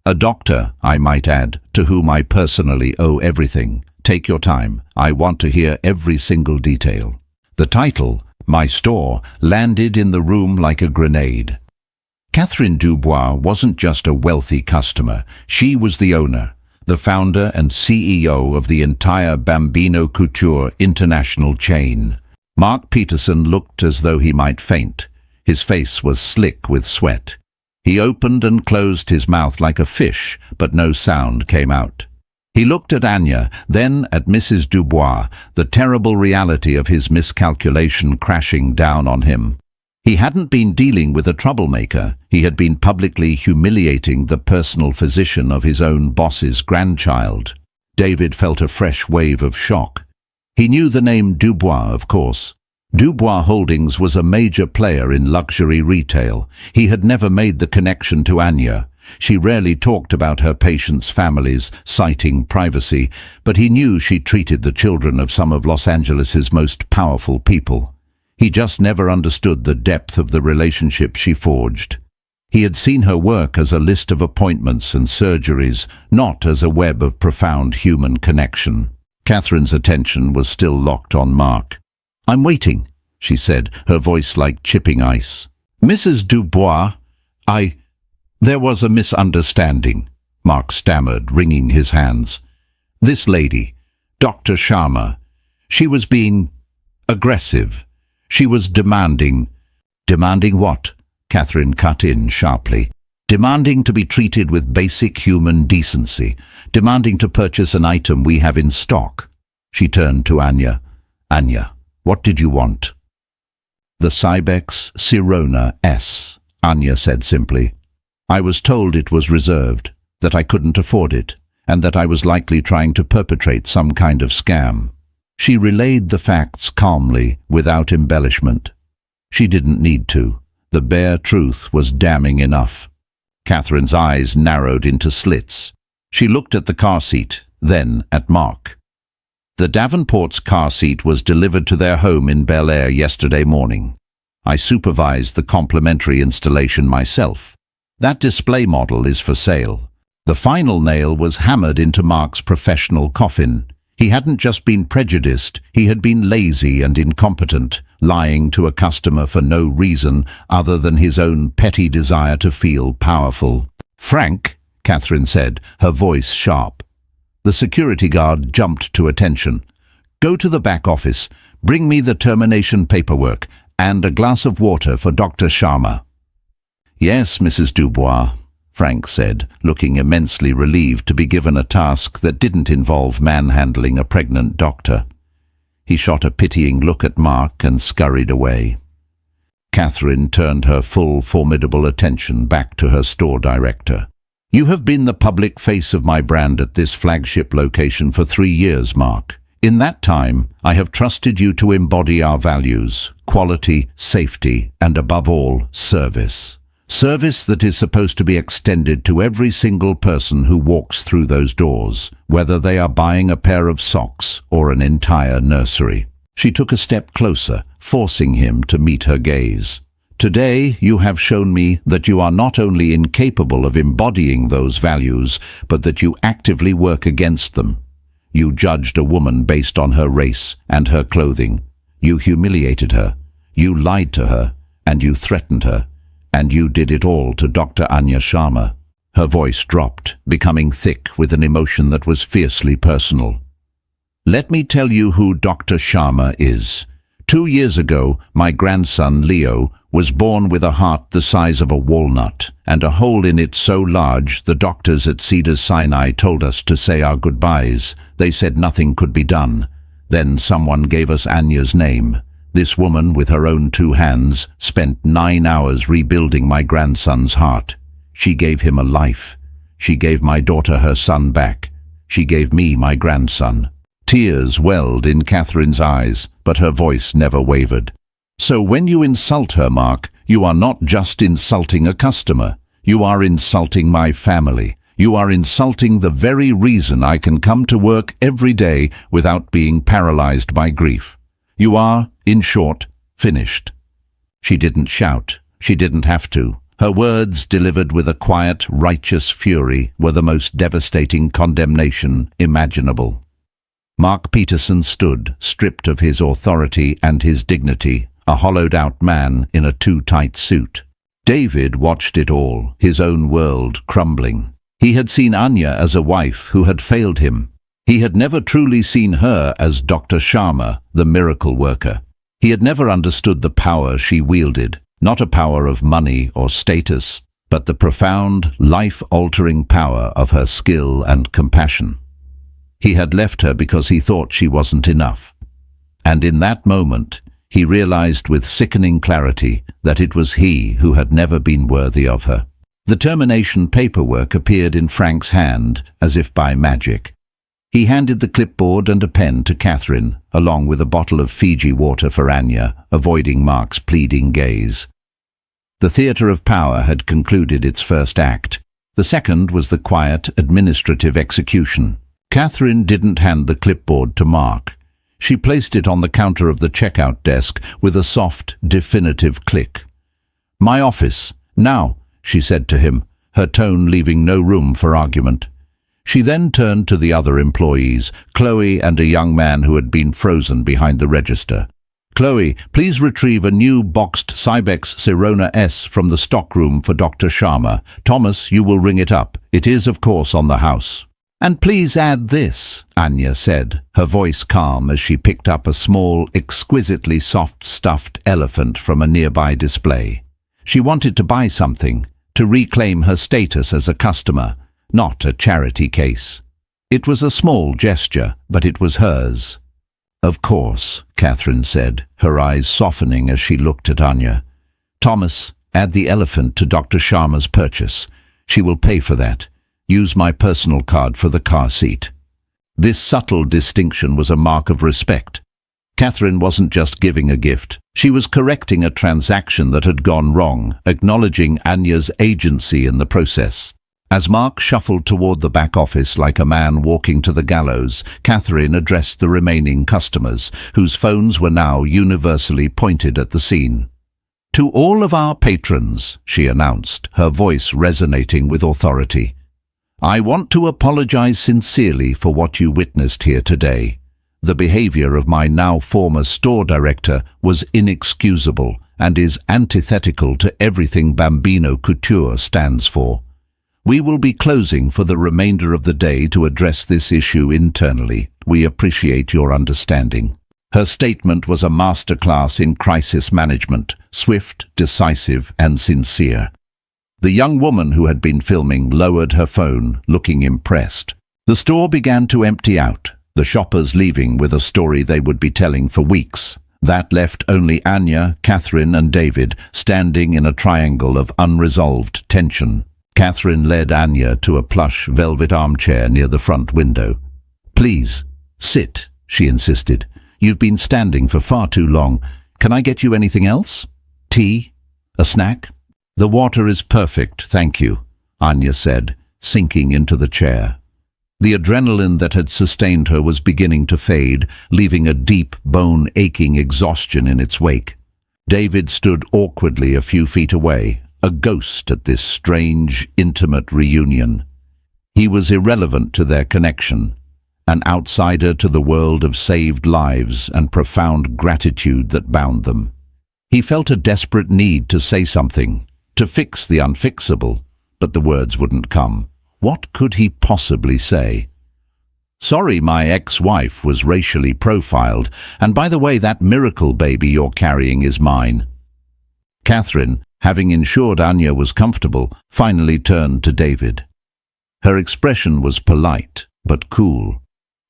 A doctor, I might add, to whom I personally owe everything. Take your time. I want to hear every single detail." The title, "My Store," landed in the room like a grenade. Catherine Dubois wasn't just a wealthy customer. She was the owner, the founder and CEO of the entire Bambino Couture international chain. Mark Peterson looked as though he might faint. His face was slick with sweat. He opened and closed his mouth like a fish, but no sound came out. He looked at Anya, then at Mrs. Dubois, the terrible reality of his miscalculation crashing down on him. He hadn't been dealing with a troublemaker. He had been publicly humiliating the personal physician of his own boss's grandchild. David felt a fresh wave of shock. He knew the name Dubois, of course. Dubois Holdings was a major player in luxury retail. He had never made the connection to Anya. She rarely talked about her patients' families, citing privacy, but he knew she treated the children of some of Los Angeles's most powerful people. He just never understood the depth of the relationship she forged. He had seen her work as a list of appointments and surgeries, not as a web of profound human connection. Catherine's attention was still locked on Mark. "I'm waiting," she said, her voice like chipping ice. "Mrs. Dubois, There was a misunderstanding," Mark stammered, wringing his hands. "This lady, Dr. Sharma, she was being aggressive. She was demanding." "Demanding what?" Catherine cut in sharply. "Demanding to be treated with basic human decency. Demanding to purchase an item we have in stock." She turned to Anya. "Anya, what did you want?" "The Cybex Sirona S," Anya said simply. "I was told it was reserved, that I couldn't afford it, and that I was likely trying to perpetrate some kind of scam." She relayed the facts calmly, without embellishment. She didn't need to. The bare truth was damning enough. Catherine's eyes narrowed into slits. She looked at the car seat, then at Mark. "The Davenport's car seat was delivered to their home in Bel Air yesterday morning. I supervised the complimentary installation myself. That display model is for sale." The final nail was hammered into Mark's professional coffin. He hadn't just been prejudiced, he had been lazy and incompetent, lying to a customer for no reason other than his own petty desire to feel powerful. "Frank," Catherine said, her voice sharp. The security guard jumped to attention. "Go to the back office. Bring me the termination paperwork and a glass of water for Dr. Sharma." "Yes, Mrs. Dubois," Frank said, looking immensely relieved to be given a task that didn't involve manhandling a pregnant doctor. He shot a pitying look at Mark and scurried away. Catherine turned her full, formidable attention back to her store director. "You have been the public face of my brand at this flagship location for 3 years, Mark. In that time, I have trusted you to embody our values: quality, safety, and above all, service. Service that is supposed to be extended to every single person who walks through those doors, whether they are buying a pair of socks or an entire nursery." She took a step closer, forcing him to meet her gaze. Today you have shown me that you are not only incapable of embodying those values, but that you actively work against them. You judged a woman based on her race and her clothing. You humiliated her. You lied to her, and you threatened her. And you did it all to Dr. Anya Sharma. Her voice dropped, becoming thick with an emotion that was fiercely personal. Let me tell you who Dr. Sharma is. 2 years ago, my grandson Leo was born with a heart the size of a walnut and a hole in it so large the doctors at Cedars-Sinai told us to say our goodbyes. They said nothing could be done. Then someone gave us Anya's name. This woman, with her own 2 hands, spent 9 hours rebuilding my grandson's heart. She gave him a life. She gave my daughter her son back. She gave me my grandson. Tears welled in Catherine's eyes, but her voice never wavered. So when you insult her, Mark, you are not just insulting a customer. You are insulting my family. You are insulting the very reason I can come to work every day without being paralyzed by grief. You are, in short, finished. She didn't shout. She didn't have to. Her words, delivered with a quiet, righteous fury, were the most devastating condemnation imaginable. Mark Peterson stood, stripped of his authority and his dignity, a hollowed-out man in a too-tight suit. David watched it all, his own world crumbling. He had seen Anya as a wife who had failed him. He had never truly seen her as Dr. Sharma, the miracle worker. He had never understood the power she wielded, not a power of money or status, but the profound, life-altering power of her skill and compassion. He had left her because he thought she wasn't enough. And in that moment, he realized with sickening clarity that it was he who had never been worthy of her. The termination paperwork appeared in Frank's hand as if by magic. He handed the clipboard and a pen to Catherine, along with a bottle of Fiji water for Anya, avoiding Mark's pleading gaze. The theatre of power had concluded its first act. The second was the quiet, administrative execution. Catherine didn't hand the clipboard to Mark. She placed it on the counter of the checkout desk with a soft, definitive click. "My office, now," she said to him, her tone leaving no room for argument. She then turned to the other employees, Chloe and a young man who had been frozen behind the register. "Chloe, please retrieve a new boxed Cybex Sirona S from the stockroom for Dr. Sharma. Thomas, you will ring it up. It is, of course, on the house." "And please add this," Anya said, her voice calm as she picked up a small, exquisitely soft stuffed elephant from a nearby display. She wanted to buy something, to reclaim her status as a customer, not a charity case. It was a small gesture, but it was hers. "Of course," Catherine said, her eyes softening as she looked at Anya. "Thomas, add the elephant to Dr. Sharma's purchase. She will pay for that. Use my personal card for the car seat." This subtle distinction was a mark of respect. Catherine wasn't just giving a gift. She was correcting a transaction that had gone wrong, acknowledging Anya's agency in the process. As Mark shuffled toward the back office like a man walking to the gallows, Catherine addressed the remaining customers, whose phones were now universally pointed at the scene. "To all of our patrons," she announced, her voice resonating with authority, "I want to apologize sincerely for what you witnessed here today. The behavior of my now former store director was inexcusable and is antithetical to everything Bambino Couture stands for. We will be closing for the remainder of the day to address this issue internally. We appreciate your understanding." Her statement was a masterclass in crisis management, swift, decisive, and sincere. The young woman who had been filming lowered her phone, looking impressed. The store began to empty out, the shoppers leaving with a story they would be telling for weeks. That left only Anya, Catherine, and David standing in a triangle of unresolved tension. Catherine led Anya to a plush velvet armchair near the front window. "Please, sit," she insisted. "You've been standing for far too long. Can I get you anything else? Tea? A snack?" "The water is perfect, thank you," Anya said, sinking into the chair. The adrenaline that had sustained her was beginning to fade, leaving a deep, bone-aching exhaustion in its wake. David stood awkwardly a few feet away, a ghost at this strange, intimate reunion. He was irrelevant to their connection, an outsider to the world of saved lives and profound gratitude that bound them. He felt a desperate need to say something, to fix the unfixable, but the words wouldn't come. What could he possibly say? "Sorry, my ex-wife was racially profiled, and by the way, that miracle baby you're carrying is mine." Catherine, having ensured Anya was comfortable, finally turned to David. Her expression was polite, but cool.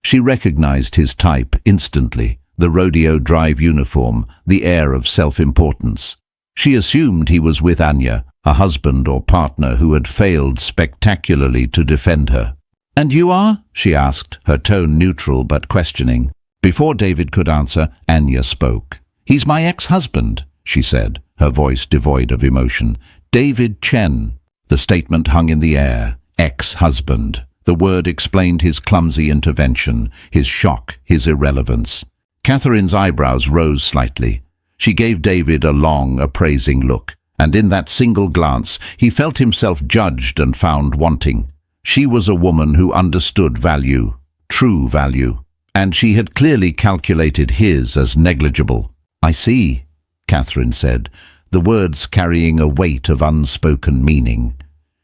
She recognized his type instantly, the rodeo drive uniform, the air of self-importance. She assumed he was with Anya, a husband or partner who had failed spectacularly to defend her. "And you are?" she asked, her tone neutral but questioning. Before David could answer, Anya spoke. "He's my ex-husband," she said, her voice devoid of emotion. "David Chen." The statement hung in the air. Ex-husband. The word explained his clumsy intervention, his shock, his irrelevance. Catherine's eyebrows rose slightly. She gave David a long, appraising look, and in that single glance he felt himself judged and found wanting. She was a woman who understood value, true value, and she had clearly calculated his as negligible. "I see," Catherine said, the words carrying a weight of unspoken meaning.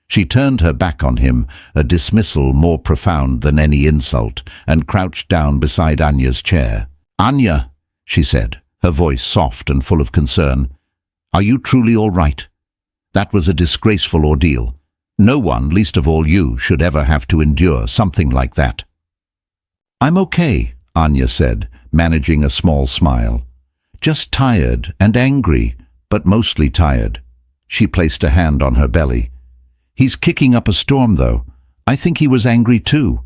She turned her back on him, a dismissal more profound than any insult, and crouched down beside Anya's chair. "Anya," she said, her voice soft and full of concern, "are you truly all right? That was a disgraceful ordeal. No one, least of all you, should ever have to endure something like that." "I'm okay," Anya said, managing a small smile. "Just tired and angry, but mostly tired." She placed a hand on her belly. "He's kicking up a storm, though. I think he was angry too."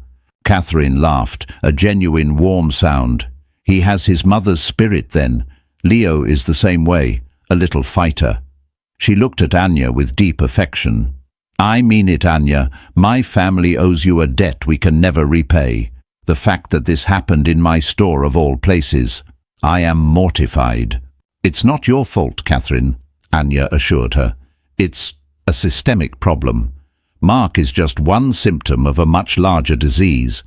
Catherine laughed, a genuine warm sound. "He has his mother's spirit then. Leo is the same way, a little fighter." She looked at Anya with deep affection. "I mean it, Anya. My family owes you a debt we can never repay. The fact that this happened in my store of all places. I am mortified." "It's not your fault, Catherine," Anya assured her. "It's a systemic problem. Mark is just one symptom of a much larger disease."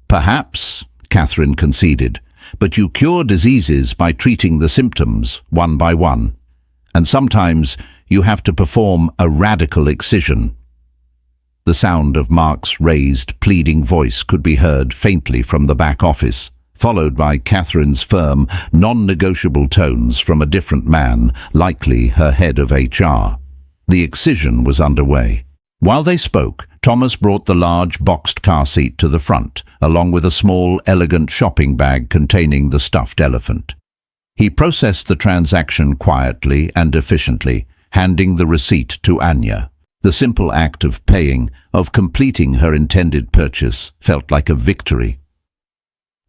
"Perhaps," Catherine conceded, "but you cure diseases by treating the symptoms one by one. And sometimes you have to perform a radical excision." The sound of Mark's raised, pleading voice could be heard faintly from the back office, followed by Catherine's firm, non-negotiable tones from a different man, likely her head of HR. The excision was underway. While they spoke, Thomas brought the large boxed car seat to the front, along with a small, elegant shopping bag containing the stuffed elephant. He processed the transaction quietly and efficiently, handing the receipt to Anya. The simple act of paying, of completing her intended purchase, felt like a victory.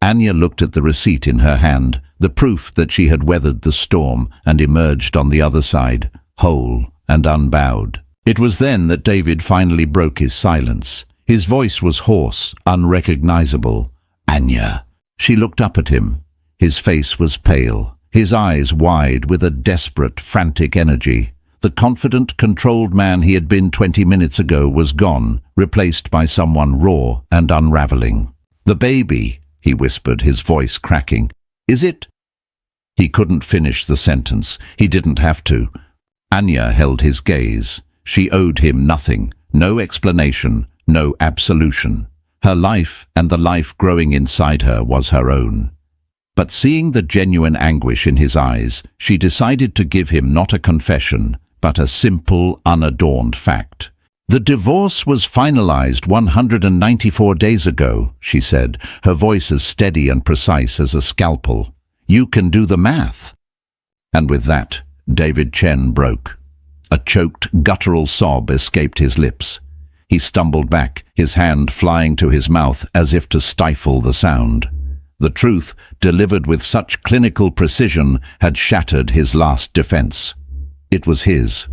Anya looked at the receipt in her hand, the proof that she had weathered the storm and emerged on the other side, whole and unbowed. It was then that David finally broke his silence. His voice was hoarse, unrecognizable. "Anya." She looked up at him. His face was pale, his eyes wide with a desperate, frantic energy. The confident, controlled man he had been 20 minutes ago was gone, replaced by someone raw and unraveling. "The baby," he whispered, his voice cracking. "Is it?" He couldn't finish the sentence. He didn't have to. Anya held his gaze. She owed him nothing, no explanation, no absolution. Her life and the life growing inside her was her own. But seeing the genuine anguish in his eyes, she decided to give him not a confession, but a simple, unadorned fact. "The divorce was finalized 194 days ago," she said, her voice as steady and precise as a scalpel. "You can do the math." And with that, David Chen broke. A choked, guttural sob escaped his lips. He stumbled back, his hand flying to his mouth as if to stifle the sound. The truth, delivered with such clinical precision, had shattered his last defense. It was his.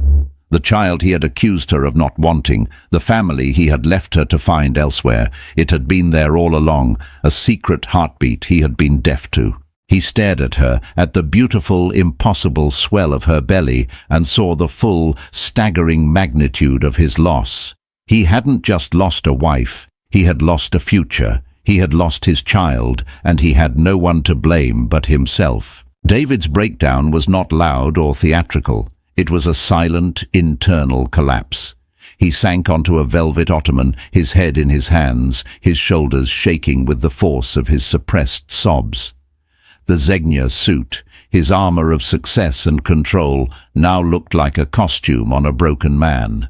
The child he had accused her of not wanting, the family he had left her to find elsewhere. It had been there all along, a secret heartbeat he had been deaf to. He stared at her, at the beautiful, impossible swell of her belly, and saw the full, staggering magnitude of his loss. He hadn't just lost a wife, he had lost a future, he had lost his child, and he had no one to blame but himself. David's breakdown was not loud or theatrical. It was a silent, internal collapse. He sank onto a velvet ottoman, his head in his hands, his shoulders shaking with the force of his suppressed sobs. The Zegna suit, his armor of success and control, now looked like a costume on a broken man.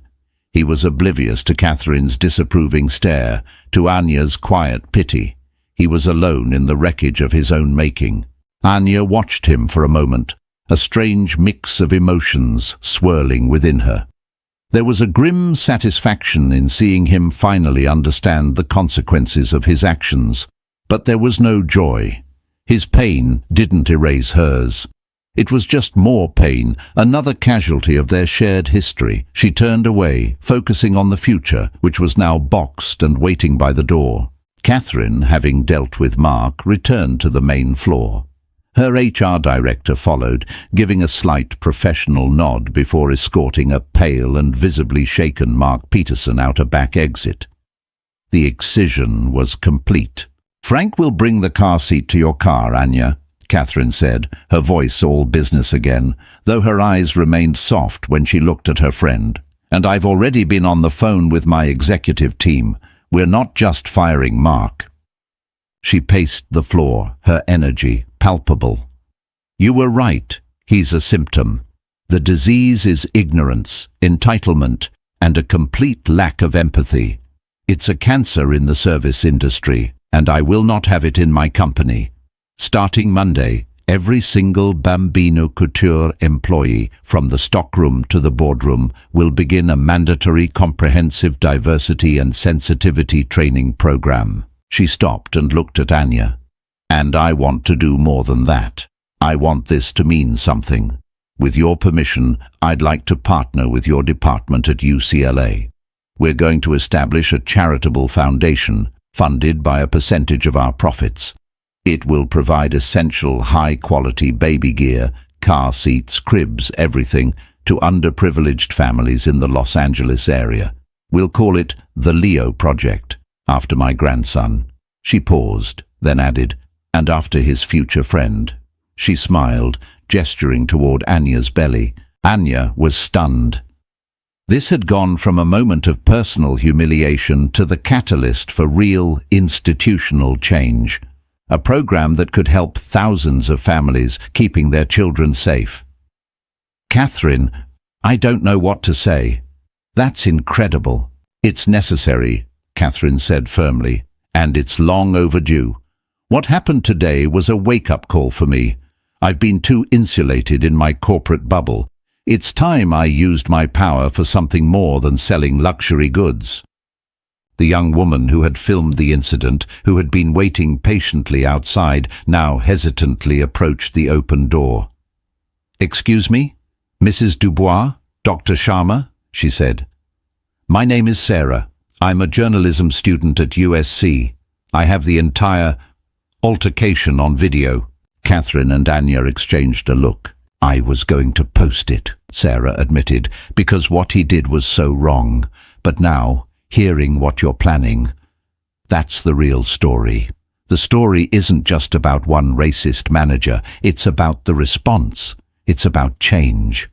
He was oblivious to Catherine's disapproving stare, to Anya's quiet pity. He was alone in the wreckage of his own making. Anya watched him for a moment, a strange mix of emotions swirling within her. There was a grim satisfaction in seeing him finally understand the consequences of his actions, but there was no joy. His pain didn't erase hers. It was just more pain, another casualty of their shared history. She turned away, focusing on the future, which was now boxed and waiting by the door. Catherine, having dealt with Mark, returned to the main floor. Her HR director followed, giving a slight professional nod before escorting a pale and visibly shaken Mark Peterson out a back exit. The excision was complete. "Frank will bring the car seat to your car, Anya," Catherine said, her voice all business again, though her eyes remained soft when she looked at her friend. "And I've already been on the phone with my executive team. We're not just firing Mark." She paced the floor, her energy palpable. "You were right. He's a symptom. The disease is ignorance, entitlement, and a complete lack of empathy. It's a cancer in the service industry, and I will not have it in my company. Starting Monday, every single Bambino Couture employee, from the stockroom to the boardroom, will begin a mandatory comprehensive diversity and sensitivity training program." She stopped and looked at Anya. "And I want to do more than that. I want this to mean something. With your permission, I'd like to partner with your department at UCLA. We're going to establish a charitable foundation, funded by a percentage of our profits. It will provide essential, high-quality baby gear, car seats, cribs, everything, to underprivileged families in the Los Angeles area. We'll call it the Leo Project, after my grandson." She paused, then added, "and after his future friend." She smiled, gesturing toward Anya's belly. Anya was stunned. This had gone from a moment of personal humiliation to the catalyst for real institutional change. A program that could help thousands of families, keeping their children safe. "Catherine, I don't know what to say. That's incredible." "It's necessary," Catherine said firmly, "and it's long overdue. What happened today was a wake-up call for me. I've been too insulated in my corporate bubble. It's time I used my power for something more than selling luxury goods." The young woman who had filmed the incident, who had been waiting patiently outside, now hesitantly approached the open door. "Excuse me? Mrs. Dubois? Dr. Sharma?" she said. "My name is Sarah. I'm a journalism student at USC. I have the entire altercation on video." Catherine and Anya exchanged a look. "I was going to post it," Sarah admitted, "because what he did was so wrong. But now, hearing what you're planning, that's the real story. The story isn't just about one racist manager. It's about the response. It's about change."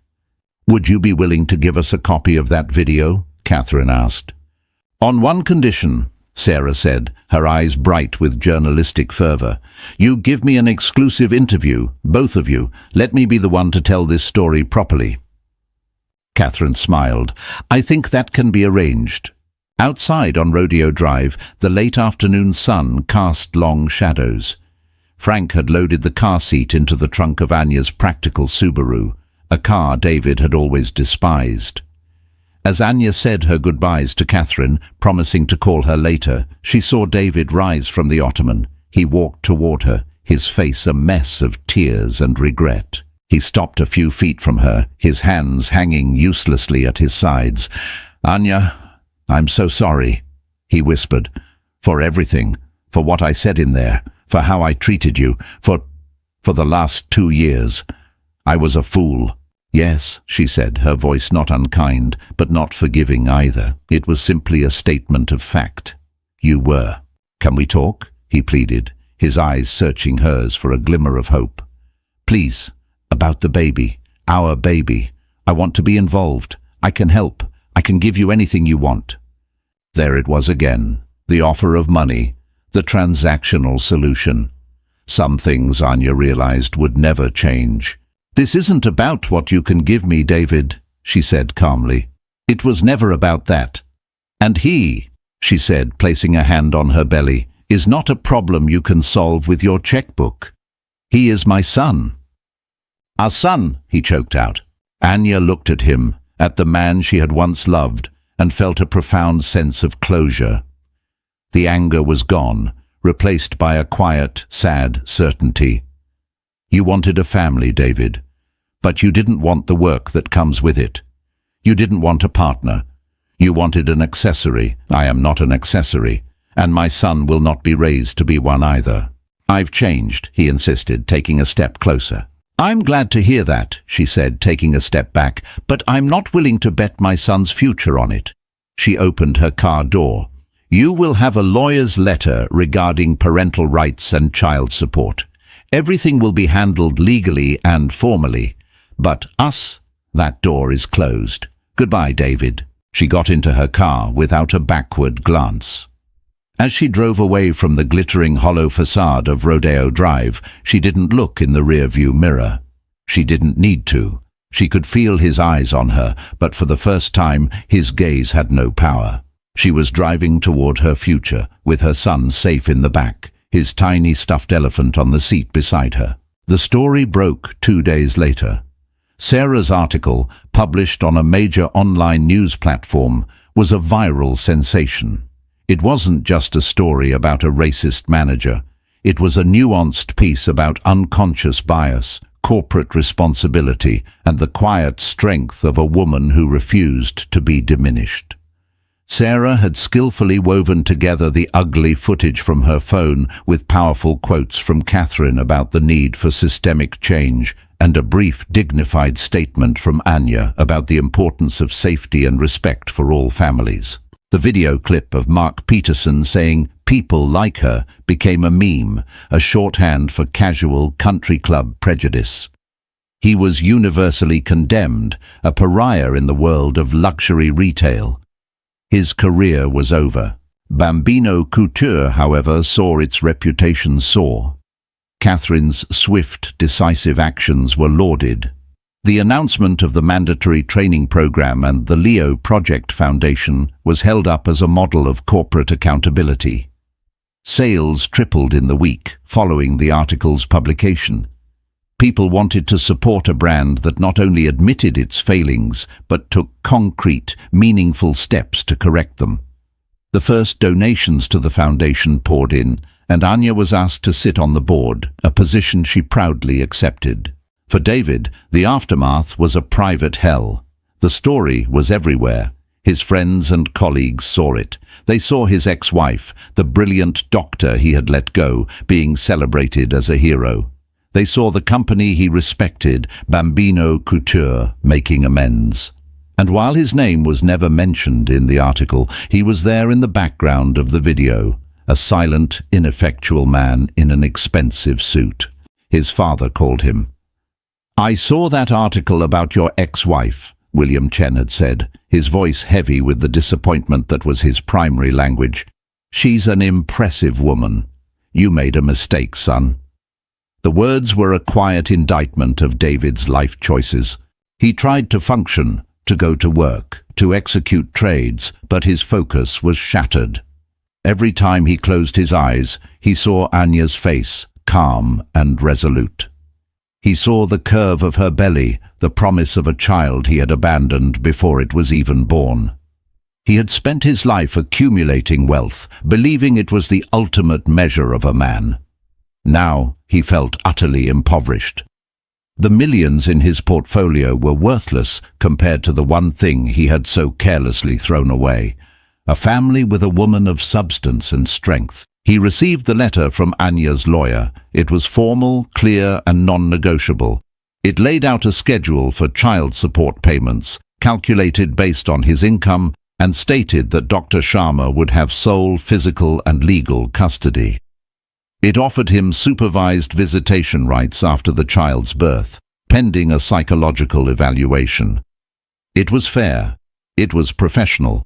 "Would you be willing to give us a copy of that video?" Catherine asked. "On one condition," Sarah said, her eyes bright with journalistic fervor. "You give me an exclusive interview, both of you. Let me be the one to tell this story properly." Catherine smiled. "I think that can be arranged." Outside on Rodeo Drive, the late afternoon sun cast long shadows. Frank had loaded the car seat into the trunk of Anya's practical Subaru, a car David had always despised. As Anya said her goodbyes to Catherine, promising to call her later, she saw David rise from the ottoman. He walked toward her, his face a mess of tears and regret. He stopped a few feet from her, his hands hanging uselessly at his sides. "Anya, I'm so sorry," he whispered, "for everything, for what I said in there, for how I treated you, for—" For the last 2 years, I was a fool. Yes, she said, her voice not unkind, but not forgiving either. It was simply a statement of fact. You were. Can we talk? He pleaded, his eyes searching hers for a glimmer of hope. Please, about the baby, our baby. I want to be involved. I can help. I can give you anything you want. There it was again, the offer of money, the transactional solution. Some things Anya realized would never change. This isn't about what you can give me, David, she said calmly. It was never about that. And he, she said, placing a hand on her belly, is not a problem you can solve with your checkbook. He is my son. Our son, he choked out. Anya looked at him, at the man she had once loved, and felt a profound sense of closure. The anger was gone, replaced by a quiet, sad certainty. You wanted a family, David, but you didn't want the work that comes with it. You didn't want a partner. You wanted an accessory. I am not an accessory, and my son will not be raised to be one either. I've changed, he insisted, taking a step closer. I'm glad to hear that, she said, taking a step back, but I'm not willing to bet my son's future on it. She opened her car door. You will have a lawyer's letter regarding parental rights and child support. Everything will be handled legally and formally. But us, that door is closed. Goodbye, David. She got into her car without a backward glance. As she drove away from the glittering hollow facade of Rodeo Drive, she didn't look in the rearview mirror. She didn't need to. She could feel his eyes on her, but for the first time, his gaze had no power. She was driving toward her future, with her son safe in the back, his tiny stuffed elephant on the seat beside her. The story broke 2 days later. Sarah's article, published on a major online news platform, was a viral sensation. It wasn't just a story about a racist manager. It was a nuanced piece about unconscious bias, corporate responsibility, and the quiet strength of a woman who refused to be diminished. Sarah had skillfully woven together the ugly footage from her phone with powerful quotes from Catherine about the need for systemic change and a brief, dignified statement from Anya about the importance of safety and respect for all families. The video clip of Mark Peterson saying, "People like her," became a meme, a shorthand for casual country club prejudice. He was universally condemned, a pariah in the world of luxury retail. His career was over. Bambino Couture, however, saw its reputation soar. Catherine's swift, decisive actions were lauded. The announcement of the mandatory training program and the Leo Project Foundation was held up as a model of corporate accountability. Sales tripled in the week following the article's publication. People wanted to support a brand that not only admitted its failings, but took concrete, meaningful steps to correct them. The first donations to the foundation poured in, and Anya was asked to sit on the board, a position she proudly accepted. For David, the aftermath was a private hell. The story was everywhere. His friends and colleagues saw it. They saw his ex-wife, the brilliant doctor he had let go, being celebrated as a hero. They saw the company he respected, Bambino Couture, making amends. And while his name was never mentioned in the article, he was there in the background of the video, a silent, ineffectual man in an expensive suit. His father called him. "I saw that article about your ex-wife," William Chen had said, his voice heavy with the disappointment that was his primary language. "She's an impressive woman. You made a mistake, son." The words were a quiet indictment of David's life choices. He tried to function, to go to work, to execute trades, but his focus was shattered. Every time he closed his eyes, he saw Anya's face, calm and resolute. He saw the curve of her belly, the promise of a child he had abandoned before it was even born. He had spent his life accumulating wealth, believing it was the ultimate measure of a man. Now he felt utterly impoverished. The millions in his portfolio were worthless compared to the one thing he had so carelessly thrown away, a family with a woman of substance and strength. He received the letter from Anya's lawyer. It was formal, clear, and non-negotiable. It laid out a schedule for child support payments, calculated based on his income, and stated that Dr. Sharma would have sole physical and legal custody. It offered him supervised visitation rights after the child's birth, pending a psychological evaluation. It was fair, it was professional,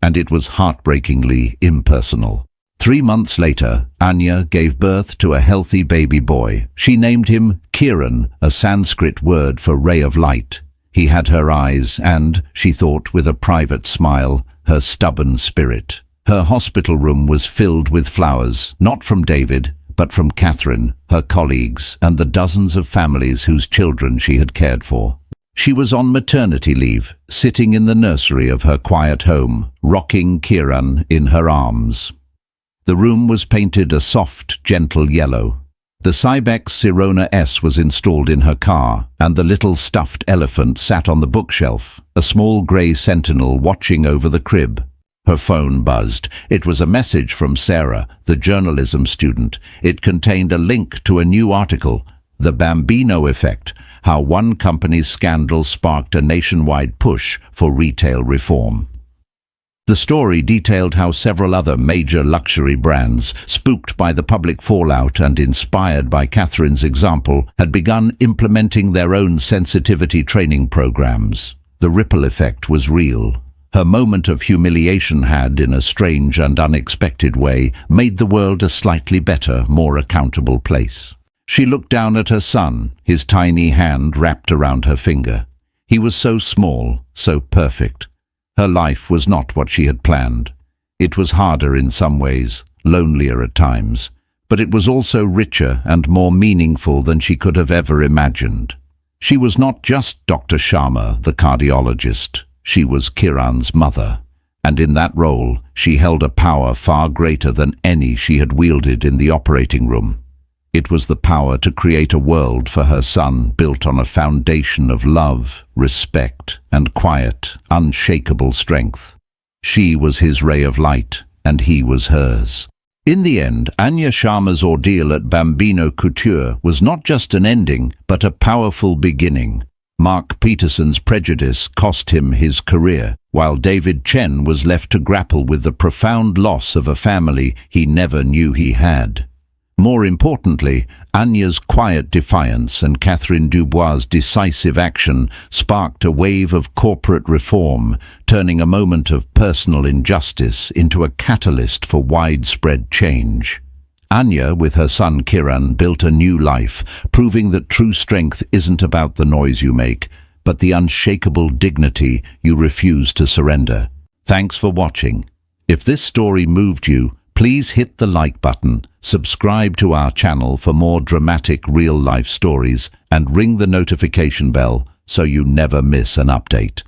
and it was heartbreakingly impersonal. 3 months later, Anya gave birth to a healthy baby boy. She named him Kiran, a Sanskrit word for ray of light. He had her eyes and, she thought with a private smile, her stubborn spirit. Her hospital room was filled with flowers, not from David, but from Catherine, her colleagues, and the dozens of families whose children she had cared for. She was on maternity leave, sitting in the nursery of her quiet home, rocking Kiran in her arms. The room was painted a soft, gentle yellow. The Cybex Sirona S was installed in her car, and the little stuffed elephant sat on the bookshelf, a small grey sentinel watching over the crib. Her phone buzzed. It was a message from Sarah, the journalism student. It contained a link to a new article, The Bambino Effect, How One Company's Scandal Sparked a Nationwide Push for Retail Reform. The story detailed how several other major luxury brands, spooked by the public fallout and inspired by Catherine's example, had begun implementing their own sensitivity training programs. The ripple effect was real. Her moment of humiliation had, in a strange and unexpected way, made the world a slightly better, more accountable place. She looked down at her son, his tiny hand wrapped around her finger. He was so small, so perfect. Her life was not what she had planned. It was harder in some ways, lonelier at times, but it was also richer and more meaningful than she could have ever imagined. She was not just Dr. Sharma, the cardiologist. She was Kiran's mother, and in that role she held a power far greater than any she had wielded in the operating room. It was the power to create a world for her son built on a foundation of love, respect, and quiet, unshakable strength. She was his ray of light, and he was hers. In the end, Anya Sharma's ordeal at Bambino Couture was not just an ending, but a powerful beginning. Mark Peterson's prejudice cost him his career, while David Chen was left to grapple with the profound loss of a family he never knew he had. More importantly, Anya's quiet defiance and Catherine Dubois' decisive action sparked a wave of corporate reform, turning a moment of personal injustice into a catalyst for widespread change. Anya, with her son Kiran, built a new life, proving that true strength isn't about the noise you make, but the unshakable dignity you refuse to surrender. Thanks for watching. If this story moved you, please hit the like button, subscribe to our channel for more dramatic real-life stories, and ring the notification bell so you never miss an update.